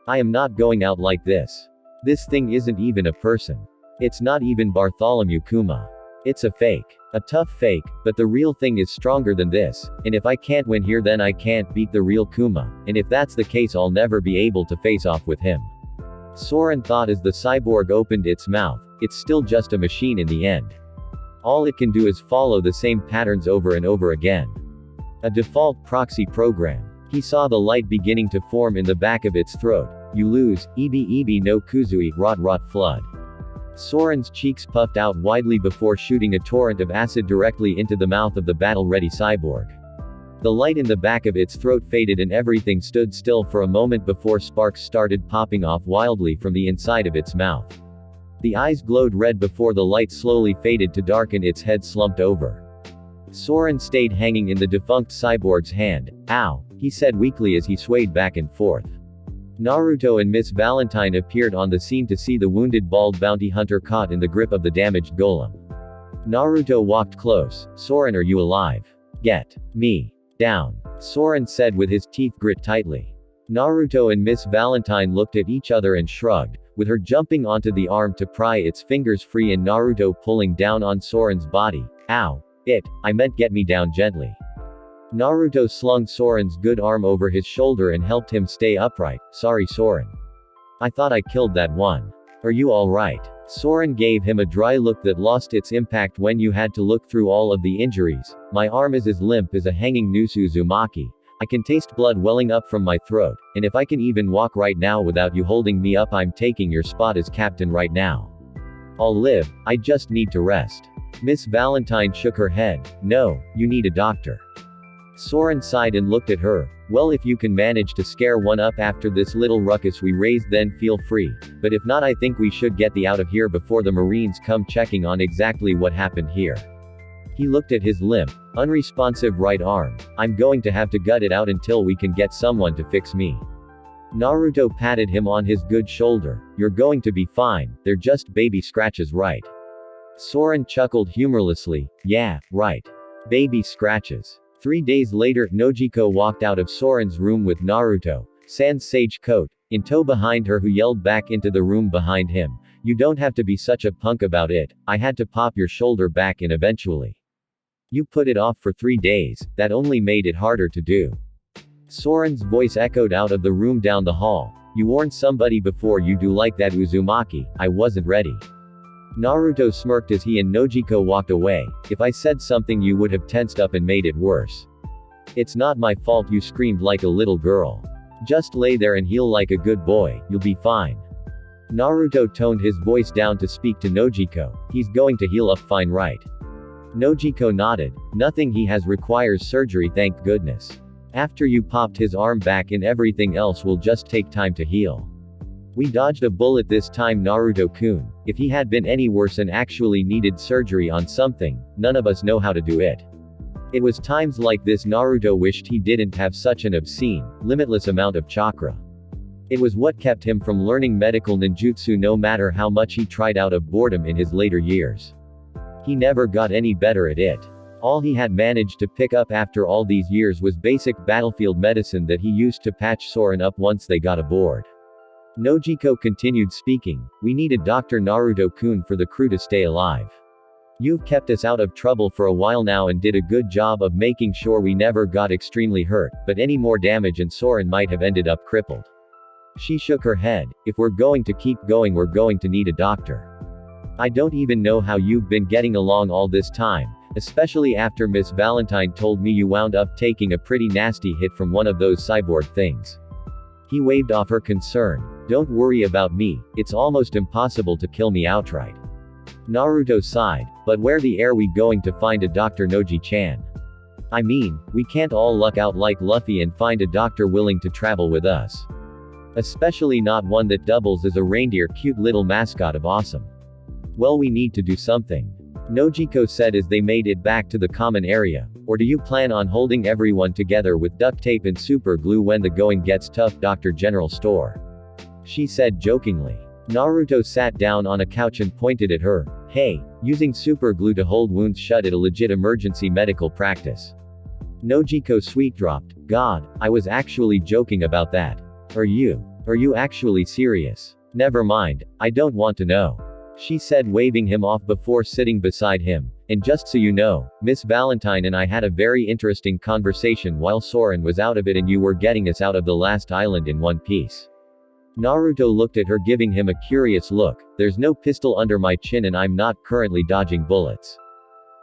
I am not going out like this. This thing isn't even a person. It's not even Bartholomew Kuma. It's a fake. A tough fake, but the real thing is stronger than this, and if I can't win here then I can't beat the real Kuma, and if that's the case I'll never be able to face off with him. Soren thought as the cyborg opened its mouth. It's still just a machine in the end. All it can do is follow the same patterns over and over again. A default proxy program. He saw the light beginning to form in the back of its throat. You lose, Ebi no Kuzui, rot flood. Soren's cheeks puffed out widely before shooting a torrent of acid directly into the mouth of the battle-ready cyborg. The light in the back of its throat faded and everything stood still for a moment before sparks started popping off wildly from the inside of its mouth. The eyes glowed red before the light slowly faded to dark and its head slumped over. Soren stayed hanging in the defunct cyborg's hand. Ow, he said weakly as he swayed back and forth. Naruto and Miss Valentine appeared on the scene to see the wounded bald bounty hunter caught in the grip of the damaged golem. Naruto walked close. Soren, are you alive? Get me down, Soren said with his teeth grit tightly. Naruto and Miss Valentine looked at each other and shrugged, with her jumping onto the arm to pry its fingers free and Naruto pulling down on Soren's body. Ow. I meant get me down gently. Naruto slung Soren's good arm over his shoulder and helped him stay upright. Sorry Soren. I thought I killed that one. Are you alright? Soren gave him a dry look that lost its impact when you had to look through all of the injuries. My arm is as limp as a hanging noose Uzumaki. I can taste blood welling up from my throat, and if I can even walk right now without you holding me up, I'm taking your spot as captain right now. I'll live, I just need to rest. Miss Valentine shook her head. No, you need a doctor. Soren sighed and looked at her. Well, if you can manage to scare one up after this little ruckus we raised, then feel free. But if not, I think we should get thee out of here before the Marines come checking on exactly what happened here. He looked at his limp, unresponsive right arm. I'm going to have to gut it out until we can get someone to fix me. Naruto patted him on his good shoulder. You're going to be fine, they're just baby scratches, right? Soren chuckled humorlessly. Yeah, right. Baby scratches. 3 days later, Nojiko walked out of Soren's room with Naruto, sans sage coat, in tow behind her, who yelled back into the room behind him. You don't have to be such a punk about it, I had to pop your shoulder back in eventually. You put it off for 3 days, that only made it harder to do. Soren's voice echoed out of the room down the hall. You warned somebody before you do like that, Uzumaki, I wasn't ready. Naruto smirked as he and Nojiko walked away. If I said something you would have tensed up and made it worse. It's not my fault you screamed like a little girl. Just lay there and heal like a good boy, you'll be fine. Naruto toned his voice down to speak to Nojiko. He's going to heal up fine, right? Nojiko nodded. Nothing he has requires surgery, thank goodness. After you popped his arm back in, everything else will just take time to heal. We dodged a bullet this time, Naruto-kun. If he had been any worse and actually needed surgery on something, none of us know how to do it. It was times like this Naruto wished he didn't have such an obscene, limitless amount of chakra. It was what kept him from learning medical ninjutsu, no matter how much he tried out of boredom in his later years. He never got any better at it. All he had managed to pick up after all these years was basic battlefield medicine that he used to patch Soren up once they got aboard. Nojiko continued speaking. We needed Dr. Naruto-kun for the crew to stay alive. You've kept us out of trouble for a while now and did a good job of making sure we never got extremely hurt, but any more damage and Soren might have ended up crippled. She shook her head. If we're going to keep going, we're going to need a doctor. I don't even know how you've been getting along all this time, especially after Miss Valentine told me you wound up taking a pretty nasty hit from one of those cyborg things. He waved off her concern. Don't worry about me, it's almost impossible to kill me outright. Naruto sighed. But where the air we going to find a Dr. Noji-chan? I mean, we can't all luck out like Luffy and find a doctor willing to travel with us. Especially not one that doubles as a reindeer, cute little mascot of awesome. Well, we need to do something. Nojiko said as they made it back to the common area. Or do you plan on holding everyone together with duct tape and super glue when the going gets tough, Dr. General Store? She said jokingly. Naruto sat down on a couch and pointed at her. Hey, using super glue to hold wounds shut at a legit emergency medical practice. Nojiko sweet dropped. God, I was actually joking about that. Are you actually serious? Never mind, I don't want to know. She said, waving him off before sitting beside him. And just so you know, Miss Valentine and I had a very interesting conversation while Soren was out of it and you were getting us out of the last island in one piece. Naruto looked at her, giving him a curious look. There's no pistol under my chin and I'm not currently dodging bullets.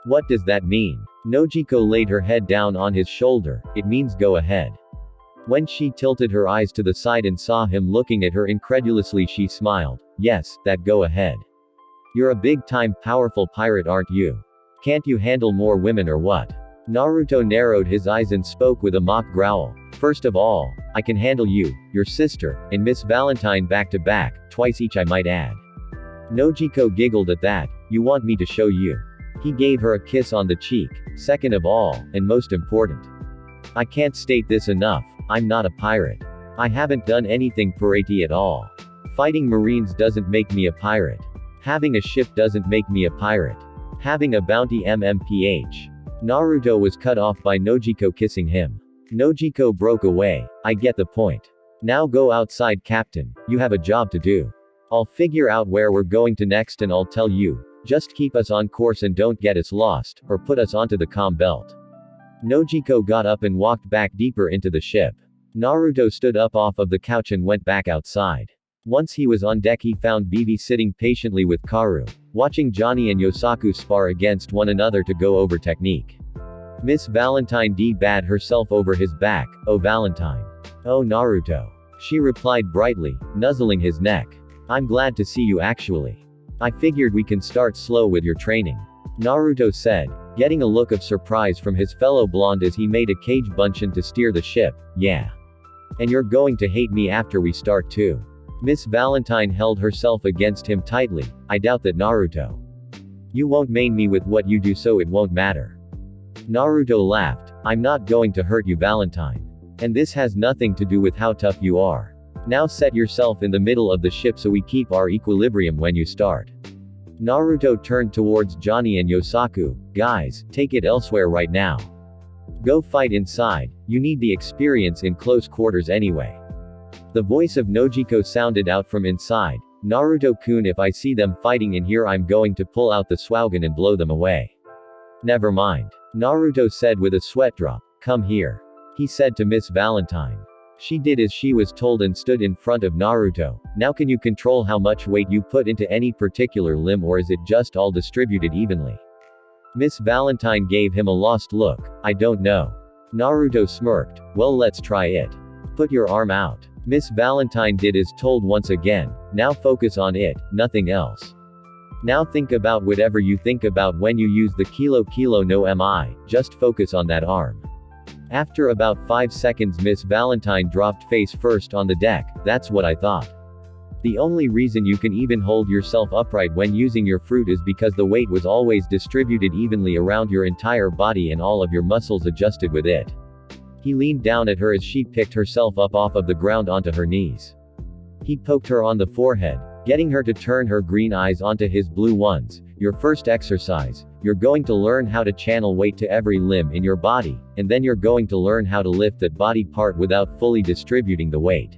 What does that mean? Nojiko laid her head down on his shoulder. It means go ahead. When she tilted her eyes to the side and saw him looking at her incredulously, she smiled. Yes, that go ahead. You're a big-time powerful pirate, aren't you? Can't you handle more women or what? Naruto narrowed his eyes and spoke with a mock growl. First of all, I can handle you, your sister, and Miss Valentine back to back, twice each I might add. Nojiko giggled at that. You want me to show you? He gave her a kiss on the cheek. Second of all, and most important. I can't state this enough, I'm not a pirate. I haven't done anything piratey at all. Fighting Marines doesn't make me a pirate. Having a ship doesn't make me a pirate. Having a bounty MMPH. Naruto was cut off by Nojiko kissing him. Nojiko broke away. I get the point. Now go outside, Captain. You have a job to do. I'll figure out where we're going to next and I'll tell you. Just keep us on course and don't get us lost, or put us onto the comm belt. Nojiko got up and walked back deeper into the ship. Naruto stood up off of the couch and went back outside. Once he was on deck, he found Vivi sitting patiently with Karu, watching Johnny and Yosaku spar against one another to go over technique. Miss Valentine bade herself over his back. Oh Valentine. Oh Naruto. She replied brightly, nuzzling his neck. I'm glad to see you actually. I figured we can start slow with your training. Naruto said, getting a look of surprise from his fellow blonde as he made a cage bunshin to steer the ship. Yeah. And you're going to hate me after we start too. Miss Valentine held herself against him tightly. I doubt that, Naruto. You won't maim me with what you do, so it won't matter. Naruto laughed. I'm not going to hurt you, Valentine. And this has nothing to do with how tough you are. Now set yourself in the middle of the ship so we keep our equilibrium when you start. Naruto turned towards Johnny and Yosaku. Guys, take it elsewhere right now. Go fight inside, you need the experience in close quarters anyway. The voice of Nojiko sounded out from inside. Naruto-kun, if I see them fighting in here, I'm going to pull out the Swaugen and blow them away. Never mind. Naruto said with a sweat drop. Come here. He said to Miss Valentine. She did as she was told and stood in front of Naruto. Now can you control how much weight you put into any particular limb, or is it just all distributed evenly? Miss Valentine gave him a lost look. I don't know. Naruto smirked. Well, let's try it. Put your arm out. Miss Valentine did as told once again. Now focus on it, nothing else. Now think about whatever you think about when you use the kilo no mi, just focus on that arm. After about 5 seconds, Miss Valentine dropped face first on the deck. That's what I thought. The only reason you can even hold yourself upright when using your fruit is because the weight was always distributed evenly around your entire body and all of your muscles adjusted with it. He leaned down at her as she picked herself up off of the ground onto her knees. He poked her on the forehead, getting her to turn her green eyes onto his blue ones. Your first exercise, you're going to learn how to channel weight to every limb in your body, and then you're going to learn how to lift that body part without fully distributing the weight.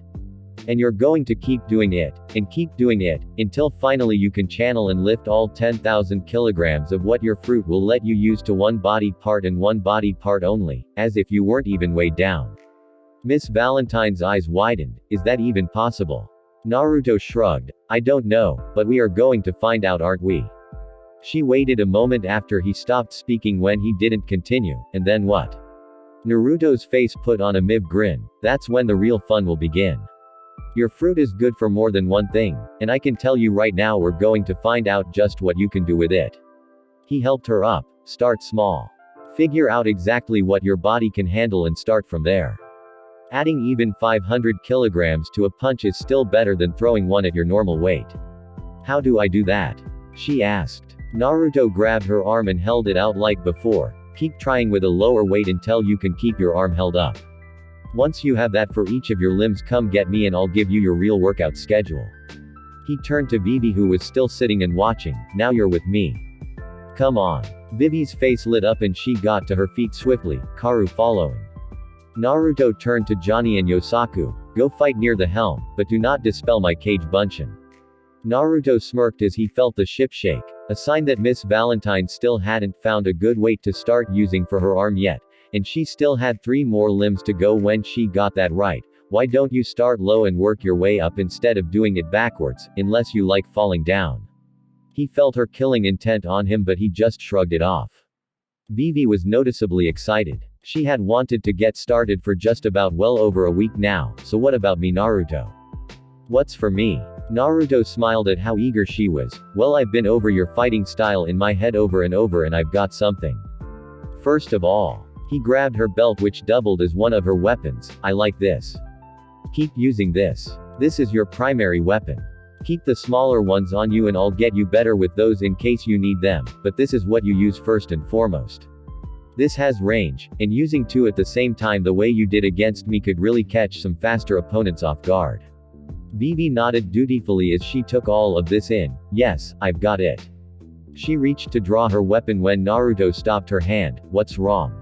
And you're going to keep doing it, and keep doing it, until finally you can channel and lift all 10,000 kilograms of what your fruit will let you use to one body part and one body part only, as if you weren't even weighed down. Miss Valentine's eyes widened. Is that even possible? Naruto shrugged. I don't know, but we are going to find out, aren't we? She waited a moment after he stopped speaking when he didn't continue, and then what? Naruto's face put on a miv grin. That's when the real fun will begin. Your fruit is good for more than one thing, and I can tell you right now we're going to find out just what you can do with it. He helped her up. Start small. Figure out exactly what your body can handle and start from there. Adding even 500 kilograms to a punch is still better than throwing one at your normal weight. How do I do that? She asked. Naruto grabbed her arm and held it out like before. Keep trying with a lower weight until you can keep your arm held up. Once you have that for each of your limbs, come get me and I'll give you your real workout schedule. He turned to Vivi, who was still sitting and watching. Now you're with me. Come on. Vivi's face lit up and she got to her feet swiftly, Karu following. Naruto turned to Johnny and Yosaku. Go fight near the helm, but do not dispel my cage bunshin. Naruto smirked as he felt the ship shake, a sign that Miss Valentine still hadn't found a good weight to start using for her arm yet, and she still had 3 more limbs to go when she got that right. Why don't you start low and work your way up instead of doing it backwards, unless you like falling down? He felt her killing intent on him, but he just shrugged it off. Vivi was noticeably excited. She had wanted to get started for just about well over a week now. So what about me, Naruto? What's for me? Naruto smiled at how eager she was. Well, I've been over your fighting style in my head over and over, and I've got something. First of all, he grabbed her belt, which doubled as one of her weapons. I like this. Keep using this. This is your primary weapon. Keep the smaller ones on you and I'll get you better with those in case you need them, but this is what you use first and foremost. This has range, and using 2 at the same time the way you did against me could really catch some faster opponents off guard. Vivi nodded dutifully as she took all of this in. Yes, I've got it. She reached to draw her weapon when Naruto stopped her hand. What's wrong?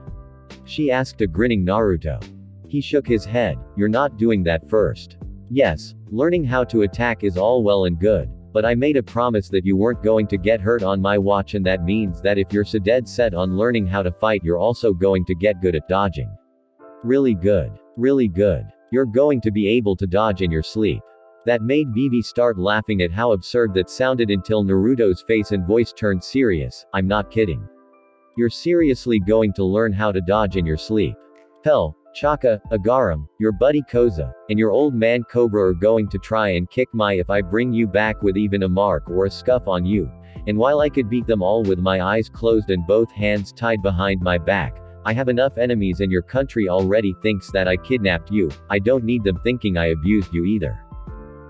She asked a grinning Naruto. He shook his head. You're not doing that first. Yes, learning how to attack is all well and good, but I made a promise that you weren't going to get hurt on my watch, and that means that if you're so dead set on learning how to fight, you're also going to get good at dodging. Really good. Really good. You're going to be able to dodge in your sleep. That made Vivi start laughing at how absurd that sounded until Naruto's face and voice turned serious. I'm not kidding. You're seriously going to learn how to dodge in your sleep? Hell, Chaka, Agaram, your buddy Koza, and your old man Cobra are going to try and kick my if I bring you back with even a mark or a scuff on you. And while I could beat them all with my eyes closed and both hands tied behind my back, I have enough enemies and your country already thinks that I kidnapped you. I don't need them thinking I abused you either.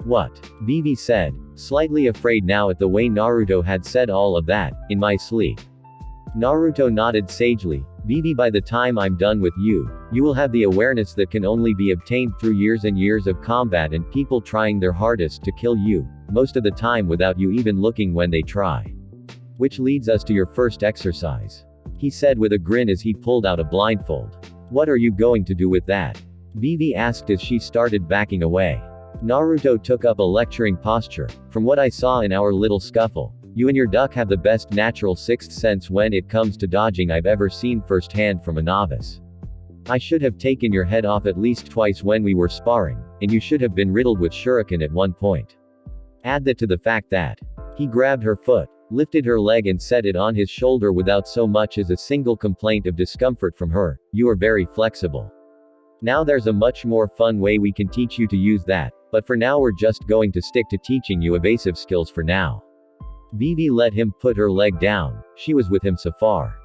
What? Vivi said, slightly afraid now at the way Naruto had said all of that, in my sleep. Naruto nodded sagely. Vivi, by the time I'm done with you, you will have the awareness that can only be obtained through years and years of combat and people trying their hardest to kill you, most of the time without you even looking when they try. Which leads us to your first exercise. He said with a grin as he pulled out a blindfold. What are you going to do with that? Vivi asked as she started backing away. Naruto took up a lecturing posture. From what I saw in our little scuffle, you and your duck have the best natural sixth sense when it comes to dodging I've ever seen firsthand from a novice. I should have taken your head off at least twice when we were sparring, and you should have been riddled with shuriken at one point. Add that to the fact that he grabbed her foot, lifted her leg and set it on his shoulder without so much as a single complaint of discomfort from her. You are very flexible. Now there's a much more fun way we can teach you to use that, but for now we're just going to stick to teaching you evasive skills for now. Vivi let him put her leg down. She was with him so far.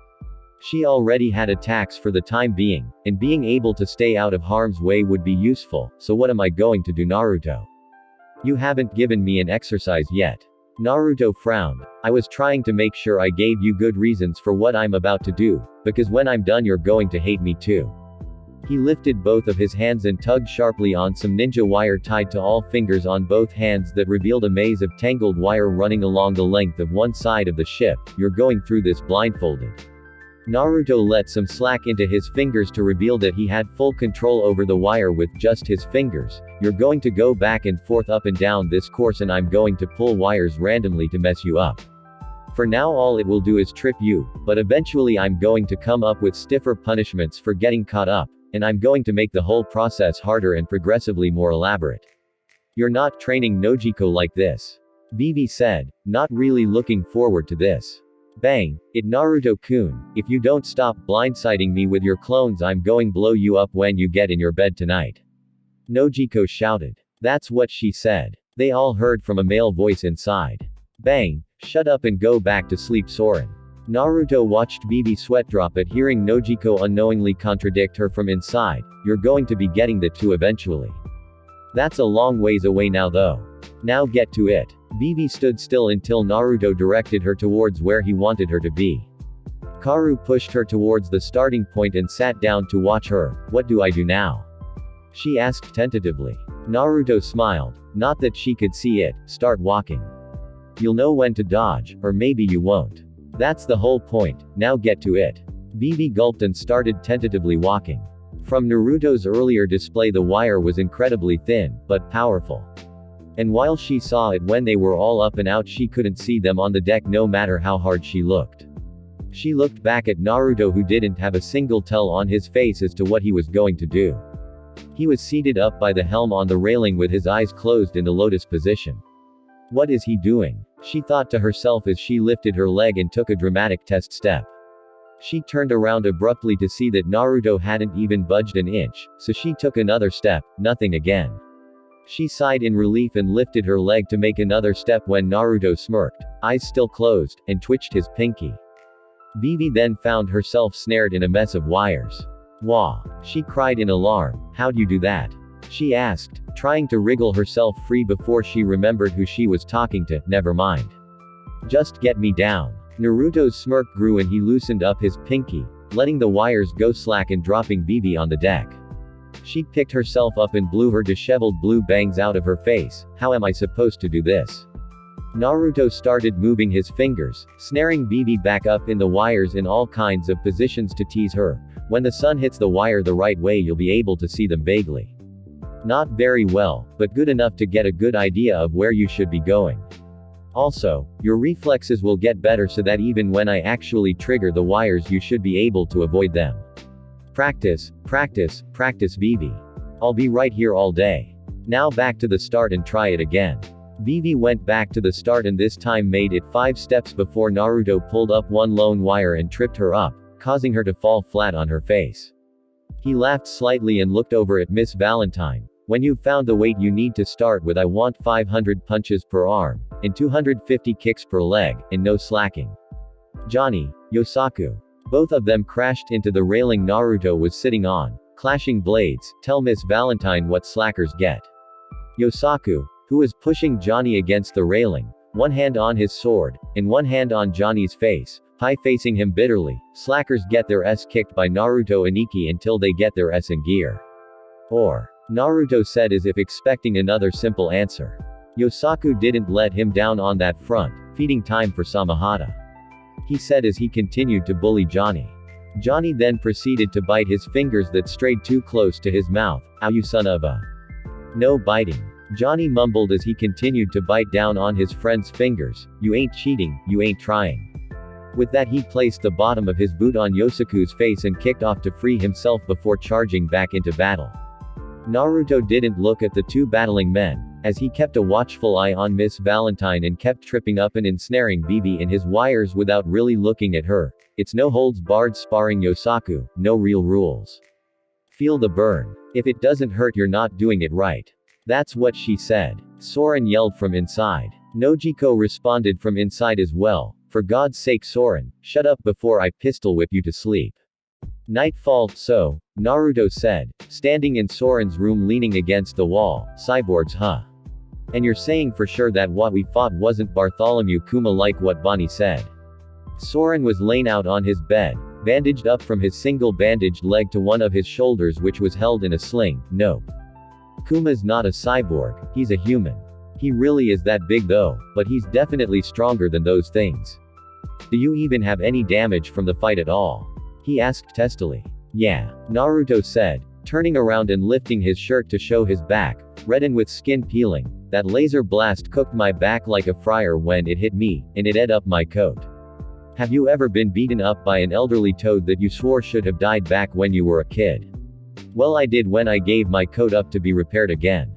She already had attacks for the time being, and being able to stay out of harm's way would be useful, so what am I going to do, Naruto? You haven't given me an exercise yet. Naruto frowned. I was trying to make sure I gave you good reasons for what I'm about to do, because when I'm done you're going to hate me too. He lifted both of his hands and tugged sharply on some ninja wire tied to all fingers on both hands that revealed a maze of tangled wire running along the length of one side of the ship. You're going through this blindfolded. Naruto let some slack into his fingers to reveal that he had full control over the wire with just his fingers. You're going to go back and forth up and down this course and I'm going to pull wires randomly to mess you up. For now all it will do is trip you, but eventually I'm going to come up with stiffer punishments for getting caught up, and I'm going to make the whole process harder and progressively more elaborate. You're not training Nojiko like this. Vivi said, not really looking forward to this. Bang! It Naruto-kun, if you don't stop blindsiding me with your clones I'm going blow you up when you get in your bed tonight. Nojiko shouted. That's what she said. They all heard from a male voice inside. Bang! Shut up and go back to sleep, Soren. Naruto watched Vivi sweat drop at hearing Nojiko unknowingly contradict her from inside. You're going to be getting that too eventually. That's a long ways away now though. Now get to it. Vivi stood still until Naruto directed her towards where he wanted her to be. Karu pushed her towards the starting point and sat down to watch her. What do I do now? She asked tentatively. Naruto smiled. Not that she could see it. Start walking. You'll know when to dodge, or maybe you won't. That's the whole point. Now get to it. Vivi gulped and started tentatively walking. From Naruto's earlier display the wire was incredibly thin, but powerful. And while she saw it when they were all up and out she couldn't see them on the deck no matter how hard she looked. She looked back at Naruto who didn't have a single tell on his face as to what he was going to do. He was seated up by the helm on the railing with his eyes closed in the lotus position. What is he doing? She thought to herself as she lifted her leg and took a dramatic test step. She turned around abruptly to see that Naruto hadn't even budged an inch, so she took another step, nothing again. She sighed in relief and lifted her leg to make another step when Naruto smirked, eyes still closed, and twitched his pinky. Vivi then found herself snared in a mess of wires. Wah! She cried in alarm. How'd you do that? She asked, trying to wriggle herself free before she remembered who she was talking to. Never mind. Just get me down. Naruto's smirk grew and he loosened up his pinky, letting the wires go slack and dropping Vivi on the deck. She picked herself up and blew her disheveled blue bangs out of her face. How am I supposed to do this? Naruto started moving his fingers, snaring Vivi back up in the wires in all kinds of positions to tease her. When the sun hits the wire the right way you'll be able to see them vaguely. Not very well, but good enough to get a good idea of where you should be going. Also, your reflexes will get better so that even when I actually trigger the wires you should be able to avoid them. Practice, practice, practice Vivi. I'll be right here all day. Now back to the start and try it again. Vivi went back to the start and this time made it 5 steps before Naruto pulled up one lone wire and tripped her up, causing her to fall flat on her face. He laughed slightly and looked over at Miss Valentine. When you've found the weight you need to start with, I want 500 punches per arm, and 250 kicks per leg, and no slacking. Johnny, Yosaku. Both of them crashed into the railing Naruto was sitting on. Clashing blades, tell Miss Valentine what slackers get. Yosaku, who was pushing Johnny against the railing, one hand on his sword, and one hand on Johnny's face, pie-facing him bitterly. Slackers get their ass kicked by Naruto and Ikki until they get their ass in gear. Or, Naruto said as if expecting another simple answer. Yosaku didn't let him down on that front, feeding time for Samahata. He said as he continued to bully Johnny. Johnny then proceeded to bite his fingers that strayed too close to his mouth. Ow, you son of a. No biting. Johnny mumbled as he continued to bite down on his friend's fingers. You ain't cheating, you ain't trying. With that he placed the bottom of his boot on Yosaku's face and kicked off to free himself before charging back into battle. Naruto didn't look at the two battling men, as he kept a watchful eye on Miss Valentine and kept tripping up and ensnaring Vivi in his wires without really looking at her. It's no holds barred sparring Yosaku, no real rules. Feel the burn. If it doesn't hurt you're not doing it right. That's what she said. Soren yelled from inside. Nojiko responded from inside as well. For God's sake Soren, shut up before I pistol whip you to sleep. Nightfall, so, Naruto said, standing in Soren's room leaning against the wall. Cyborgs huh? And you're saying for sure that what we fought wasn't Bartholomew Kuma like what Bonnie said? Soren was laying out on his bed, bandaged up from his single bandaged leg to one of his shoulders which was held in a sling. Nope. Kuma's not a cyborg, he's a human. He really is that big though, but he's definitely stronger than those things. Do you even have any damage from the fight at all? He asked testily. Yeah, Naruto said, turning around and lifting his shirt to show his back, red and with skin peeling. That laser blast cooked my back like a fryer when it hit me, and it ate up my coat. Have you ever been beaten up by an elderly toad that you swore should have died back when you were a kid? Well, I did when I gave my coat up to be repaired again.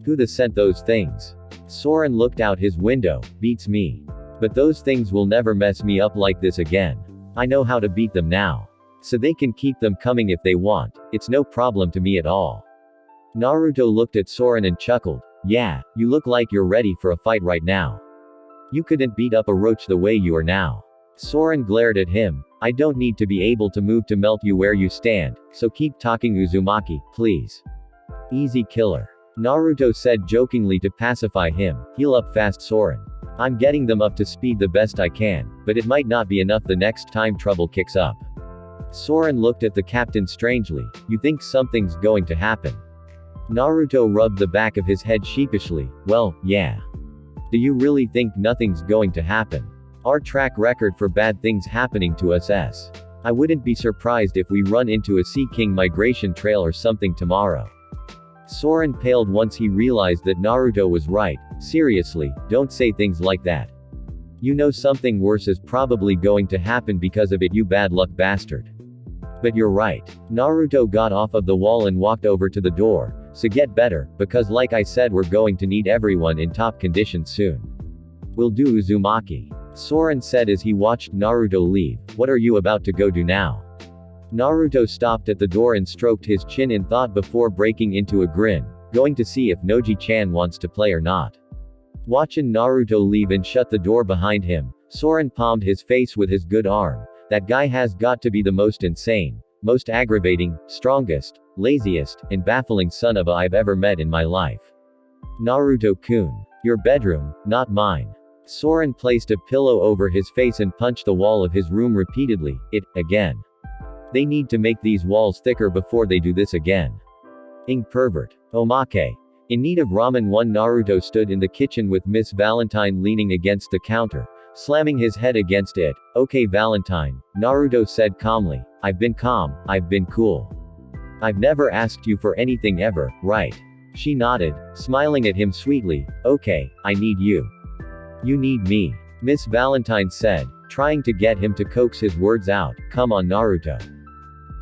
Who the sent those things? Soren looked out his window. Beats me. But those things will never mess me up like this again. I know how to beat them now. So they can keep them coming if they want. It's no problem to me at all. Naruto looked at Soren and chuckled. Yeah, you look like you're ready for a fight right now. You couldn't beat up a roach the way you are now. Soren glared at him. I don't need to be able to move to melt you where you stand, so keep talking Uzumaki, please. Easy killer. Naruto said jokingly to pacify him. Heal up fast Soren. I'm getting them up to speed the best I can, but it might not be enough the next time trouble kicks up. Soren looked at the captain strangely. You think something's going to happen? Naruto rubbed the back of his head sheepishly. Well, yeah. Do you really think nothing's going to happen? Our track record for bad things happening to us is. I wouldn't be surprised if we run into a Sea King migration trail or something tomorrow. Soren paled once he realized that Naruto was right. Seriously, don't say things like that. You know something worse is probably going to happen because of it, you bad luck bastard. But you're right. Naruto got off of the wall and walked over to the door. So get better, because like I said we're going to need everyone in top condition soon. Will do Uzumaki. Soren said as he watched Naruto leave. What are you about to go do now? Naruto stopped at the door and stroked his chin in thought before breaking into a grin. Going to see if Noji-chan wants to play or not. Watching Naruto leave and shut the door behind him, Soren palmed his face with his good arm. That guy has got to be the most insane, most aggravating, strongest, laziest, and baffling son of a I've ever met in my life. Naruto-kun. Your bedroom, not mine. Soren placed a pillow over his face and punched the wall of his room repeatedly. Again. They need to make these walls thicker before they do this again. Ing pervert. Omake. In need of ramen. One Naruto stood in the kitchen with Miss Valentine leaning against the counter, slamming his head against it. Okay Valentine, Naruto said calmly. I've been calm, I've been cool. I've never asked you for anything ever, right? She nodded, smiling at him sweetly. Okay, I need you. You need me. Miss Valentine said, trying to get him to coax his words out. Come on Naruto.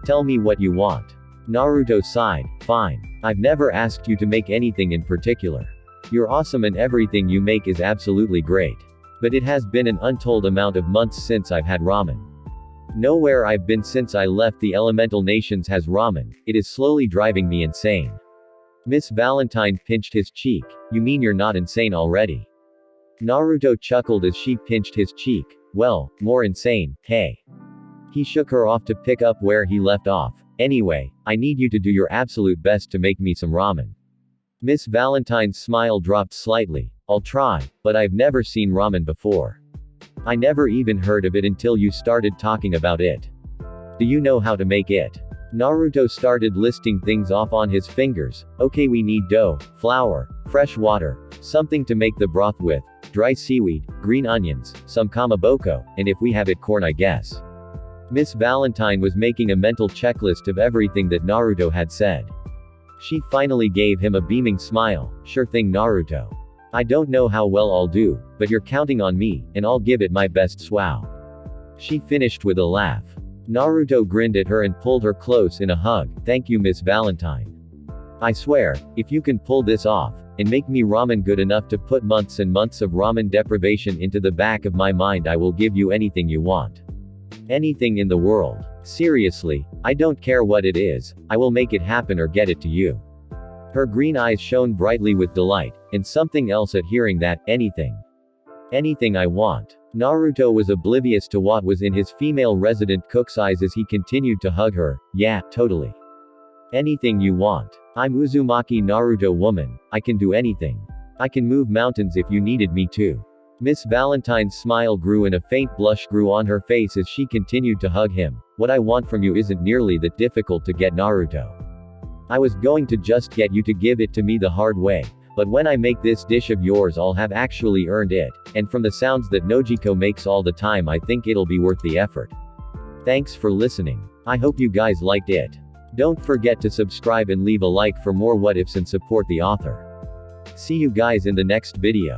Tell me what you want. Naruto sighed. Fine. I've never asked you to make anything in particular. You're awesome and everything you make is absolutely great. But it has been an untold amount of months since I've had ramen. Nowhere I've been since I left the elemental nations has ramen. It is slowly driving me insane. Miss Valentine pinched his cheek. You mean you're not insane already? Naruto chuckled as she pinched his cheek. Well, more insane, hey. He shook her off to pick up where he left off. Anyway, I need you to do your absolute best to make me some ramen. Miss Valentine's smile dropped slightly. I'll try, but I've never seen ramen before. I never even heard of it until you started talking about it. Do you know how to make it? Naruto started listing things off on his fingers. Okay, we need dough, flour, fresh water, something to make the broth with, dry seaweed, green onions, some kamaboko, and if we have it, corn, I guess. Miss Valentine was making a mental checklist of everything that Naruto had said. She finally gave him a beaming smile. Sure thing, Naruto. I don't know how well I'll do, but you're counting on me, and I'll give it my best swow. She finished with a laugh. Naruto grinned at her and pulled her close in a hug. Thank you, Miss Valentine. I swear, if you can pull this off, and make me ramen good enough to put months and months of ramen deprivation into the back of my mind, I will give you anything you want. Anything in the world. Seriously, I don't care what it is, I will make it happen or get it to you. Her green eyes shone brightly with delight, and something else at hearing that, anything. Anything I want. Naruto was oblivious to what was in his female resident cook's eyes as he continued to hug her. Yeah, totally. Anything you want. I'm Uzumaki Naruto woman, I can do anything. I can move mountains if you needed me to. Miss Valentine's smile grew and a faint blush grew on her face as she continued to hug him. What I want from you isn't nearly that difficult to get, Naruto. I was going to just get you to give it to me the hard way, but when I make this dish of yours I'll have actually earned it, and from the sounds that Nojiko makes all the time I think it'll be worth the effort. Thanks for listening. I hope you guys liked it. Don't forget to subscribe and leave a like for more what ifs and support the author. See you guys in the next video.